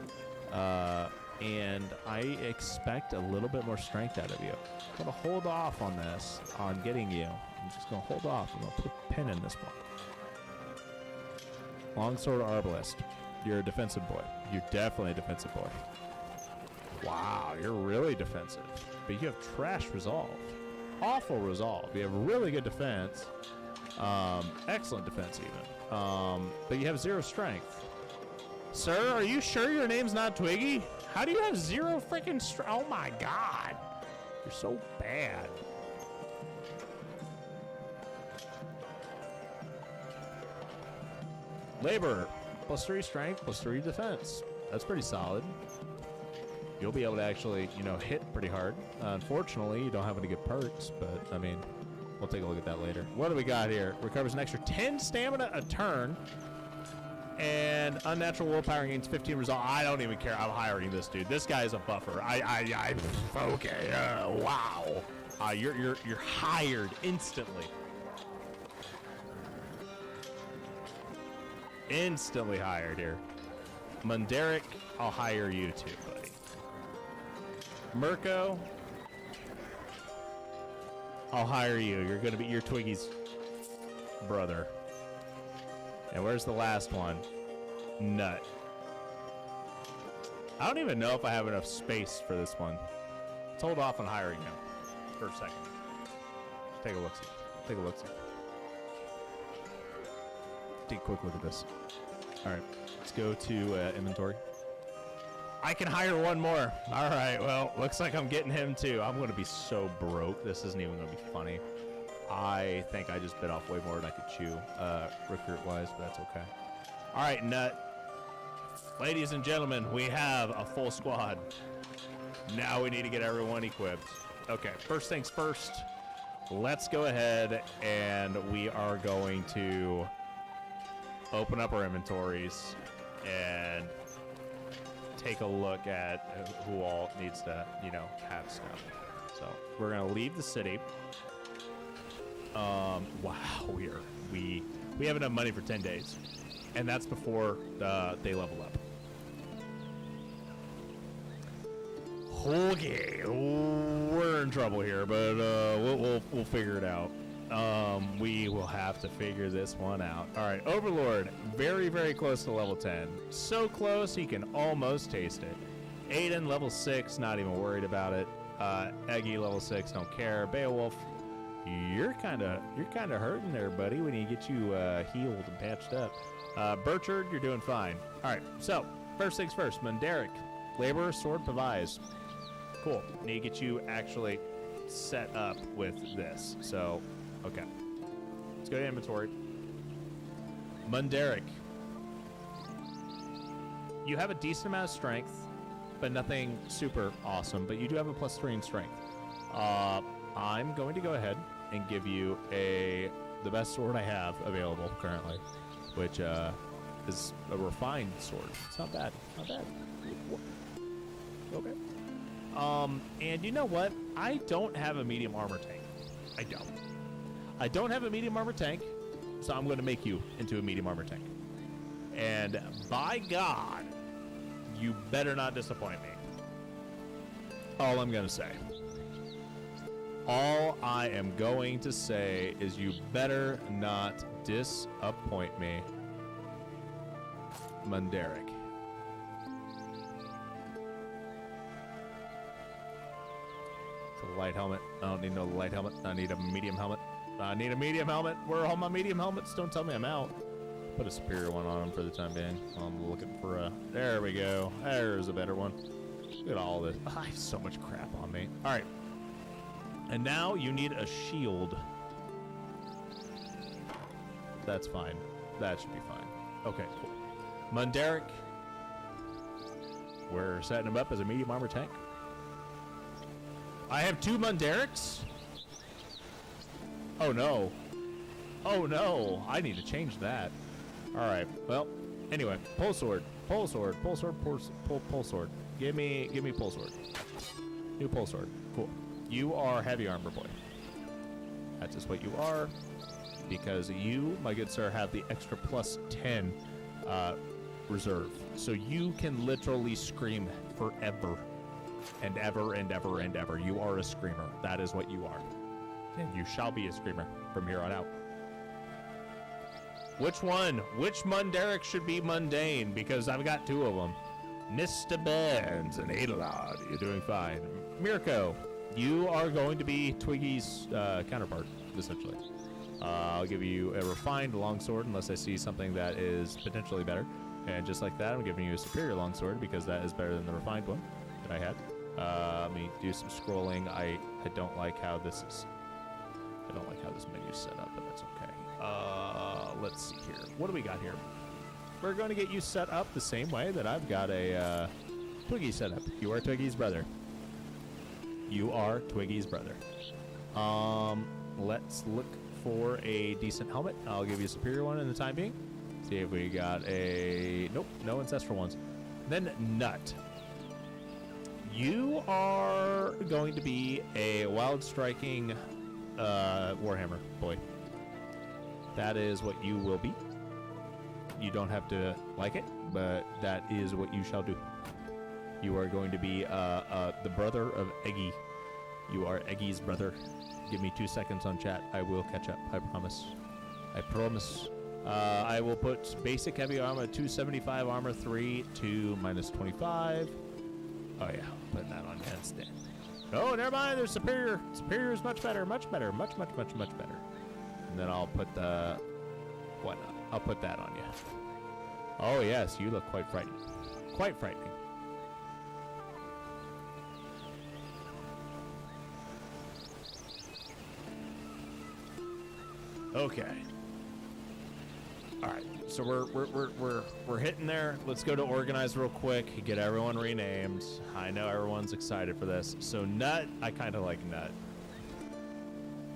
And I expect a little bit more strength out of you. I'm going to hold off on this, on getting you. I'm just going to hold off. I'm going to put a pin in this one. Longsword arbalist. You're a defensive boy. You're definitely a defensive boy. Wow, you're really defensive. But you have trash resolve. Awful resolve. You have really good defense. Excellent defense even. But you have 0 strength. Sir, are you sure your name's not Twiggy? How do you have 0 freaking strength? Oh my god. You're so bad. Labor. +3 strength, +3 defense. That's pretty solid. You'll be able to actually, you know, hit pretty hard. Unfortunately, you don't have any good perks, but, I mean, we'll take a look at that later. What do we got here? Recovers an extra 10 stamina a turn, and unnatural willpower gains 15 resolve. I don't even care. I'm hiring this dude. This guy is a buffer. Okay, wow. You're hired instantly. Instantly hired here. Munderic, I'll hire you too, buddy. Mirko, I'll hire you. You're gonna be your Twiggy's brother. And where's the last one? Nut. I don't even know if I have enough space for this one. Let's hold off on hiring him for a second. Take a look-see. Take a look-see. Take a quick look at this. All right, let's go to inventory. I can hire one more. All right, well, looks like I'm getting him too. I'm going to be so broke. This isn't even going to be funny. I think I just bit off way more than I could chew, recruit-wise, but that's okay. All right, Nut. Ladies and gentlemen, we have a full squad. Now we need to get everyone equipped. Okay, first things first. Let's go ahead and we are going to open up our inventories and take a look at who all needs to, you know, have stuff. So we're gonna leave the city. Wow, we have enough money for 10 days, and that's before they level up. Okay, we're in trouble here, but we'll figure it out. We will have to figure this one out. All right, Overlord, very, very close to level 10. So close, he can almost taste it. Aiden, level 6, not even worried about it. Eggy, level 6, don't care. Beowulf, you're kind of hurting there, buddy. We need to get you healed and patched up. Burchard, you're doing fine. All right, so first things first. Munderic, Laborer, Sword, Pavise. Cool. Need to get you actually set up with this. So, okay. Let's go to inventory. Munderic. You have a decent amount of strength, but nothing super awesome. But you do have a +3 in strength. I'm going to go ahead and give you the best sword I have available currently, which is a refined sword. It's not bad. Not bad. Okay. And you know what? I don't have a medium armor tank. I don't have a medium armor tank, so I'm going to make you into a medium armor tank. And by God, you better not disappoint me. All I'm going to say. All I am going to say is you better not disappoint me. Munderic. It's a light helmet. I don't need no light helmet. I need a medium helmet. I need a medium helmet. Where are all my medium helmets? Don't tell me I'm out. Put a superior one on him for the time being. I'm looking for a... There we go. There's a better one. Look at all this. I have so much crap on me. All right. And now you need a shield. That's fine. That should be fine. Okay, cool. Munderic. We're setting him up as a medium armor tank. I have 2 Munderics? Oh no. Oh no. I need to change that. Alright, well, anyway, pole sword. Pole sword. Pole sword. Pole sword. Give me pole sword. New pole sword. Cool. You are heavy armor boy. That's just what you are. Because you, my good sir, have the extra +10 reserve. So you can literally scream forever. And ever and ever and ever. You are a screamer. That is what you are. And you shall be a screamer from here on out. Which one? Which Munderic should be mundane? Because I've got 2 of them. Mr. Burns and Adelard. You're doing fine. Mirko, you are going to be Twiggy's counterpart, essentially. I'll give you a refined longsword unless I see something that is potentially better. And just like that, I'm giving you a superior longsword because that is better than the refined one that I had. Let me do some scrolling. I don't like how this is. I don't like how this menu is set up, but that's okay. Let's see here. What do we got here? We're going to get you set up the same way that I've got a Twiggy set up. You are Twiggy's brother. You are Twiggy's brother. Let's look for a decent helmet. I'll give you a superior one in the time being. See if we got a... Nope, no ancestral ones. Then Nut. You are going to be a wild striking Warhammer boy. That is what you will be. You don't have to like it, but that is what you shall do. You are going to be the brother of Eggy. You are Eggy's brother. Give me 2 seconds on chat. I will catch up. I promise. I promise. I will put basic heavy armor 275, armor 3 to -25. Oh yeah, put that on handstand. Oh, never mind. There's superior. Superior is much better. Much better. Much better. And then I'll put the... Why not? I'll put that on you. Oh yes, you look quite frightening. Quite frightening. Okay. All right. So we're hitting there. Let's go to organize real quick. Get everyone renamed. I know everyone's excited for this. So Nut, I kind of like Nut.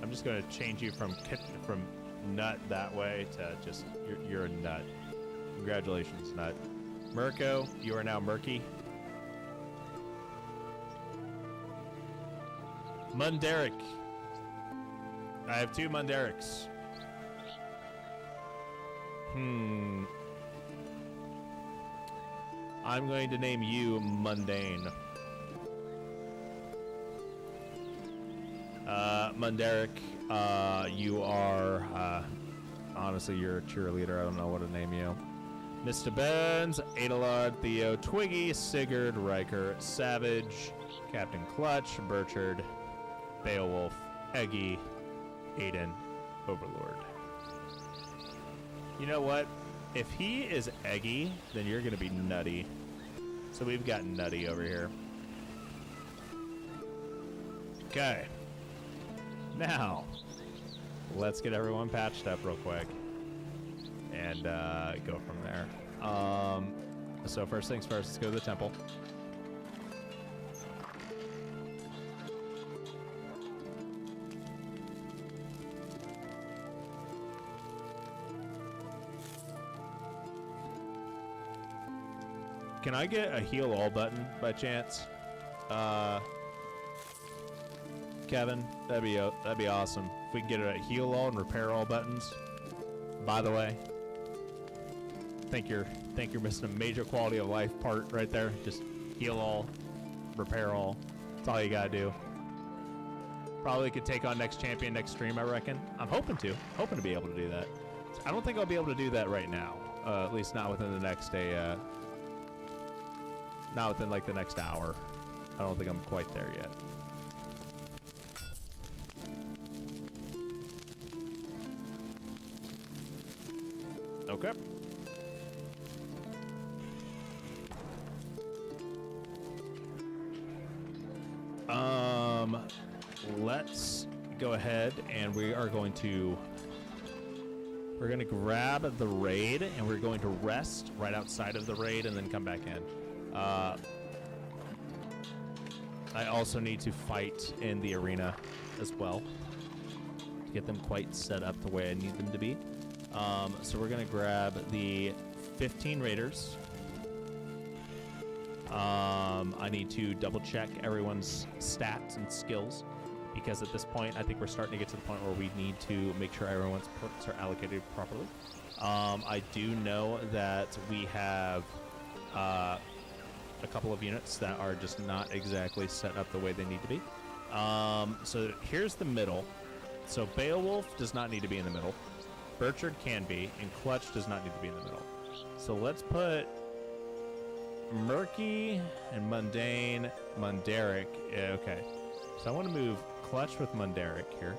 I'm just going to change you from Nut that way to just you're a Nut. Congratulations, Nut. Mirko, you are now Murky. Munderic. I have 2 Munderics. I'm going to name you Mundane. Munderic, you are, honestly, you're a cheerleader. I don't know what to name you. Mr. Burns, Adelard, Theo, Twiggy, Sigurd, Riker, Savage, Captain Clutch, Burchard, Beowulf, Eggy, Aiden, Overlord. You know what? If he is Eggy, then you're going to be Nutty. So we've got Nutty over here. Okay. Now, let's get everyone patched up real quick and go from there. So first things first, let's go to the temple. Can I get a heal all button by chance? Kevin, that'd be awesome. If we can get a heal all and repair all buttons. By the way, think you're missing a major quality of life part right there. Just heal all, repair all. That's all you gotta do. Probably could take on next champion next stream, I reckon. I'm hoping to be able to do that. I don't think I'll be able to do that right now. At least not within the next day. Not within like the next hour. I don't think I'm quite there yet. Okay. Let's go ahead and we're going to grab the raid and we're going to rest right outside of the raid and then come back in. I also need to fight in the arena as well to get them quite set up the way I need them to be. So we're going to grab the 15 raiders. I need to double check everyone's stats and skills because at this point I think we're starting to get to the point where we need to make sure everyone's perks are allocated properly. I do know that we have a couple of units that are just not exactly set up the way they need to be. So here's the middle. So Beowulf does not need to be in the middle. Burchard can be, and Clutch does not need to be in the middle. So let's put Murky and Mundane, Munderic. Yeah, okay. So I want to move Clutch with Munderic here.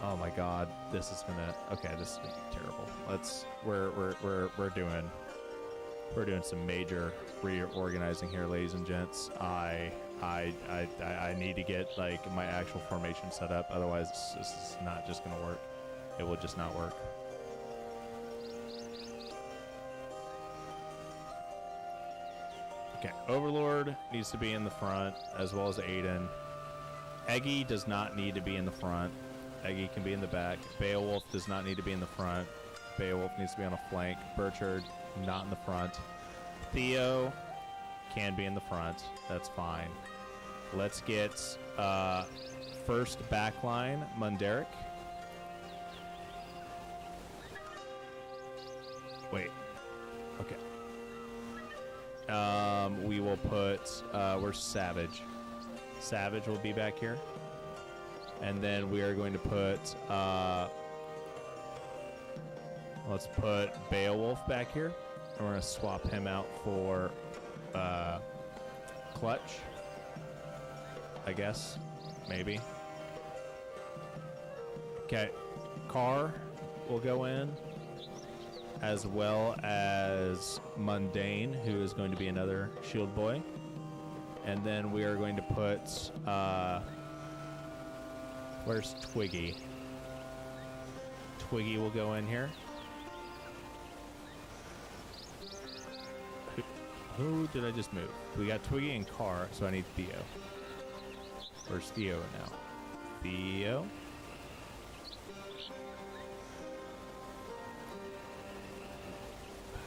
Oh my God, this is gonna. Okay, this is gonna be terrible. We're doing some major reorganizing here, ladies and gents. I need to get like my actual formation set up. Otherwise, this is not just gonna work. It will just not work. Okay, Overlord needs to be in the front, as well as Aiden. Eggy does not need to be in the front. Eggy can be in the back. Beowulf does not need to be in the front. Beowulf needs to be on a flank. Burchard, not in the front. Theo can be in the front. That's fine. Let's get first backline, Munderic. Wait. Okay. We will put, where's Savage? Savage will be back here. And then we are going to put, let's put Beowulf back here. And we're going to swap him out for Clutch, I guess. Maybe. Okay. Carr will go in, as well as Mundane, who is going to be another shield boy. And then we are going to put, where's Twiggy? Twiggy will go in here. Who did I just move? We got Twiggy and Car, so I need Theo. Where's Theo now? Theo?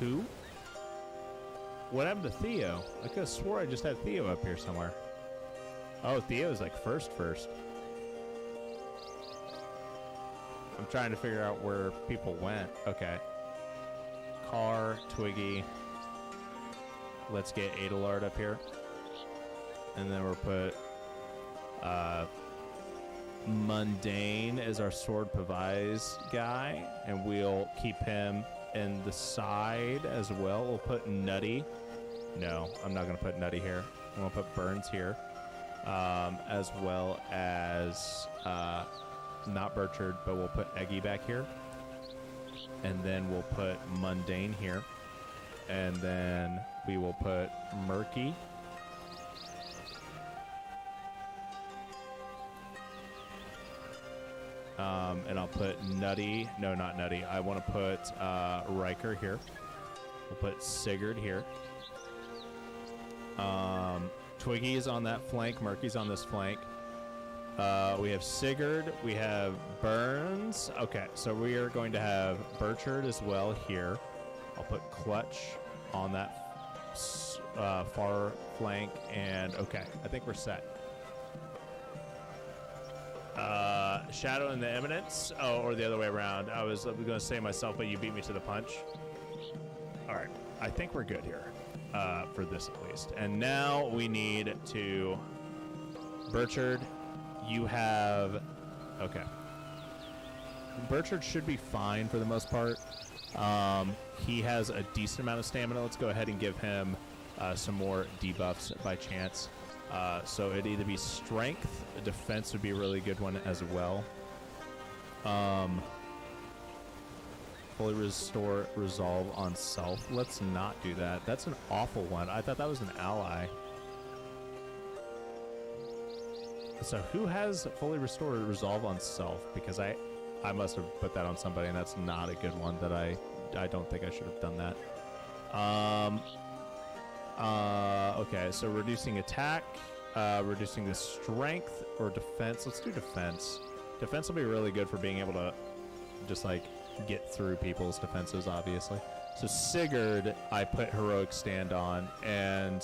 Who? What happened to Theo? I could have swore I just had Theo up here somewhere. Oh, Theo's like first. I'm trying to figure out where people went. Okay. Car, Twiggy. Let's get Adelard up here. And then we'll put Mundane as our Sword Pavise guy. And we'll keep him in the side as well. We'll put Nutty. No, I'm not going to put Nutty here. I'm going to put Burns here. As well as not Burchard, but we'll put Eggy back here. And then we'll put Mundane here. And then we will put Murky. And I'll put Nutty. No, not Nutty. I want to put Riker here. We'll put Sigurd here. Twiggy is on that flank. Murky's on this flank. We have Sigurd. We have Burns. Okay, so we are going to have Burchard as well here. I'll put Clutch on that far flank. And okay, I think we're set. Shadow and the Eminence. Oh, or the other way around. I was going to say myself, but you beat me to the punch. All right, I think we're good here. For this at least. And now we need to... Burchard, you have... Okay. Burchard should be fine for the most part. He has a decent amount of stamina. Let's go ahead and give him some more debuffs by chance. So it'd either be strength, defense would be a really good one as well. Fully restore resolve on self. Let's not do that. That's an awful one. I thought that was an ally. So who has fully restore resolve on self? Because I must have put that on somebody, and that's not a good one. That I don't think I should have done that. Okay, so reducing attack, reducing the strength or defense. Let's do defense. Defense will be really good for being able to just like get through people's defenses, obviously. So Sigurd, I put heroic stand on, and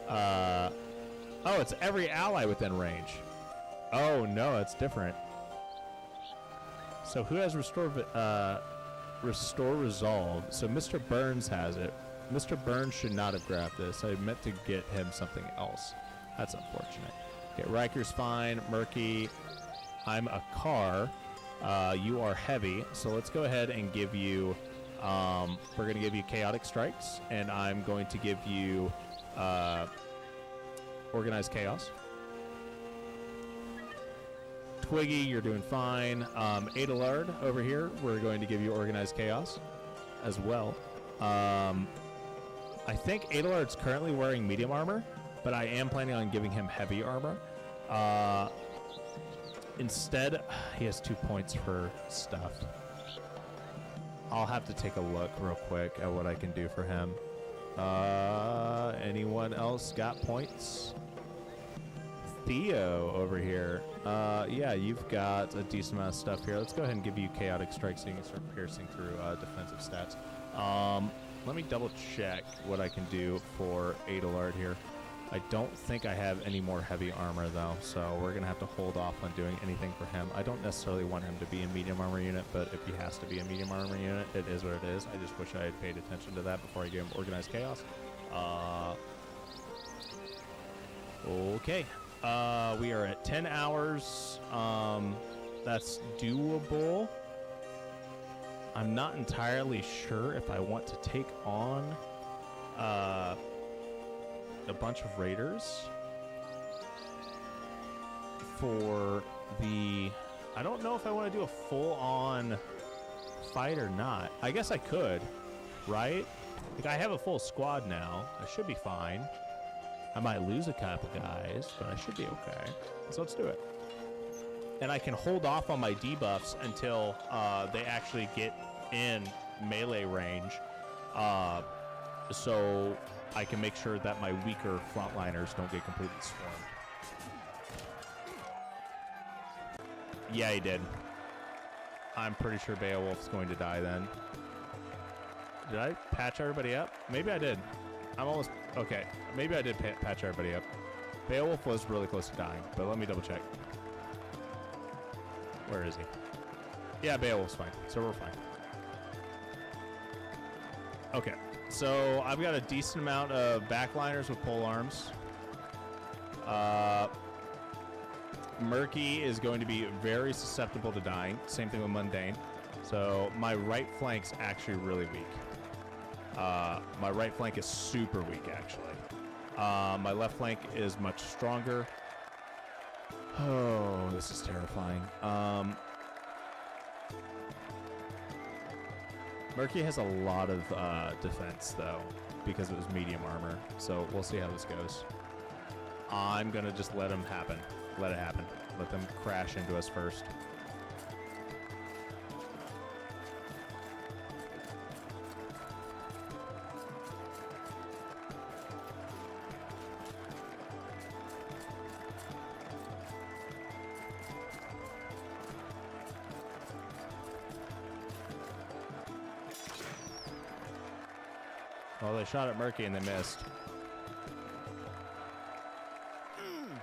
oh, it's every ally within range. Oh no, it's different. So who has restore resolve? So Mr. Burns has it. Mr. Burns should not have grabbed this. I meant to get him something else. That's unfortunate. Okay, Riker's fine. Murky, I'm a car. You are heavy, so let's go ahead and give you, we're going to give you Chaotic Strikes, and I'm going to give you Organized Chaos. Twiggy, you're doing fine. Adelard over here, we're going to give you Organized Chaos as well. I think Adelard's currently wearing medium armor, but I am planning on giving him heavy armor. Instead, he has 2 points for stuff. I'll have to take a look real quick at what I can do for him. Anyone else got points? Theo over here. Yeah, you've got a decent amount of stuff here. Let's go ahead and give you Chaotic Strike so you can start piercing through defensive stats. Let me double check what I can do for Adelard here. I don't think I have any more heavy armor, though, so we're going to have to hold off on doing anything for him. I don't necessarily want him to be a medium armor unit, but if he has to be a medium armor unit, it is what it is. I just wish I had paid attention to that before I gave him Organized Chaos. Okay. We are at 10 hours. That's doable. I'm not entirely sure if I want to take on a bunch of raiders for the... I don't know if I want to do a full-on fight or not. I guess I could, right? Like, I have a full squad now. I should be fine. I might lose a couple guys, but I should be okay. So let's do it. and I can hold off on my debuffs until they actually get in melee range, so I can make sure that my weaker frontliners don't get completely swarmed. Yeah, he did. I'm pretty sure Beowulf's going to die then. Did I patch everybody up? Maybe I did. I'm almost... Okay, maybe I did patch everybody up. Beowulf was really close to dying, but let me double check. Where is he? Yeah, Beowulf's fine, so we're fine. Okay, so I've got a decent amount of backliners with pole arms. Murky is going to be very susceptible to dying. Same thing with Mundane. So my right flank's actually really weak. My right flank is super weak, actually. My left flank is much stronger. Oh, this is terrifying. Murky has a lot of defense, though, because it was medium armor. So we'll see how this goes. I'm going to just let him happen. Let it happen. Let them crash into us first. Well, they shot at Murky and they missed.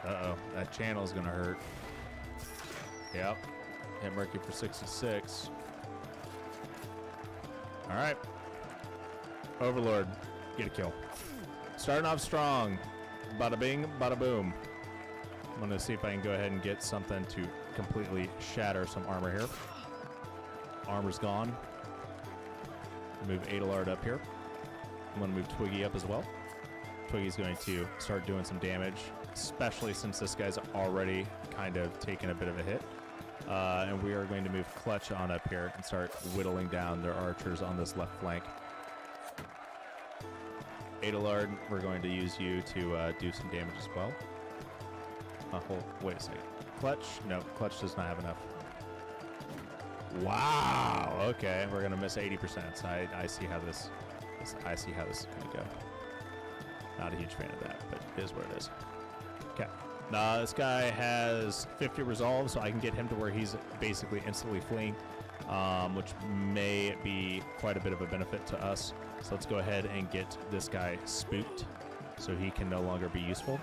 Uh-oh, that channel's gonna hurt. Yep, hit Murky for 66. All right, Overlord, get a kill. Starting off strong, bada bing, bada boom. I'm gonna see if I can go ahead and get something to completely shatter some armor here. Armor's gone. Move Adalard up here. I'm gonna move Twiggy up as well. Twiggy's going to start doing some damage, especially since this guy's already kind of taken a bit of a hit. And we are going to move Clutch on up here and start whittling down their archers on this left flank. Adalard, we're going to use you to do some damage as well. Wait a second. Clutch? No, Clutch does not have enough. Wow. Okay, we're gonna miss 80%. So I see how this. I see how this is gonna go. Not a huge fan of that, but it is what it is. Okay. This guy has 50 resolve, so I can get him to where he's basically instantly fleeing, which may be quite a bit of a benefit to us. So let's go ahead and get this guy spooked so he can no longer be useful.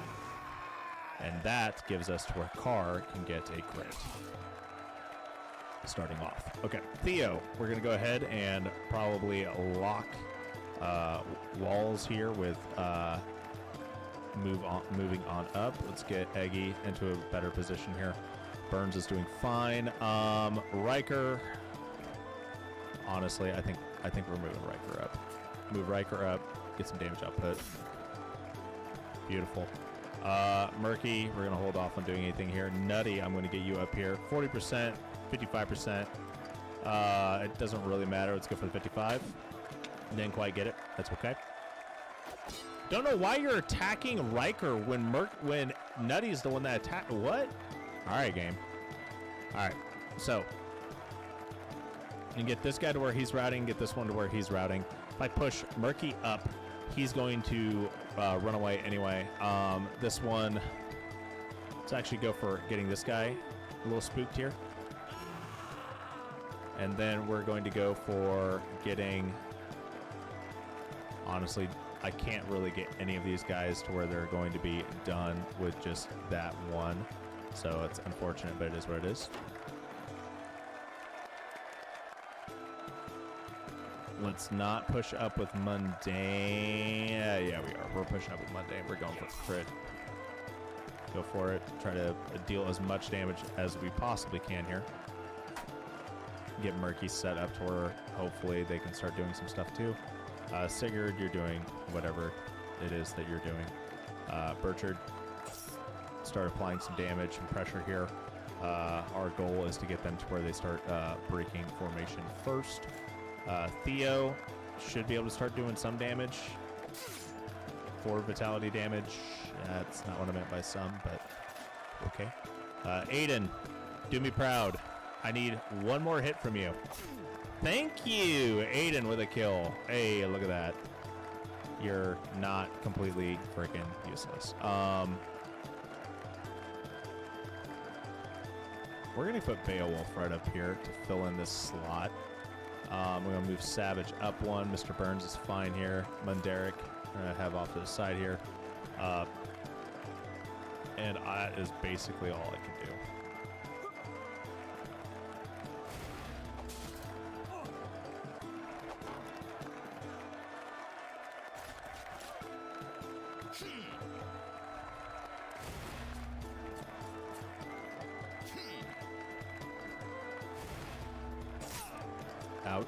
And that gives us to where Carr can get a crit. Starting off. Okay, Theo, we're going to go ahead and probably lock walls here with moving on up. Let's get Eggy into a better position here. Burns is doing fine. Riker, honestly, I think we're moving Riker up. Move Riker up, get some damage output. Beautiful. Murky, we're going to hold off on doing anything here. Nutty, I'm going to get you up here. 40%, 55%. It doesn't really matter. Let's go for the 55. Didn't quite get it. That's okay. Don't know why you're attacking Riker when Nutty's the one that attacked. What? All right, game. All right. So, and get this guy to where he's routing, get this one to where he's routing. If I push Murky up, he's going to run away anyway. This one, let's actually go for getting this guy a little spooked here. And then we're going to go for getting, honestly, I can't really get any of these guys to where they're going to be done with just that one. So it's unfortunate, but it is what it is. Let's not push up with Mundane. Yeah, we are. We're pushing up with Mundane. We're going for crit. Go for it. Try to deal as much damage as we possibly can here. Get Murky set up to where hopefully they can start doing some stuff too. Sigurd, you're doing whatever it is that you're doing. Burchard, start applying some damage and pressure here. Our goal is to get them to where they start breaking formation first. Theo should be able to start doing some damage. 4 vitality damage. That's not what I meant by some, but okay. Aiden, Do me proud. I need one more hit from you. Thank you, Aiden, with a kill. Hey, look at that. You're not completely freaking useless. We're going to put Beowulf right up here to fill in this slot. We're going to move Savage up one. Mr. Burns is fine here. Munderic, we're going to have off to the side here. And that is basically all I can do. Ouch.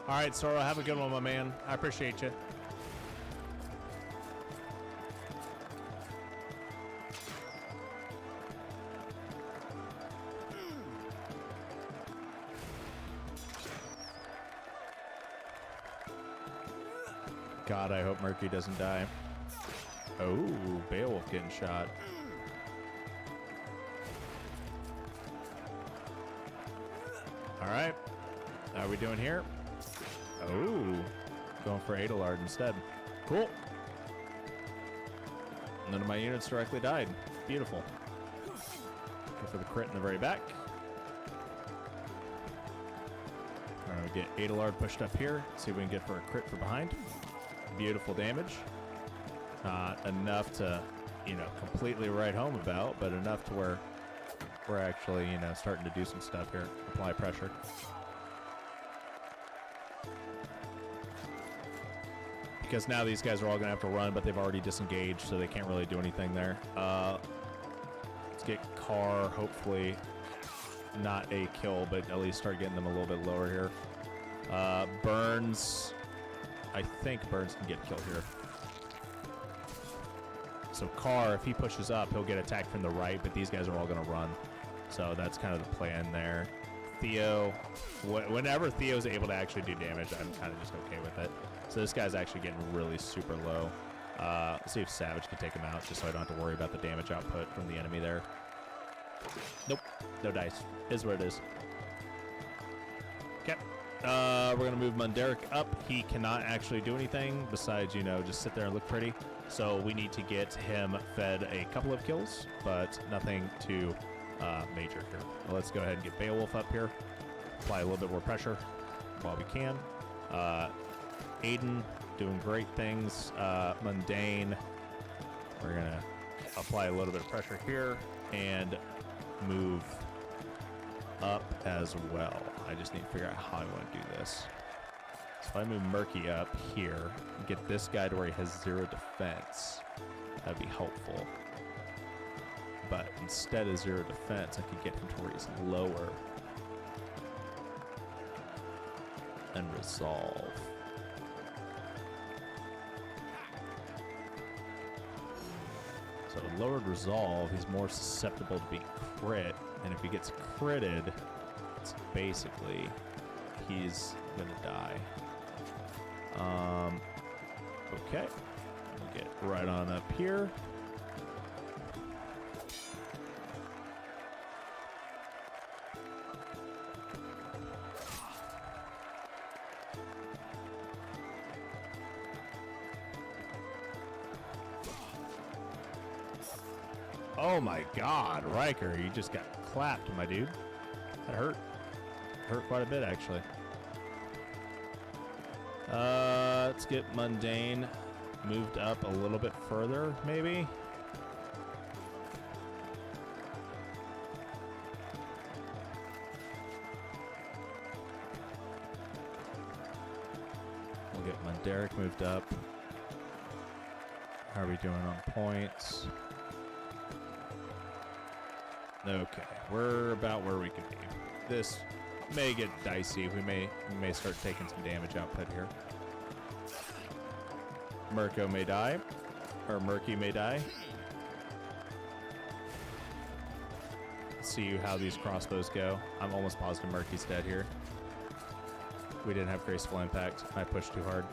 All right, Sora, have a good one, my man. I appreciate you. God, I hope Murky doesn't die. Oh, Beowulf getting shot. All right. How are we doing here? Oh, going for Adelard instead. Cool. None of my units directly died. Beautiful. Go for the crit in the very back. All right, we get Adelard pushed up here. See if we can get for a crit for behind. Beautiful damage. Not enough to, completely write home about, but enough to where we're actually, starting to do some stuff here. Apply pressure. Because now these guys are all going to have to run, but they've already disengaged, so they can't really do anything there. Let's get Carr, hopefully not a kill, but at least start getting them a little bit lower here. Burns, I think Burns can get killed here. So Carr, if he pushes up, he'll get attacked from the right, but these guys are all going to run. So that's kind of the plan there. Theo, whenever Theo's able to actually do damage, I'm kind of just okay with it. So this guy's actually getting really super low. Let's see if Savage can take him out, just so I don't have to worry about the damage output from the enemy there. Nope, no dice. Is what it is. Okay. We're going to move Munderic up. He cannot actually do anything besides, just sit there and look pretty. So we need to get him fed a couple of kills, but nothing too major here. Well, let's go ahead and get Beowulf up here. Apply a little bit more pressure while we can. Aiden doing great things. Mundane. We're going to apply a little bit of pressure here and move up as well. I just need to figure out how I want to do this. So if I move Murky up here, get this guy to where he has 0 defense, that'd be helpful. But instead of 0 defense, I could get him to where he's lower and resolve. So lowered resolve, he's more susceptible to being crit, and if he gets critted, it's basically he's gonna die. Okay, we'll get right on up here. Oh my God, Riker, you just got clapped, my dude. That hurt. Hurt quite a bit, actually. Let's get Mundane moved up a little bit further, maybe. We'll get Munderic moved up. How are we doing on points? Okay, we're about where we can be. This may get dicey. We may start taking some damage output here. Murko may die, or Murky may die. Let's see how these crossbows go. I'm almost positive Murky's dead here. We didn't have graceful impact. I pushed too hard.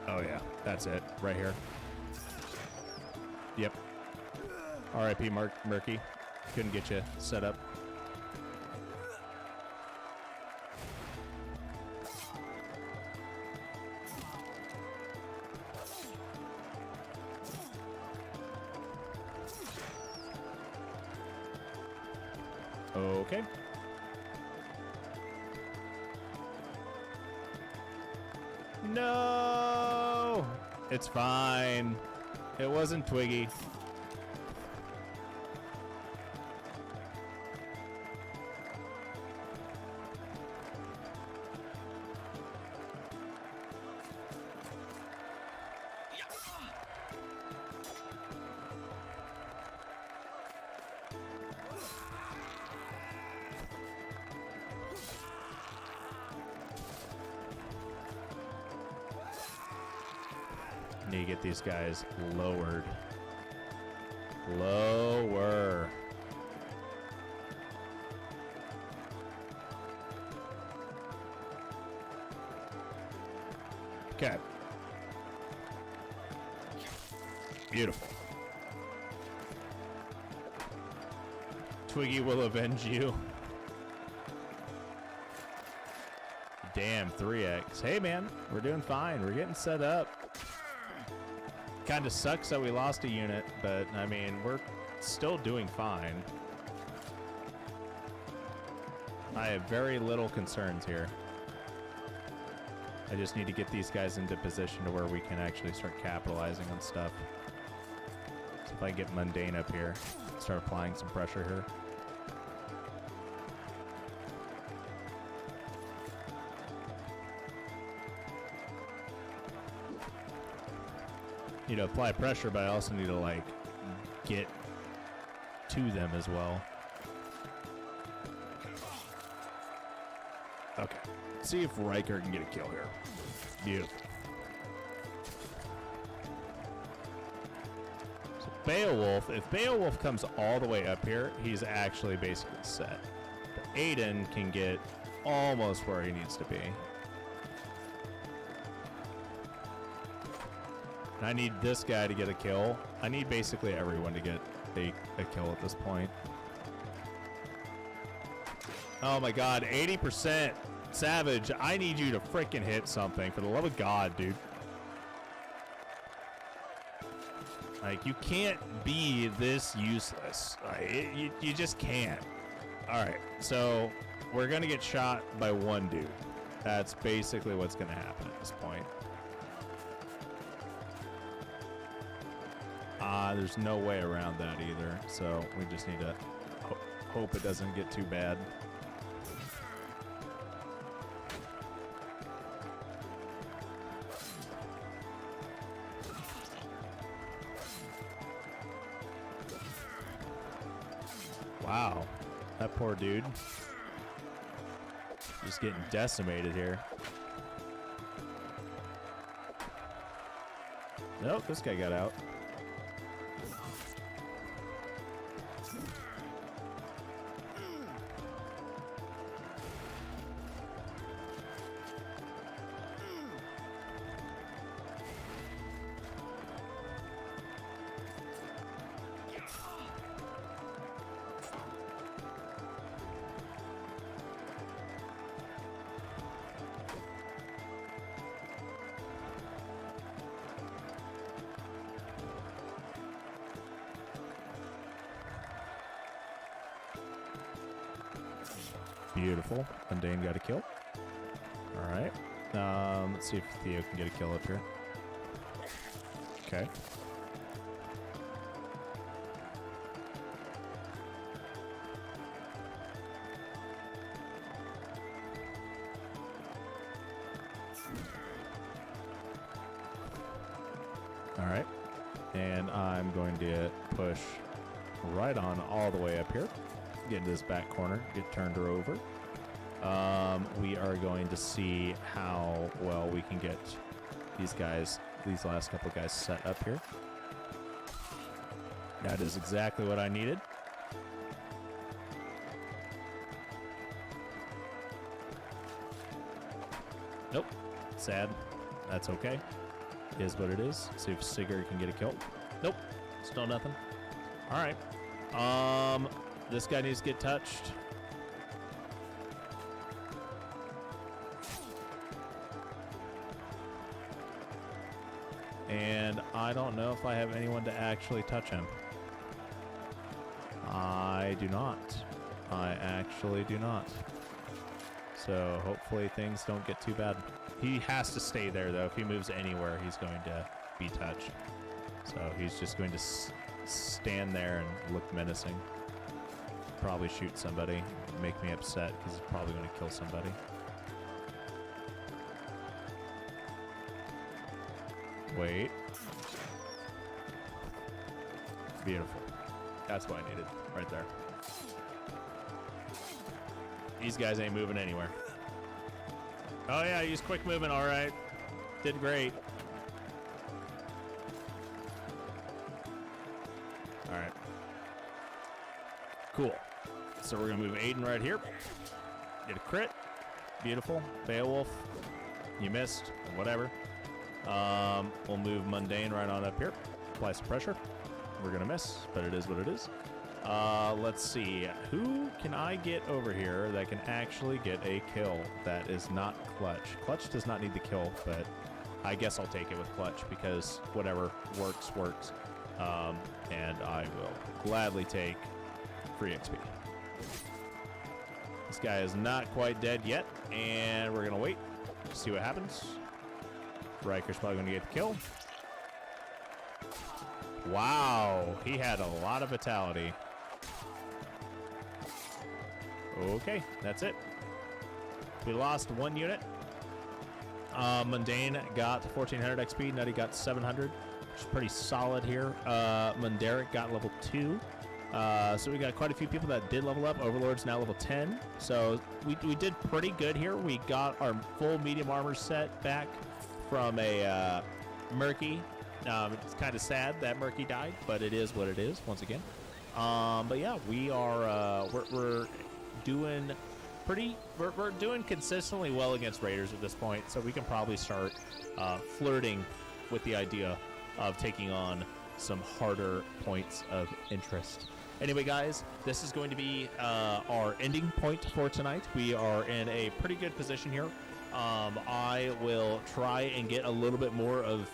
Oh yeah, that's it. Right here. Yep. R.I.P. Murky. Couldn't get you set up. Okay. No! It's fine. It wasn't Twiggy. Need to get these guys lowered. Lower. Okay. Beautiful. Twiggy will avenge you. Damn, 3x. Hey, man, we're doing fine. We're getting set up. Kind of sucks that we lost a unit, but, I mean, we're still doing fine. I have very little concerns here. I just need to get these guys into position to where we can actually start capitalizing on stuff. So if I get Mundane up here, start applying some pressure here. Need to apply pressure, but I also need to, like, get to them as well. Okay. See if Riker can get a kill here. Beautiful. So Beowulf, if Beowulf comes all the way up here, he's actually basically set. But Aiden can get almost where he needs to be. I need this guy to get a kill. I need basically everyone to get a kill at this point. Oh my god, 80%. Savage, I need you to freaking hit something. For the love of God, dude. Like, you can't be this useless. You just can't. Alright, so we're going to get shot by one dude. That's basically what's going to happen at this point. There's no way around that either, so we just need to hope it doesn't get too bad. Wow, that poor dude. Just getting decimated here. Nope, this guy got out. Beautiful. Mundane got a kill. Alright. Let's see if Theo can get a kill up here. Okay. Alright. And I'm going to push right on all the way up here. Get into this back corner, get turned her over. We are going to see how well we can get these guys these last couple guys set up here. That is exactly what I needed. Nope. Sad. That's okay. Is what it is. See if Sigurd can get a kill. Nope. Still nothing. Alright. This guy needs to get touched. And I don't know if I have anyone to actually touch him. I do not. I actually do not. So hopefully things don't get too bad. He has to stay there, though. If he moves anywhere, he's going to be touched. So he's just going to stand there and look menacing. Probably shoot somebody. Make me upset because he's probably going to kill somebody. Wait. Beautiful. That's what I needed right there. These guys ain't moving anywhere. Oh yeah, use quick movement, all right. Did great. All right. Cool. So we're gonna move Aiden right here. Get a crit. Beautiful. Beowulf. You missed. Whatever. We'll move Mundane right on up here. Apply some pressure. We're gonna miss, but it is what it is. Let's see. Who can I get over here that can actually get a kill that is not Clutch? Clutch does not need the kill, but I guess I'll take it with Clutch because whatever works, works. And I will gladly take free XP. This guy is not quite dead yet, and we're gonna wait, see what happens. Riker's probably gonna get the kill. Wow, he had a lot of vitality. Okay, that's it. We lost one unit. Mundane got 1400 XP. Nutty got 700, which is pretty solid here. Munderic got level 2. So we got quite a few people that did level up. Overlord's now level 10. So we did pretty good here. We got our full medium armor set back from a Murky. It's kind of sad that Murky died, but it is what it is once again. But yeah, we are we're doing we're doing consistently well against Raiders at this point, so we can probably start flirting with the idea of taking on some harder points of interest. Anyway, guys, this is going to be our ending point for tonight. We are in a pretty good position here. I will try and get a little bit more of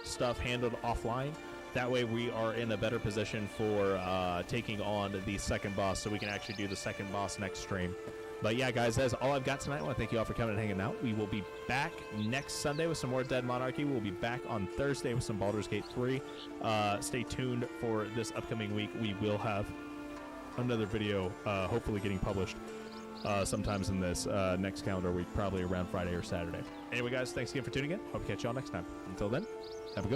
stuff handled offline. That way we are in a better position for taking on the second boss, so we can actually do the second boss next stream. But yeah, guys, that's all I've got tonight. I want to thank you all for coming and hanging out. We will be back next Sunday with some more Dead Monarchy. We'll be back on Thursday with some Baldur's Gate 3. Stay tuned for this upcoming week. We will have another video hopefully getting published sometimes in this next calendar week, probably around Friday or Saturday. Anyway, guys, thanks again for tuning in. Hope to catch y'all next time. Until then, have a good one.